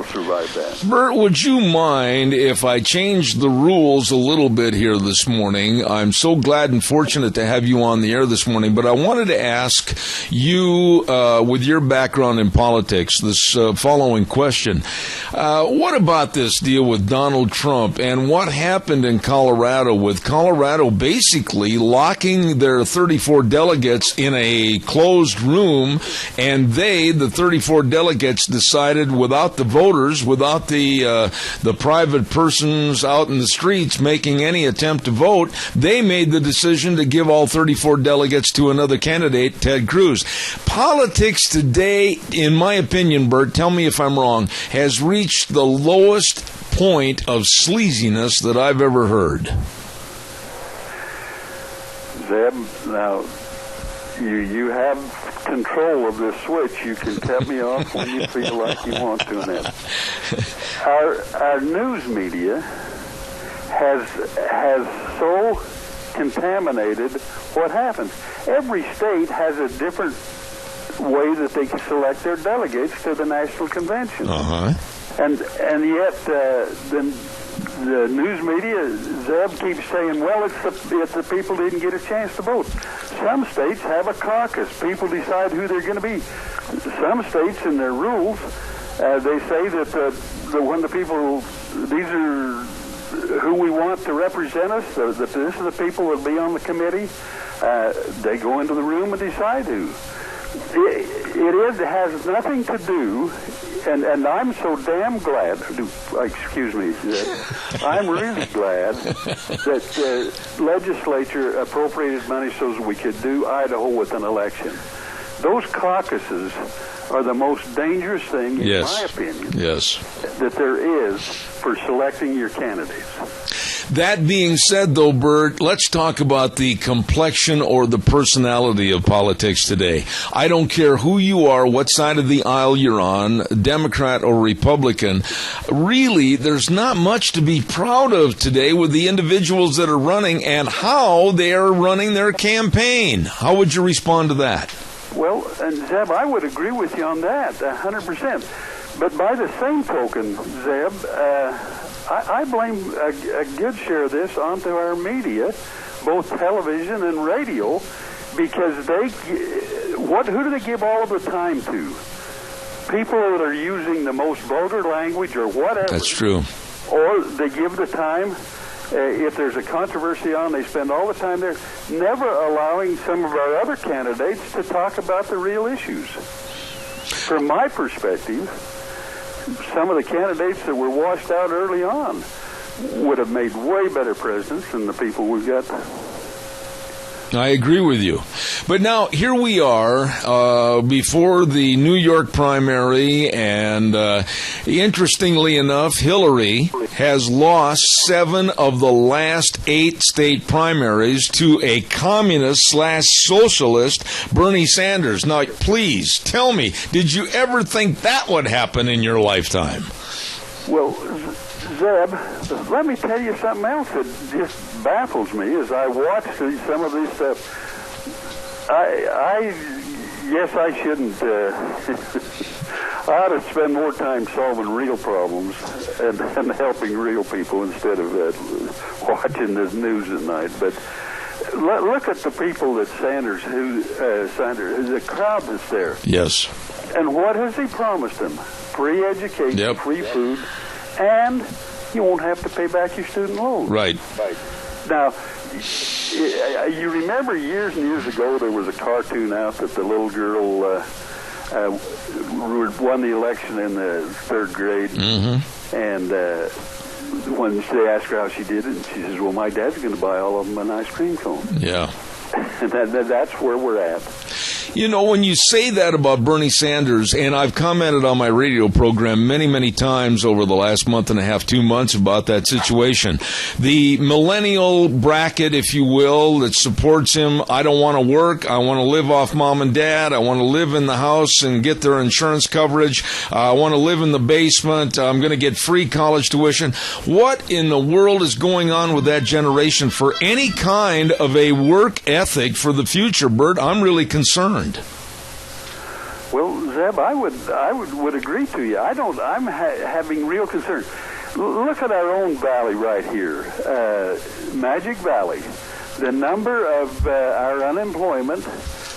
survive that. Bert, would you mind if I changed the rules a little bit here this morning? I'm so glad and fortunate to have you on the air this morning, but I wanted to ask you, with your background in politics, this following question. What about this deal with Donald Trump and what happened in Colorado with Colorado basically locking their 34 delegates in a closed room, and the 34 delegates, decided without the voters, without the private persons out in the streets making any attempt to vote, they made the decision to give all 34 delegates to another candidate, Ted Cruz. Politics today, in my opinion, Bert, tell me if I'm wrong, has reached the lowest point of sleaziness that I've ever heard. Zeb, now, you have control of this switch. You can cut me off when you feel like you want to. In it. Our news media has so contaminated what happens. Every state has a different way that they can select their delegates to the national convention. And yet the news media, Zeb, keeps saying, well, it's the people who didn't get a chance to vote. Some states have a caucus. People decide who they're going to be. Some states, in their rules, they say that when the people, these are who we want to represent us, this is the people that will be on the committee, they go into the room and decide who. It has nothing to do, and I'm so damn glad, excuse me, I'm really glad that the legislature appropriated money so that we could do Idaho with an election. Those caucuses are the most dangerous thing, in my opinion, that there is for selecting your candidates. That being said, though, Bert, let's talk about the complexion or the personality of politics today. I don't care who you are, what side of the aisle you're on, Democrat or Republican. Really, there's not much to be proud of today with the individuals that are running and how they are running their campaign. How would you respond to that? Well, and Zeb, I would agree with you on that, 100%. But by the same token, Zeb, I blame a good share of this onto our media, both television and radio, because who do they give all of the time to? People that are using the most vulgar language or whatever. That's true. Or they give the time, if there's a controversy on, they spend all the time there, never allowing some of our other candidates to talk about the real issues. From my perspective, some of the candidates that were washed out early on would have made way better presidents than the people we've got. I agree with you. But now, here we are before the New York primary, and interestingly enough, Hillary has lost 7 of the last 8 state primaries to a communist/socialist Bernie Sanders. Now, please, tell me, did you ever think that would happen in your lifetime? Well, Zeb, let me tell you something else that just baffles me as I watch some of this stuff. Yes, I shouldn't. I ought to spend more time solving real problems and helping real people instead of watching the news at night. But look at the people that Sanders, the crowd that's there. Yes. And what has he promised them? Free education, free food, and you won't have to pay back your student loans. Right. Now, you remember years and years ago there was a cartoon out that the little girl won the election in the 3rd grade, and when they asked her how she did it, she says, well, my dad's going to buy all of them an ice cream cone. Yeah. And that's where we're at. You know, when you say that about Bernie Sanders, and I've commented on my radio program many, many times over the last month and a half, 2 months about that situation. The millennial bracket, if you will, that supports him, I don't want to work, I want to live off mom and dad, I want to live in the house and get their insurance coverage, I want to live in the basement, I'm going to get free college tuition. What in the world is going on with that generation for any kind of a work ethic for the future, Bert? I'm really concerned. Well, Zeb, I would agree to you. I'm having real concern. Look at our own valley right here, Magic Valley. The number of our unemployment.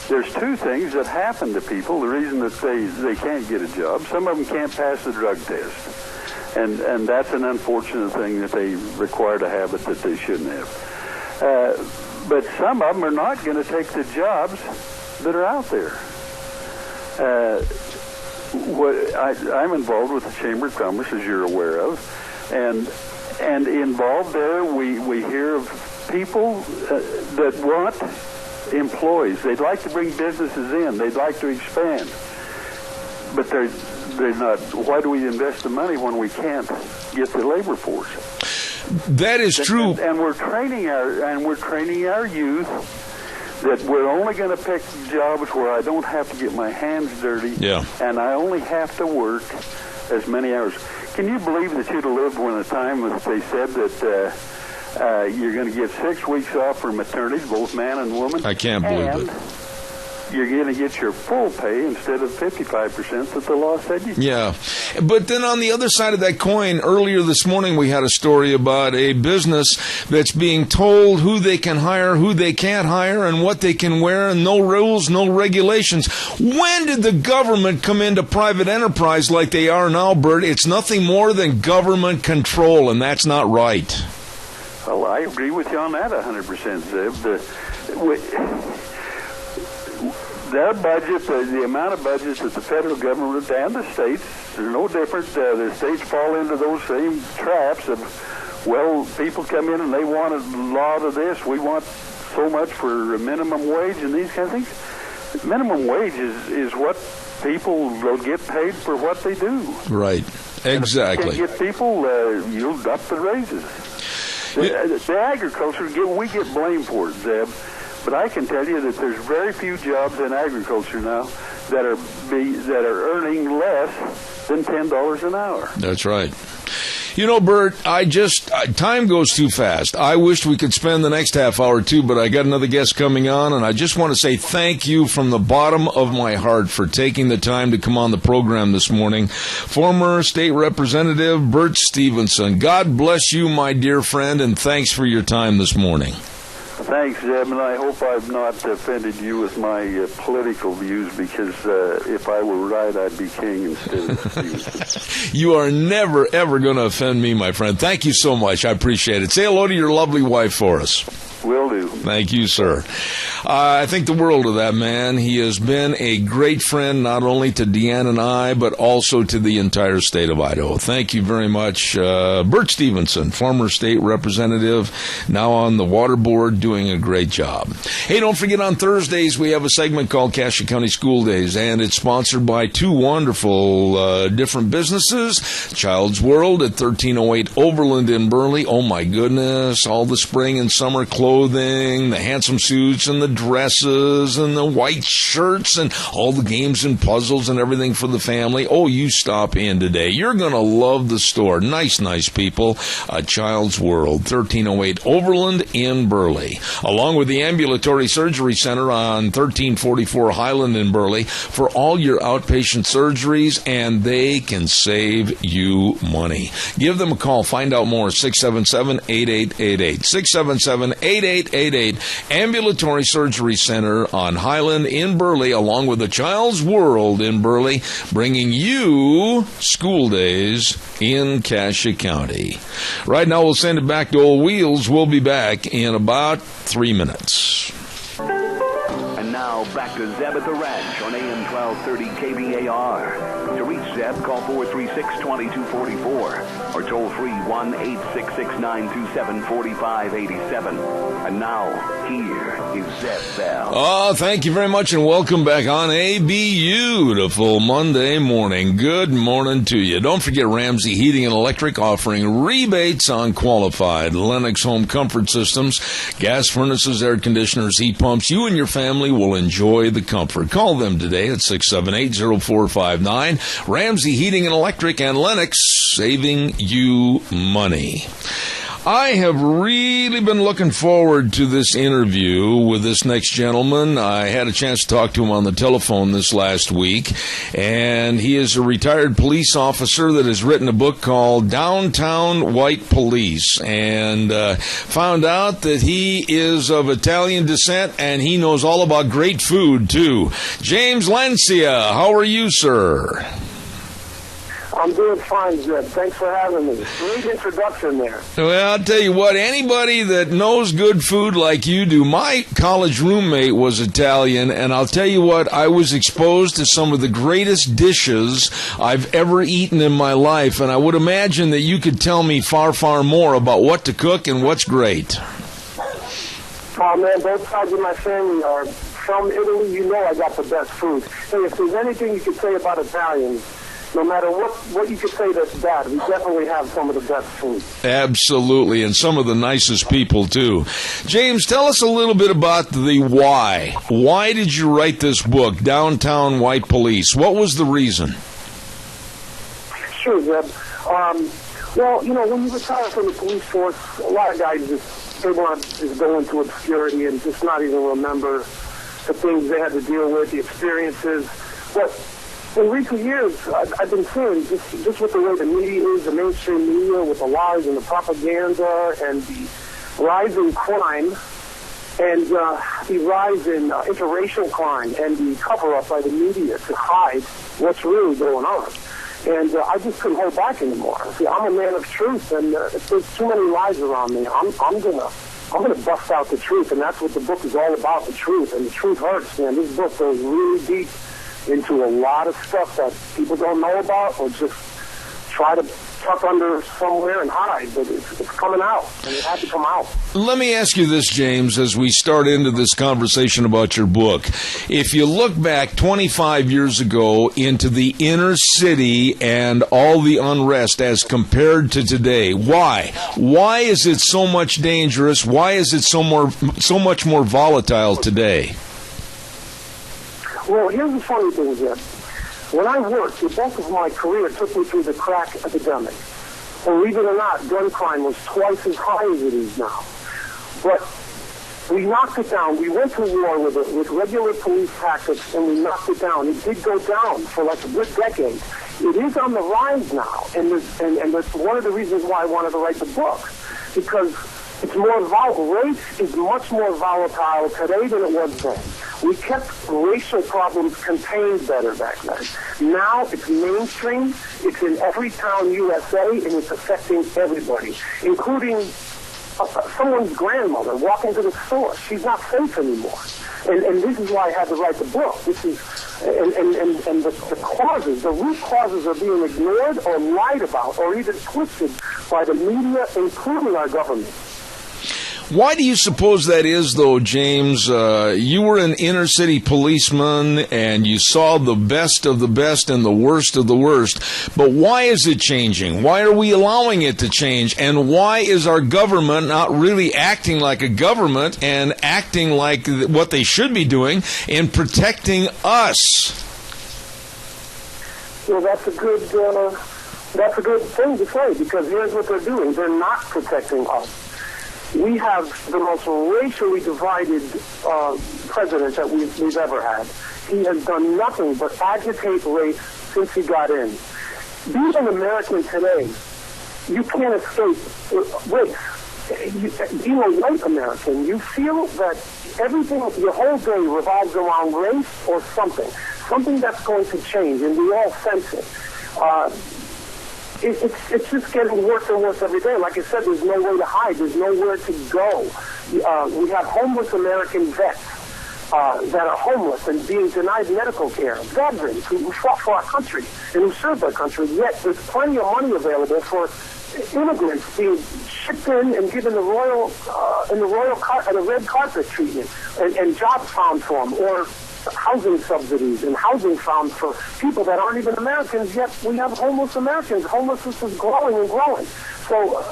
There's two things that happen to people. The reason that they can't get a job. Some of them can't pass the drug test, and that's an unfortunate thing that they require to have it that they shouldn't have. But some of them are not going to take the jobs that are out there. I'm involved with the Chamber of Commerce, as you're aware of, and involved there, we hear of people that want employees. They'd like to bring businesses in. They'd like to expand, but they're not. Why do we invest the money when we can't get the labor force? That is true, and we're training our youth. That we're only going to pick jobs where I don't have to get my hands dirty, and I only have to work as many hours. Can you believe that you'd have lived when a time that they said that you're going to get 6 weeks off for maternity, both man and woman? I can't believe it. You're going to get your full pay instead of 55% that the law said you could. Yeah. But then on the other side of that coin, earlier this morning we had a story about a business that's being told who they can hire, who they can't hire, and what they can wear, and no rules, no regulations. When did the government come into private enterprise like they are now, Bert? It's nothing more than government control, and that's not right. Well, I agree with you on that 100%, Zeb. Their budget, the amount of budgets that the federal government and the states, they're no different. The states fall into those same traps of, well, people come in and they want a lot of this. We want so much for a minimum wage and these kind of things. Minimum wage is what people will get paid for what they do. Right. Exactly. And if you can't get people, you'll up the raises. The agriculture, we get blamed for it, Zeb. But I can tell you that there's very few jobs in agriculture now that are earning less than $10 an hour. That's right. You know, Bert, time goes too fast. I wished we could spend the next half hour too, but I got another guest coming on, and I just want to say thank you from the bottom of my heart for taking the time to come on the program this morning. Former State Representative Bert Stevenson, God bless you, my dear friend, and thanks for your time this morning. Thanks, Zeb, and I hope I've not offended you with my political views, because if I were right, I'd be king instead of Stevenson. You are never, ever going to offend me, my friend. Thank you so much. I appreciate it. Say hello to your lovely wife for us. Will do. Thank you, sir. I think the world of that man. He has been a great friend not only to Deanne and I, but also to the entire state of Idaho. Thank you very much. Bert Stevenson, former state representative, now on the water board, doing a great job. Hey, don't forget on Thursdays we have a segment called Cassia County School Days, and it's sponsored by two wonderful different businesses. Child's World at 1308 Overland in Burley. Oh, my goodness. All the spring and summer clothing, the handsome suits and the dresses and the white shirts and all the games and puzzles and everything for the family. Oh, you stop in today. You're going to love the store. Nice people. Child's World, 1308 Overland in Burley. Along with the Ambulatory Surgery Center on 1344 Highland in Burley for all your outpatient surgeries, and they can save you money. Give them a call. Find out more. 677-8888. 677-8888. Ambulatory Surgery Center on Highland in Burley, along with the Child's World in Burley, bringing you school days in Cassia County. Right now, we'll send it back to Old Wheels. We'll be back in about 3 minutes. And now, back to Zeb at the Ranch on AM 1210. 530 KBAR. To reach Zeb, call 436-2244 or toll free 1-866-927-4587. And now, here is Zeb Bell. Oh, thank you very much, and welcome back on a beautiful Monday morning. Good morning to you. Don't forget Ramsey Heating and Electric offering rebates on qualified Lennox home comfort systems, gas furnaces, air conditioners, heat pumps. You and your family will enjoy the comfort. Call them today at 678-0459. Ramsey Heating and Electric and Lennox, saving you money. I have really been looking forward to this interview with this next gentleman. I had a chance to talk to him on the telephone this last week, and he is a retired police officer that has written a book called Downtown White Police, and found out that he is of Italian descent, and he knows all about great food, too. James Lancia, how are you, sir? I'm doing fine, Zeb. Thanks for having me. Great introduction there. Well, I'll tell you what, anybody that knows good food like you do, my college roommate was Italian, and I'll tell you what, I was exposed to some of the greatest dishes I've ever eaten in my life, and I would imagine that you could tell me far, far more about what to cook and what's great. Oh, man, both sides of my family are from Italy. You know I got the best food. Hey, if there's anything you could say about Italians, no matter what you could say that's bad, we definitely have some of the best food. Absolutely, and some of the nicest people, too. James, tell us a little bit about the why. Why did you write this book, Downtown White Police? What was the reason? Sure, Zeb. Well, you know, when you retire from the police force, a lot of guys they want to just go into obscurity and just not even remember the things they had to deal with, the experiences. But in recent years, I've been seeing just with the way the media is, the mainstream media, with the lies and the propaganda and the rise in crime and the rise in interracial crime and the cover-up by the media to hide what's really going on. And I just couldn't hold back anymore. See, I'm a man of truth, and if there's too many lies around me, I'm gonna bust out the truth, and that's what the book is all about, the truth. And the truth hurts, man. This book goes really deep into a lot of stuff that people don't know about or just try to tuck under somewhere and hide, but it's coming out, and it had to come out. Let me ask you this, James, as we start into this conversation about your book. If you look back 25 years ago into the inner city and all the unrest as compared to today, why? Why is it so much dangerous? Why is it so much more volatile today? Well, here's the funny thing, Jim. When I worked, the bulk of my career took me through the crack epidemic. Believe it or not, gun crime was twice as high as it is now. But we knocked it down. We went to war with it, with regular police tactics, and we knocked it down. It did go down for like a good decade. It is on the rise now, and that's one of the reasons why I wanted to write the book, because it's more volatile. Race is much more volatile today than it was then. We kept racial problems contained better back then. Now it's mainstream. It's in every town USA, and it's affecting everybody, including someone's grandmother walking to the store. She's not safe anymore. And this is why I had to write the book. This is and the causes, the root causes are being ignored or lied about or even twisted by the media, including our government. Why do you suppose that is, though, James? You were an inner-city policeman, and you saw the best of the best and the worst of the worst. But why is it changing? Why are we allowing it to change? And why is our government not really acting like a government and acting like what they should be doing in protecting us? Well, that's a good thing to say, because here's what they're doing. They're not protecting us. We have the most racially divided president that we've ever had. He has done nothing but agitate race since he got in. Being an American today, you can't escape race. Being a white American, you feel that everything, your whole day revolves around race or something that's going to change, and we all sense it. It's just getting worse and worse every day. Like I said, there's no way to hide. There's nowhere to go. We have homeless American vets that are homeless and being denied medical care, veterans who fought for our country and who served our country, yet there's plenty of money available for immigrants being shipped in and given the red carpet treatment and jobs found for them, or housing subsidies and housing found for people that aren't even Americans, yet we have homeless Americans. Homelessness is growing and growing. So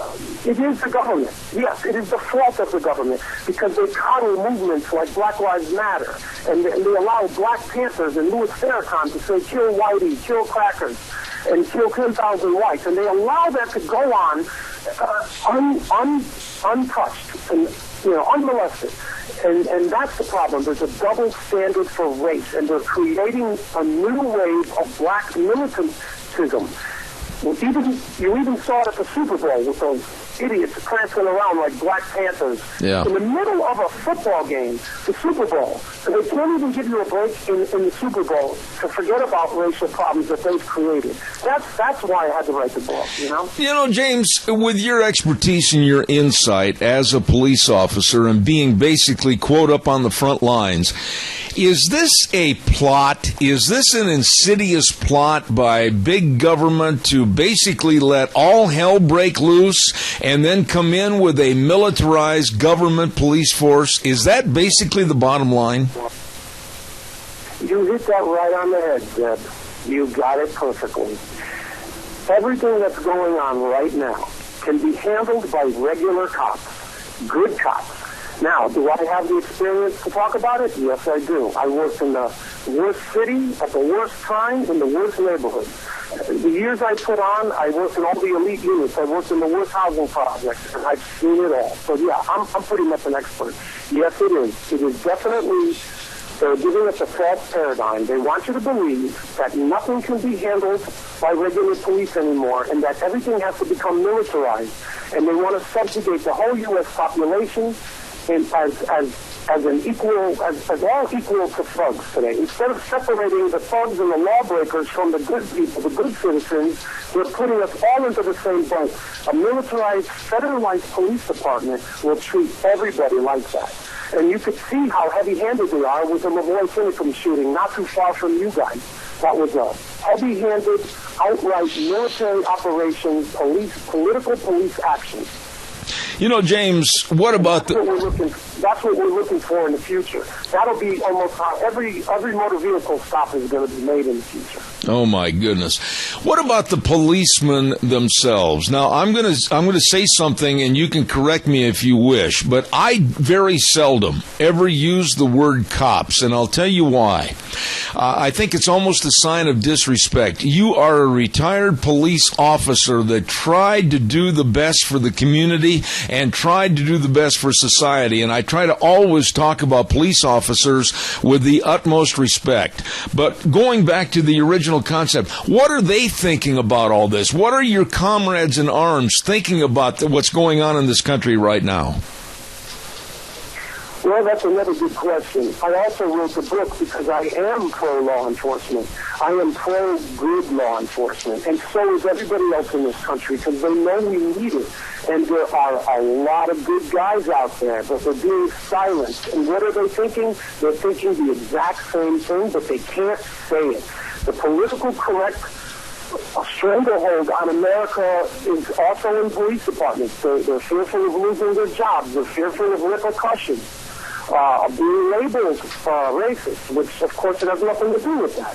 it is the government. Yes, it is the fault of the government because they coddle movements like Black Lives Matter, and they allow Black Panthers and Louis Farrakhan to say, kill Whitey, kill crackers, and kill 10,000 whites. And they allow that to go on untouched and unmolested. And that's the problem. There's a double standard for race, and they're creating a new wave of black militantism. Well, you even saw it at the Super Bowl with those idiots prancing around like Black Panthers in the middle of a football game, the Super Bowl. And they can't even give you a break in the Super Bowl to forget about racial problems that they've created. That's why I had to write the book, you know? You know, James, with your expertise and your insight as a police officer and being basically, quote, up on the front lines, is this a plot? Is this an insidious plot by big government to basically let all hell break loose and then come in with a militarized government police force? Is that basically the bottom line? You hit that right on the head, Zeb. You got it perfectly. Everything that's going on right now can be handled by regular cops, good cops. Now, do I have the experience to talk about it? Yes, I do. I worked in the worst city, at the worst time, in the worst neighborhood. The years I put on, I worked in all the elite units. I worked in the worst housing projects, and I've seen it all. So, yeah, I'm pretty much an expert. Yes, it is. It is definitely, they're giving us a false paradigm. They want you to believe that nothing can be handled by regular police anymore and that everything has to become militarized. And they want to subjugate the whole U.S. population as all equal to thugs today. Instead of separating the thugs and the lawbreakers from the good people, the good citizens, they're putting us all into the same boat. A militarized, federalized police department will treat everybody like that. And you could see how heavy-handed they are with the Lavoie Finicum shooting not too far from you guys. That was a heavy-handed, outright military operations, political police action. You know, James, what about that's what we're looking for in the future. That'll be almost how every motor vehicle stop is going to be made in the future. Oh my goodness. What about the policemen themselves? Now, I'm going to say something and you can correct me if you wish, but I very seldom ever use the word cops, and I'll tell you why. I think it's almost a sign of disrespect. You are a retired police officer that tried to do the best for the community and tried to do the best for society, and I try to always talk about police officers with the utmost respect. But going back to the original concept, what are they thinking about all this? What are your comrades in arms thinking about what's going on in this country right now? Well, that's another good question. I also wrote the book because I am pro-law enforcement. I am pro-good law enforcement. And so is everybody else in this country because they know we need it. And there are a lot of good guys out there, but they're being silenced. And what are they thinking? They're thinking the exact same thing, but they can't say it. The political correct stranglehold on America is also in police departments. They're fearful of losing their jobs. They're fearful of repercussions. Of being labeled racist, which of course it has nothing to do with that.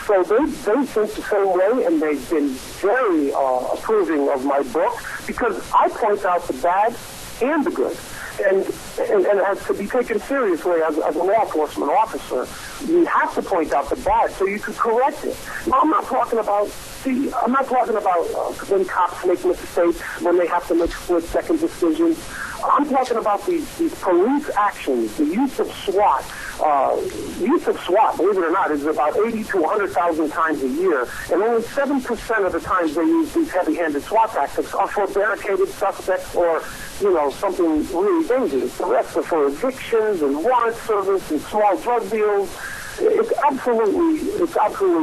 So they think the same way, and they've been very approving of my book because I point out the bad and the good. And has to be taken seriously as a law enforcement officer. You have to point out the bad so you can correct it. Now, I'm not talking about when cops make mistakes, when they have to make split-second decisions. I'm talking about these police actions, the use of SWAT. Use of SWAT, believe it or not, is about 80 to 100,000 times a year, and only 7% of the times they use these heavy-handed SWAT tactics are for barricaded suspects or, something really dangerous. The rest are for evictions and warrant service and small drug deals. It's absolutely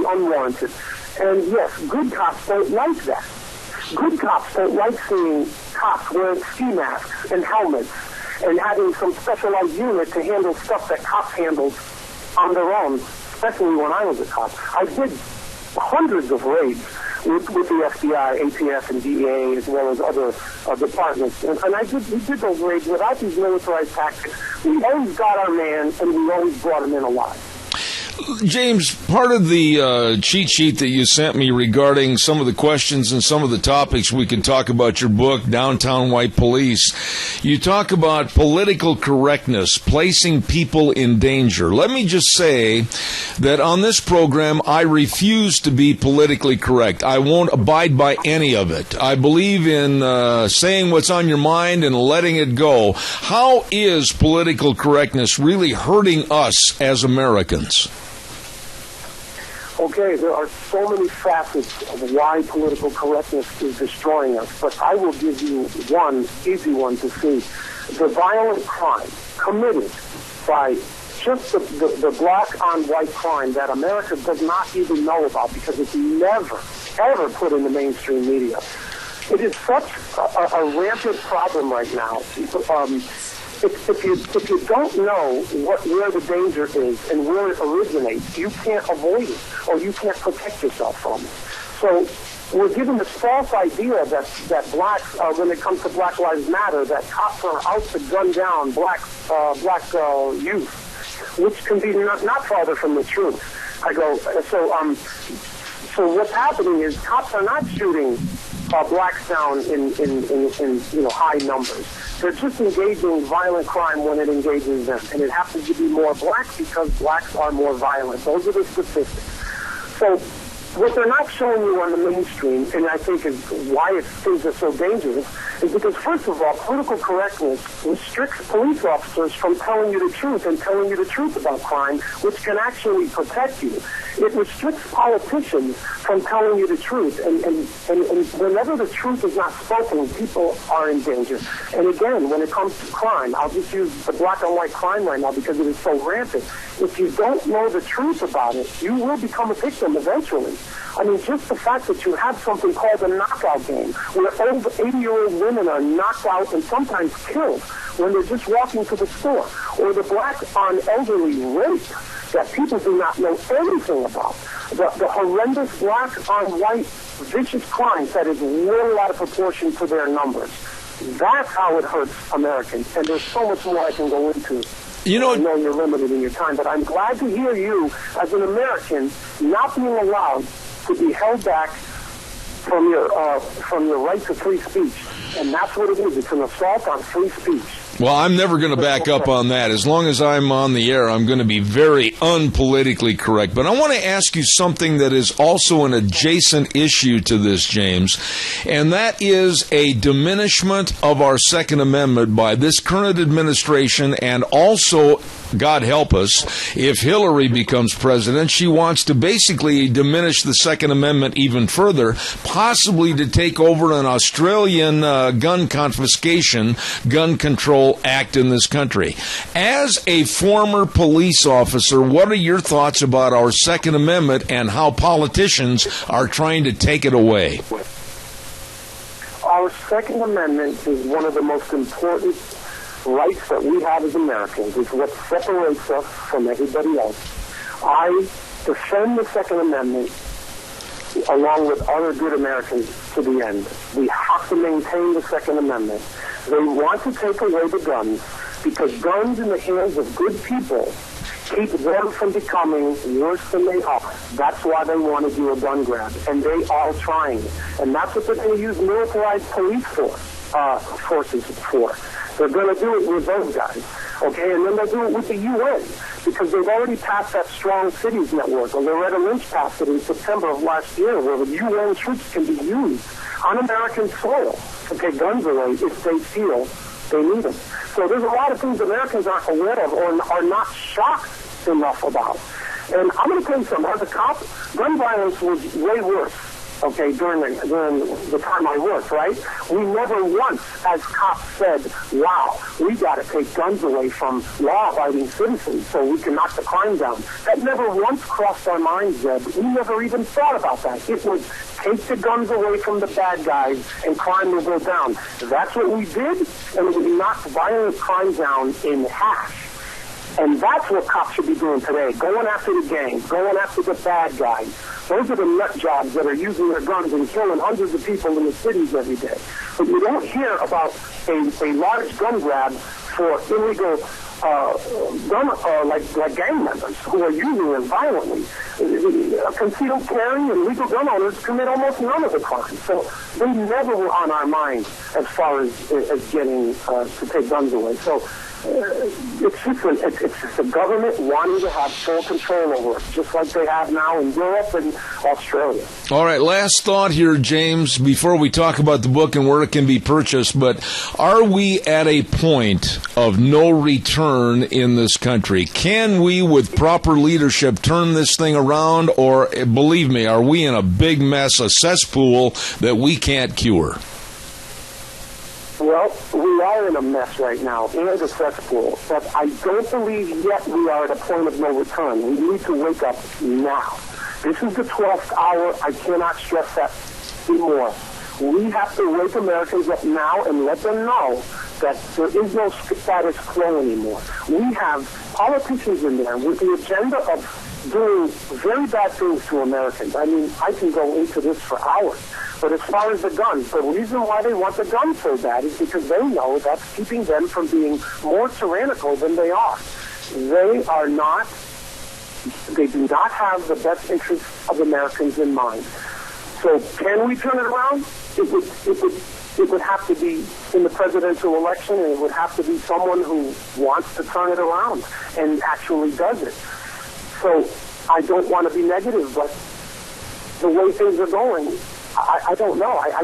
unwarranted. And yes, good cops don't like that. Good cops don't like seeing cops wearing ski masks and helmets and having some specialized unit to handle stuff that cops handled on their own, especially when I was a cop. I did hundreds of raids with the FBI, ATF, and DEA, as well as other departments. And we did those raids without these militarized tactics. We always got our man, and we always brought him in alive. James, part of the cheat sheet that you sent me regarding some of the questions and some of the topics we could talk about your book, Downtown White Police, you talk about political correctness, placing people in danger. Let me just say that on this program, I refuse to be politically correct. I won't abide by any of it. I believe in saying what's on your mind and letting it go. How is political correctness really hurting us as Americans? Okay, there are so many facets of why political correctness is destroying us, but I will give you one easy one to see. The violent crime committed by just the black on white crime that America does not even know about because it's never, ever put in the mainstream media. It is such a rampant problem right now. If you don't know where the danger is and where it originates, you can't avoid it or you can't protect yourself from it. So we're given this false idea that blacks, when it comes to Black Lives Matter, that cops are out to gun down black youth, which can be not farther from the truth. I go, so what's happening is cops are not shooting blacks down in high numbers. They're just engaging violent crime when it engages them. And it happens to be more blacks because blacks are more violent. Those are the statistics. So what they're not showing you on the mainstream, and I think is why things are so dangerous, is because, first of all, political correctness restricts police officers from telling you the truth and telling you the truth about crime, which can actually protect you. It restricts politicians from telling you the truth, and whenever the truth is not spoken, people are in danger. And again, when it comes to crime, I'll just use the black and white crime right now because it is so rampant. If you don't know the truth about it, you will become a victim eventually. I mean, just the fact that you have something called a knockout game, where over 80-year-old women are knocked out and sometimes killed when they're just walking to the store, or the black on elderly rape that people do not know anything about, the horrendous black on white vicious crimes that is way out of proportion to their numbers. That's how it hurts Americans, and there's so much more I can go into. I know you're limited in your time, but I'm glad to hear you, as an American, not being allowed to be held back from your right to free speech. And that's what it is. It's an assault on free speech. Well, I'm never going to back up on that. As long as I'm on the air, I'm going to be very unpolitically correct. But I want to ask you something that is also an adjacent issue to this, James, and that is a diminishment of our Second Amendment by this current administration, and also, God help us, if Hillary becomes president, she wants to basically diminish the Second Amendment even further, possibly to take over an Australian gun confiscation, gun control act in this country. As a former police officer, what are your thoughts about our Second Amendment and how politicians are trying to take it away? Our Second Amendment is one of the most important rights that we have as Americans. It's what separates us from everybody else. I defend the Second Amendment along with other good Americans to the end. We have to maintain the Second Amendment. They want to take away the guns because guns in the hands of good people keep them from becoming worse than they are. That's why they want to do a gun grab, and they are trying it. And that's what they're going to use militarized police forces for. They're going to do it with those guys, okay? And then they'll do it with the UN because they've already passed that Strong Cities Network. Or Loretta Lynch passed it in September of last year, where the UN troops can be used on American soil to take guns away if they feel they need them. So there's a lot of things Americans aren't aware of or are not shocked enough about. And I'm going to tell you something. As a cop, gun violence was way worse okay, during the time I worked, right? We never once, as cops, said, wow, we got to take guns away from law-abiding citizens so we can knock the crime down. That never once crossed our minds, Zeb. We never even thought about that. It was take the guns away from the bad guys and crime will go down. That's what we did, and we knocked violent crime down in half. And that's what cops should be doing today, going after the gangs, going after the bad guys. Those are the nut jobs that are using their guns and killing hundreds of people in the cities every day. But you don't hear about a large gun grab for illegal like gang members who are using them violently. Concealed carry and legal gun owners commit almost none of the crimes. So they never were on our mind as far as getting to take guns away. So it's just the government wanting to have full control over it, just like they have now in Europe and Australia. All right, last thought here, James, before we talk about the book and where it can be purchased, but are we at a point of no return in this country? Can we, with proper leadership, turn this thing around, or, believe me, are we in a big mess, a cesspool that we can't cure? Well, we are in a mess right now, in a cesspool, but I don't believe yet we are at a point of no return. We need to wake up now. This is the 12th hour. I cannot stress that anymore. We have to wake Americans up now and let them know that there is no status quo anymore. We have politicians in there with the agenda of doing very bad things to Americans. I mean, I can go into this for hours. But as far as the guns, the reason why they want the guns so bad is because they know that's keeping them from being more tyrannical than they are. They do not have the best interests of Americans in mind. So can we turn it around? It would have to be in the presidential election, and it would have to be someone who wants to turn it around and actually does it. So I don't want to be negative, but the way things are going, I don't know. I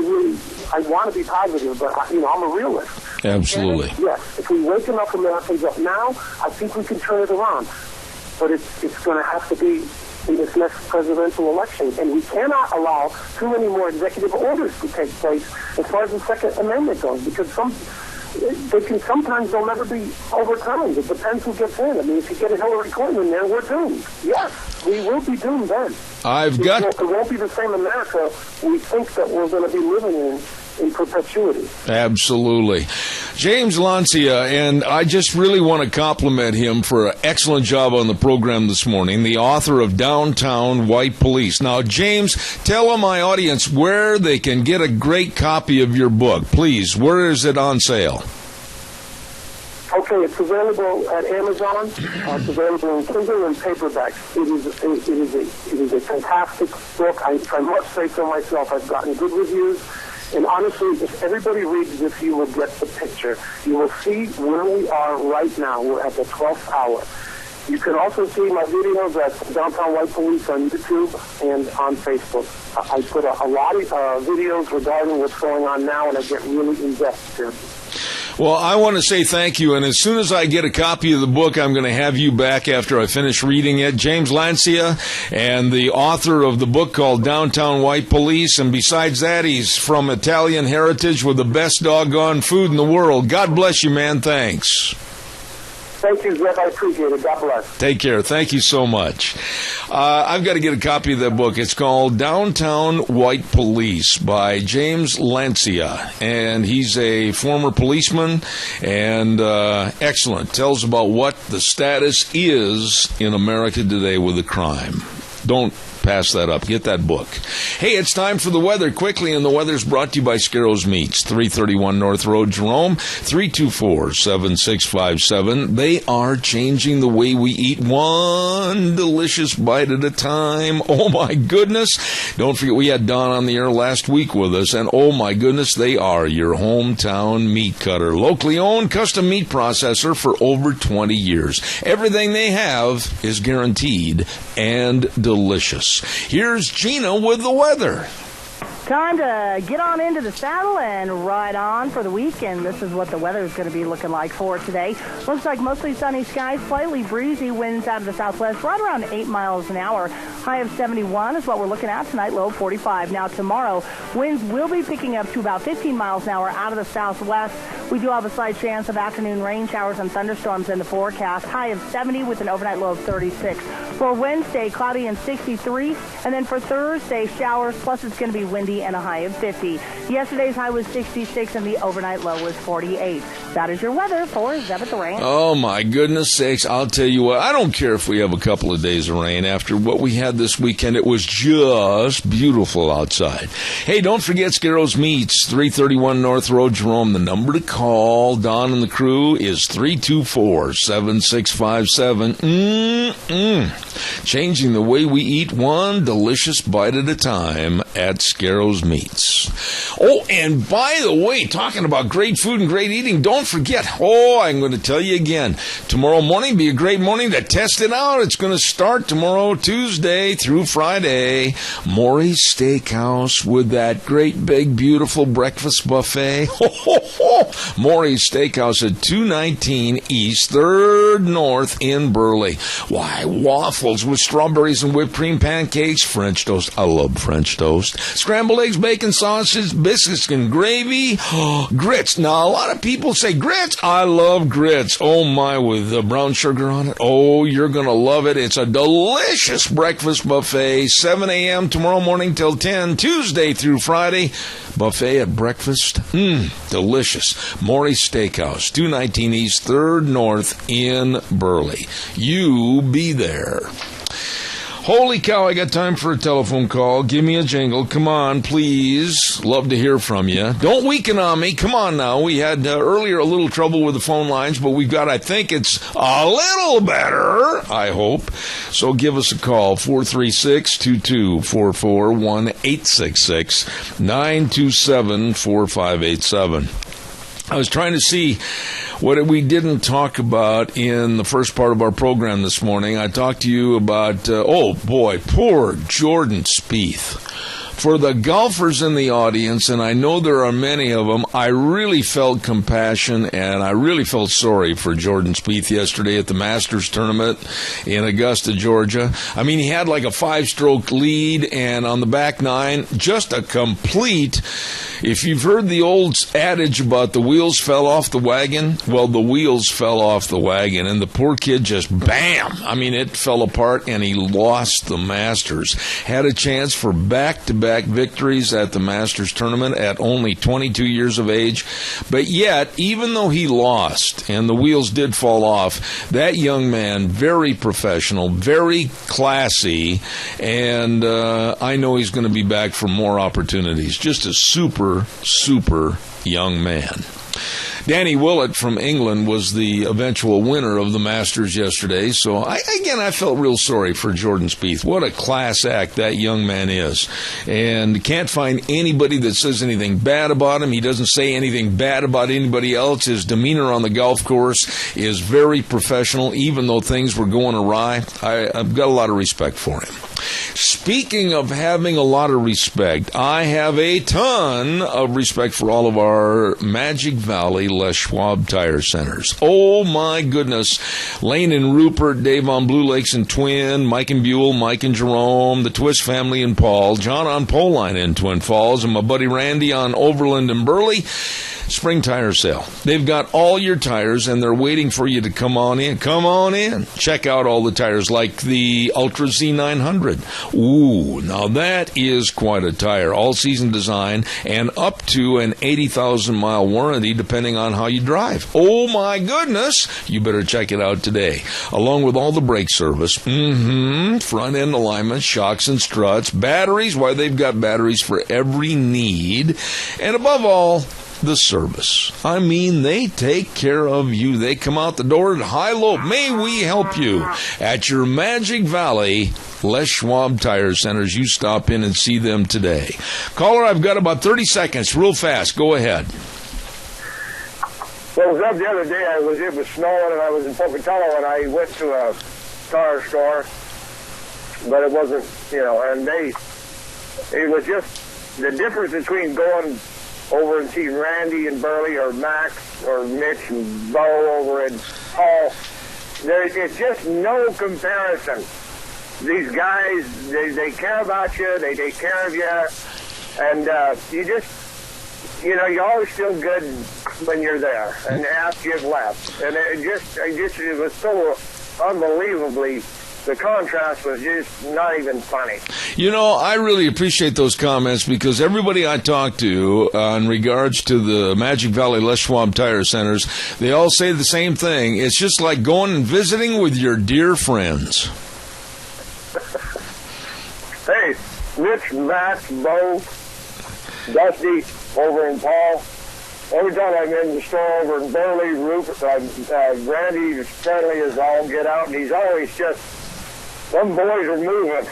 want to be positive, but I'm a realist. Absolutely. And yes, if we wake enough Americans up now, I think we can turn it around. But it's going to have to be in this next presidential election, and we cannot allow too many more executive orders to take place as far as the Second Amendment goes, because sometimes they'll never be overturned. It depends who gets in. I mean, if you get a Hillary Clinton in there, we're doomed. Yes, we will be doomed then. It won't be the same America we think that we're going to be living in perpetuity. Absolutely. James Lancia, and I just really want to compliment him for an excellent job on the program this morning, the author of Downtown White Police. Now, James, tell my audience where they can get a great copy of your book. Please, where is it on sale? Okay, it's available at Amazon. It's available in Kindle and paperbacks. It is a fantastic book. I must say so myself. I've gotten good reviews. And honestly, if everybody reads this, you will get the picture. You will see where we are right now. We're at the 12th hour. You can also see my videos at Downtown White Police on YouTube and on Facebook. I put a lot of videos regarding what's going on now, and I get really in-depth here. Well, I want to say thank you, and as soon as I get a copy of the book, I'm going to have you back after I finish reading it. James Lancia, and the author of the book called Downtown White Police, and besides that, he's from Italian heritage with the best doggone food in the world. God bless you, man. Thanks. Thank you, Zeb. I appreciate it. God bless. Take care. Thank you so much. I've got to get a copy of that book. It's called Downtown White Police by James Lancia, and he's a former policeman and excellent. Tells about what the status is in America today with the crime. Don't pass that up. Get that book. Hey, it's time for the weather quickly, and the weather's brought to you by Scarrows Meats, 331 North Road, Jerome, 324-7657. They are changing the way we eat, one delicious bite at a time. Oh, my goodness. Don't forget, we had Don on the air last week with us, and oh, my goodness, they are your hometown meat cutter. Locally owned, custom meat processor for over 20 years. Everything they have is guaranteed and delicious. Here's Gina with the weather. Time to get on into the saddle and ride on for the weekend. This is what the weather is going to be looking like for today. Looks like mostly sunny skies, slightly breezy winds out of the southwest, right around 8 miles an hour. High of 71 is what we're looking at tonight, low of 45. Now tomorrow, winds will be picking up to about 15 miles an hour out of the southwest. We do have a slight chance of afternoon rain showers and thunderstorms in the forecast. High of 70 with an overnight low of 36. For Wednesday, cloudy and 63. And then for Thursday, showers, plus it's going to be windy and a high of 50. Yesterday's high was 66 and the overnight low was 48. That is your weather for Zeb at the Ranch. Oh, my goodness sakes. I'll tell you what, I don't care if we have a couple of days of rain. After what we had this weekend, it was just beautiful outside. Hey, don't forget Scarrows Meats, 331 North Road, Jerome. The number to call, Don and the crew, is 324-7657. Changing the way we eat, one delicious bite at a time at Scarrows Meats. Oh, and by the way, talking about great food and great eating, don't forget, I'm going to tell you again, tomorrow morning be a great morning to test it out. It's going to start tomorrow, Tuesday through Friday. Maury's Steakhouse with that great, big, beautiful breakfast buffet. Maury's Steakhouse at 219 East, 3rd North in Burley. Why, waffles with strawberries and whipped cream, pancakes, French toast. I love French toast. Scrambled eggs, bacon, sausage, biscuits, and gravy. Grits. Now, a lot of people say grits. I love grits. Oh, my, with brown sugar on it. Oh, you're going to love it. It's a delicious breakfast buffet, 7 a.m. tomorrow morning till 10, Tuesday through Friday. Buffet at breakfast. Delicious. Maury's Steakhouse, 219 East, 3rd North in Burley. You be there. Holy cow, I got time for a telephone call. Give me a jingle. Come on, please. Love to hear from you. Don't weaken on me. Come on now. We had earlier a little trouble with the phone lines, but we've got, I think it's a little better, I hope. So give us a call, 436-2244, 1-866-927-4587. I was trying to see what we didn't talk about in the first part of our program this morning. I talked to you about, poor Jordan Spieth. For the golfers in the audience, and I know there are many of them, I really felt compassion and I really felt sorry for Jordan Spieth yesterday at the Masters tournament in Augusta, Georgia. I mean, he had like a 5-stroke lead, and on the back nine, just a complete... If you've heard the old adage about the wheels fell off the wagon, well, the wheels fell off the wagon, and the poor kid just, bam! I mean, it fell apart, and he lost the Masters. Had a chance for back-to-back victories at the Masters tournament at only 22 years of age. But yet, even though he lost, and the wheels did fall off, that young man, very professional, very classy, and I know he's going to be back for more opportunities. Just a super young man. Danny Willett from England was the eventual winner of the Masters yesterday, so I felt real sorry for Jordan Spieth. What a class act that young man is. And can't find anybody that says anything bad about him. He doesn't say anything bad about anybody else. His demeanor on the golf course is very professional, even though things were going awry. I've got a lot of respect for him. Speaking of having a lot of respect, I have a ton of respect for all of our Magic Valley Les Schwab Tire Centers. Oh, my goodness. Lane and Rupert, Dave on Blue Lakes and Twin, Mike and Buell, Mike and Jerome, the Twist family and Paul, John on Poline in Twin Falls, and my buddy Randy on Overland and Burley. Spring tire sale. They've got all your tires, and they're waiting for you to come on in. Come on in. Check out all the tires, like the Ultra Z900. Ooh, now that is quite a tire. All-season design and up to an 80,000-mile warranty, depending on how you drive. Oh, my goodness. You better check it out today. Along with all the brake service, front-end alignment, shocks and struts, batteries. Why, they've got batteries for every need. And above all, the service. I mean, they take care of you. They come out the door at high-low. May we help you at your Magic Valley Les Schwab Tire Centers. You stop in and see them today. Caller, I've got about 30 seconds. Real fast. Go ahead. Well, Zeb, the other day it was snowing and I was in Pocatello and I went to a tire store, but it wasn't, and it was just the difference between going over and seeing Randy and Burley or Max or Mitch and Bo over in Paul, it's just no comparison. These guys, they care about you, they take care of you, and you just, you always feel good when you're there, and after you've left. And it was so unbelievably, the contrast was just not even funny. I really appreciate those comments because everybody I talk to in regards to the Magic Valley Les Schwab Tire Centers, they all say the same thing. It's just like going and visiting with your dear friends. Hey, Rich, Matt, Bo, Dusty over in Paul. Every time I'm in the store over in Burley, Randy is friendly as all get out, and he's always just, them boys are moving.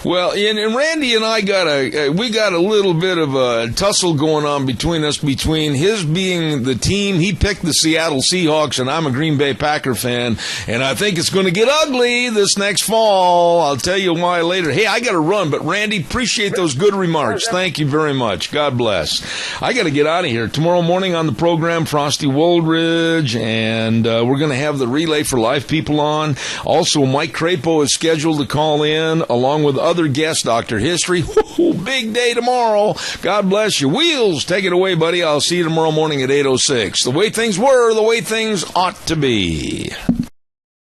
Well, and Randy and I got a little bit of a tussle going on between us, between his being the team. He picked the Seattle Seahawks, and I'm a Green Bay Packer fan, and I think it's going to get ugly this next fall. I'll tell you why later. Hey, I got to run, but Randy, appreciate those good remarks. Thank you very much. God bless. I got to get out of here. Tomorrow morning on the program, Frosty Woldridge, and we're going to have the Relay for Life people on. Also, Mike Crapo is scheduled to call in, along with other guest, Dr. History. Woo-hoo, big day tomorrow. God bless you. Wheels, take it away, buddy. I'll see you tomorrow morning at 8:06. The way things were, the way things ought to be.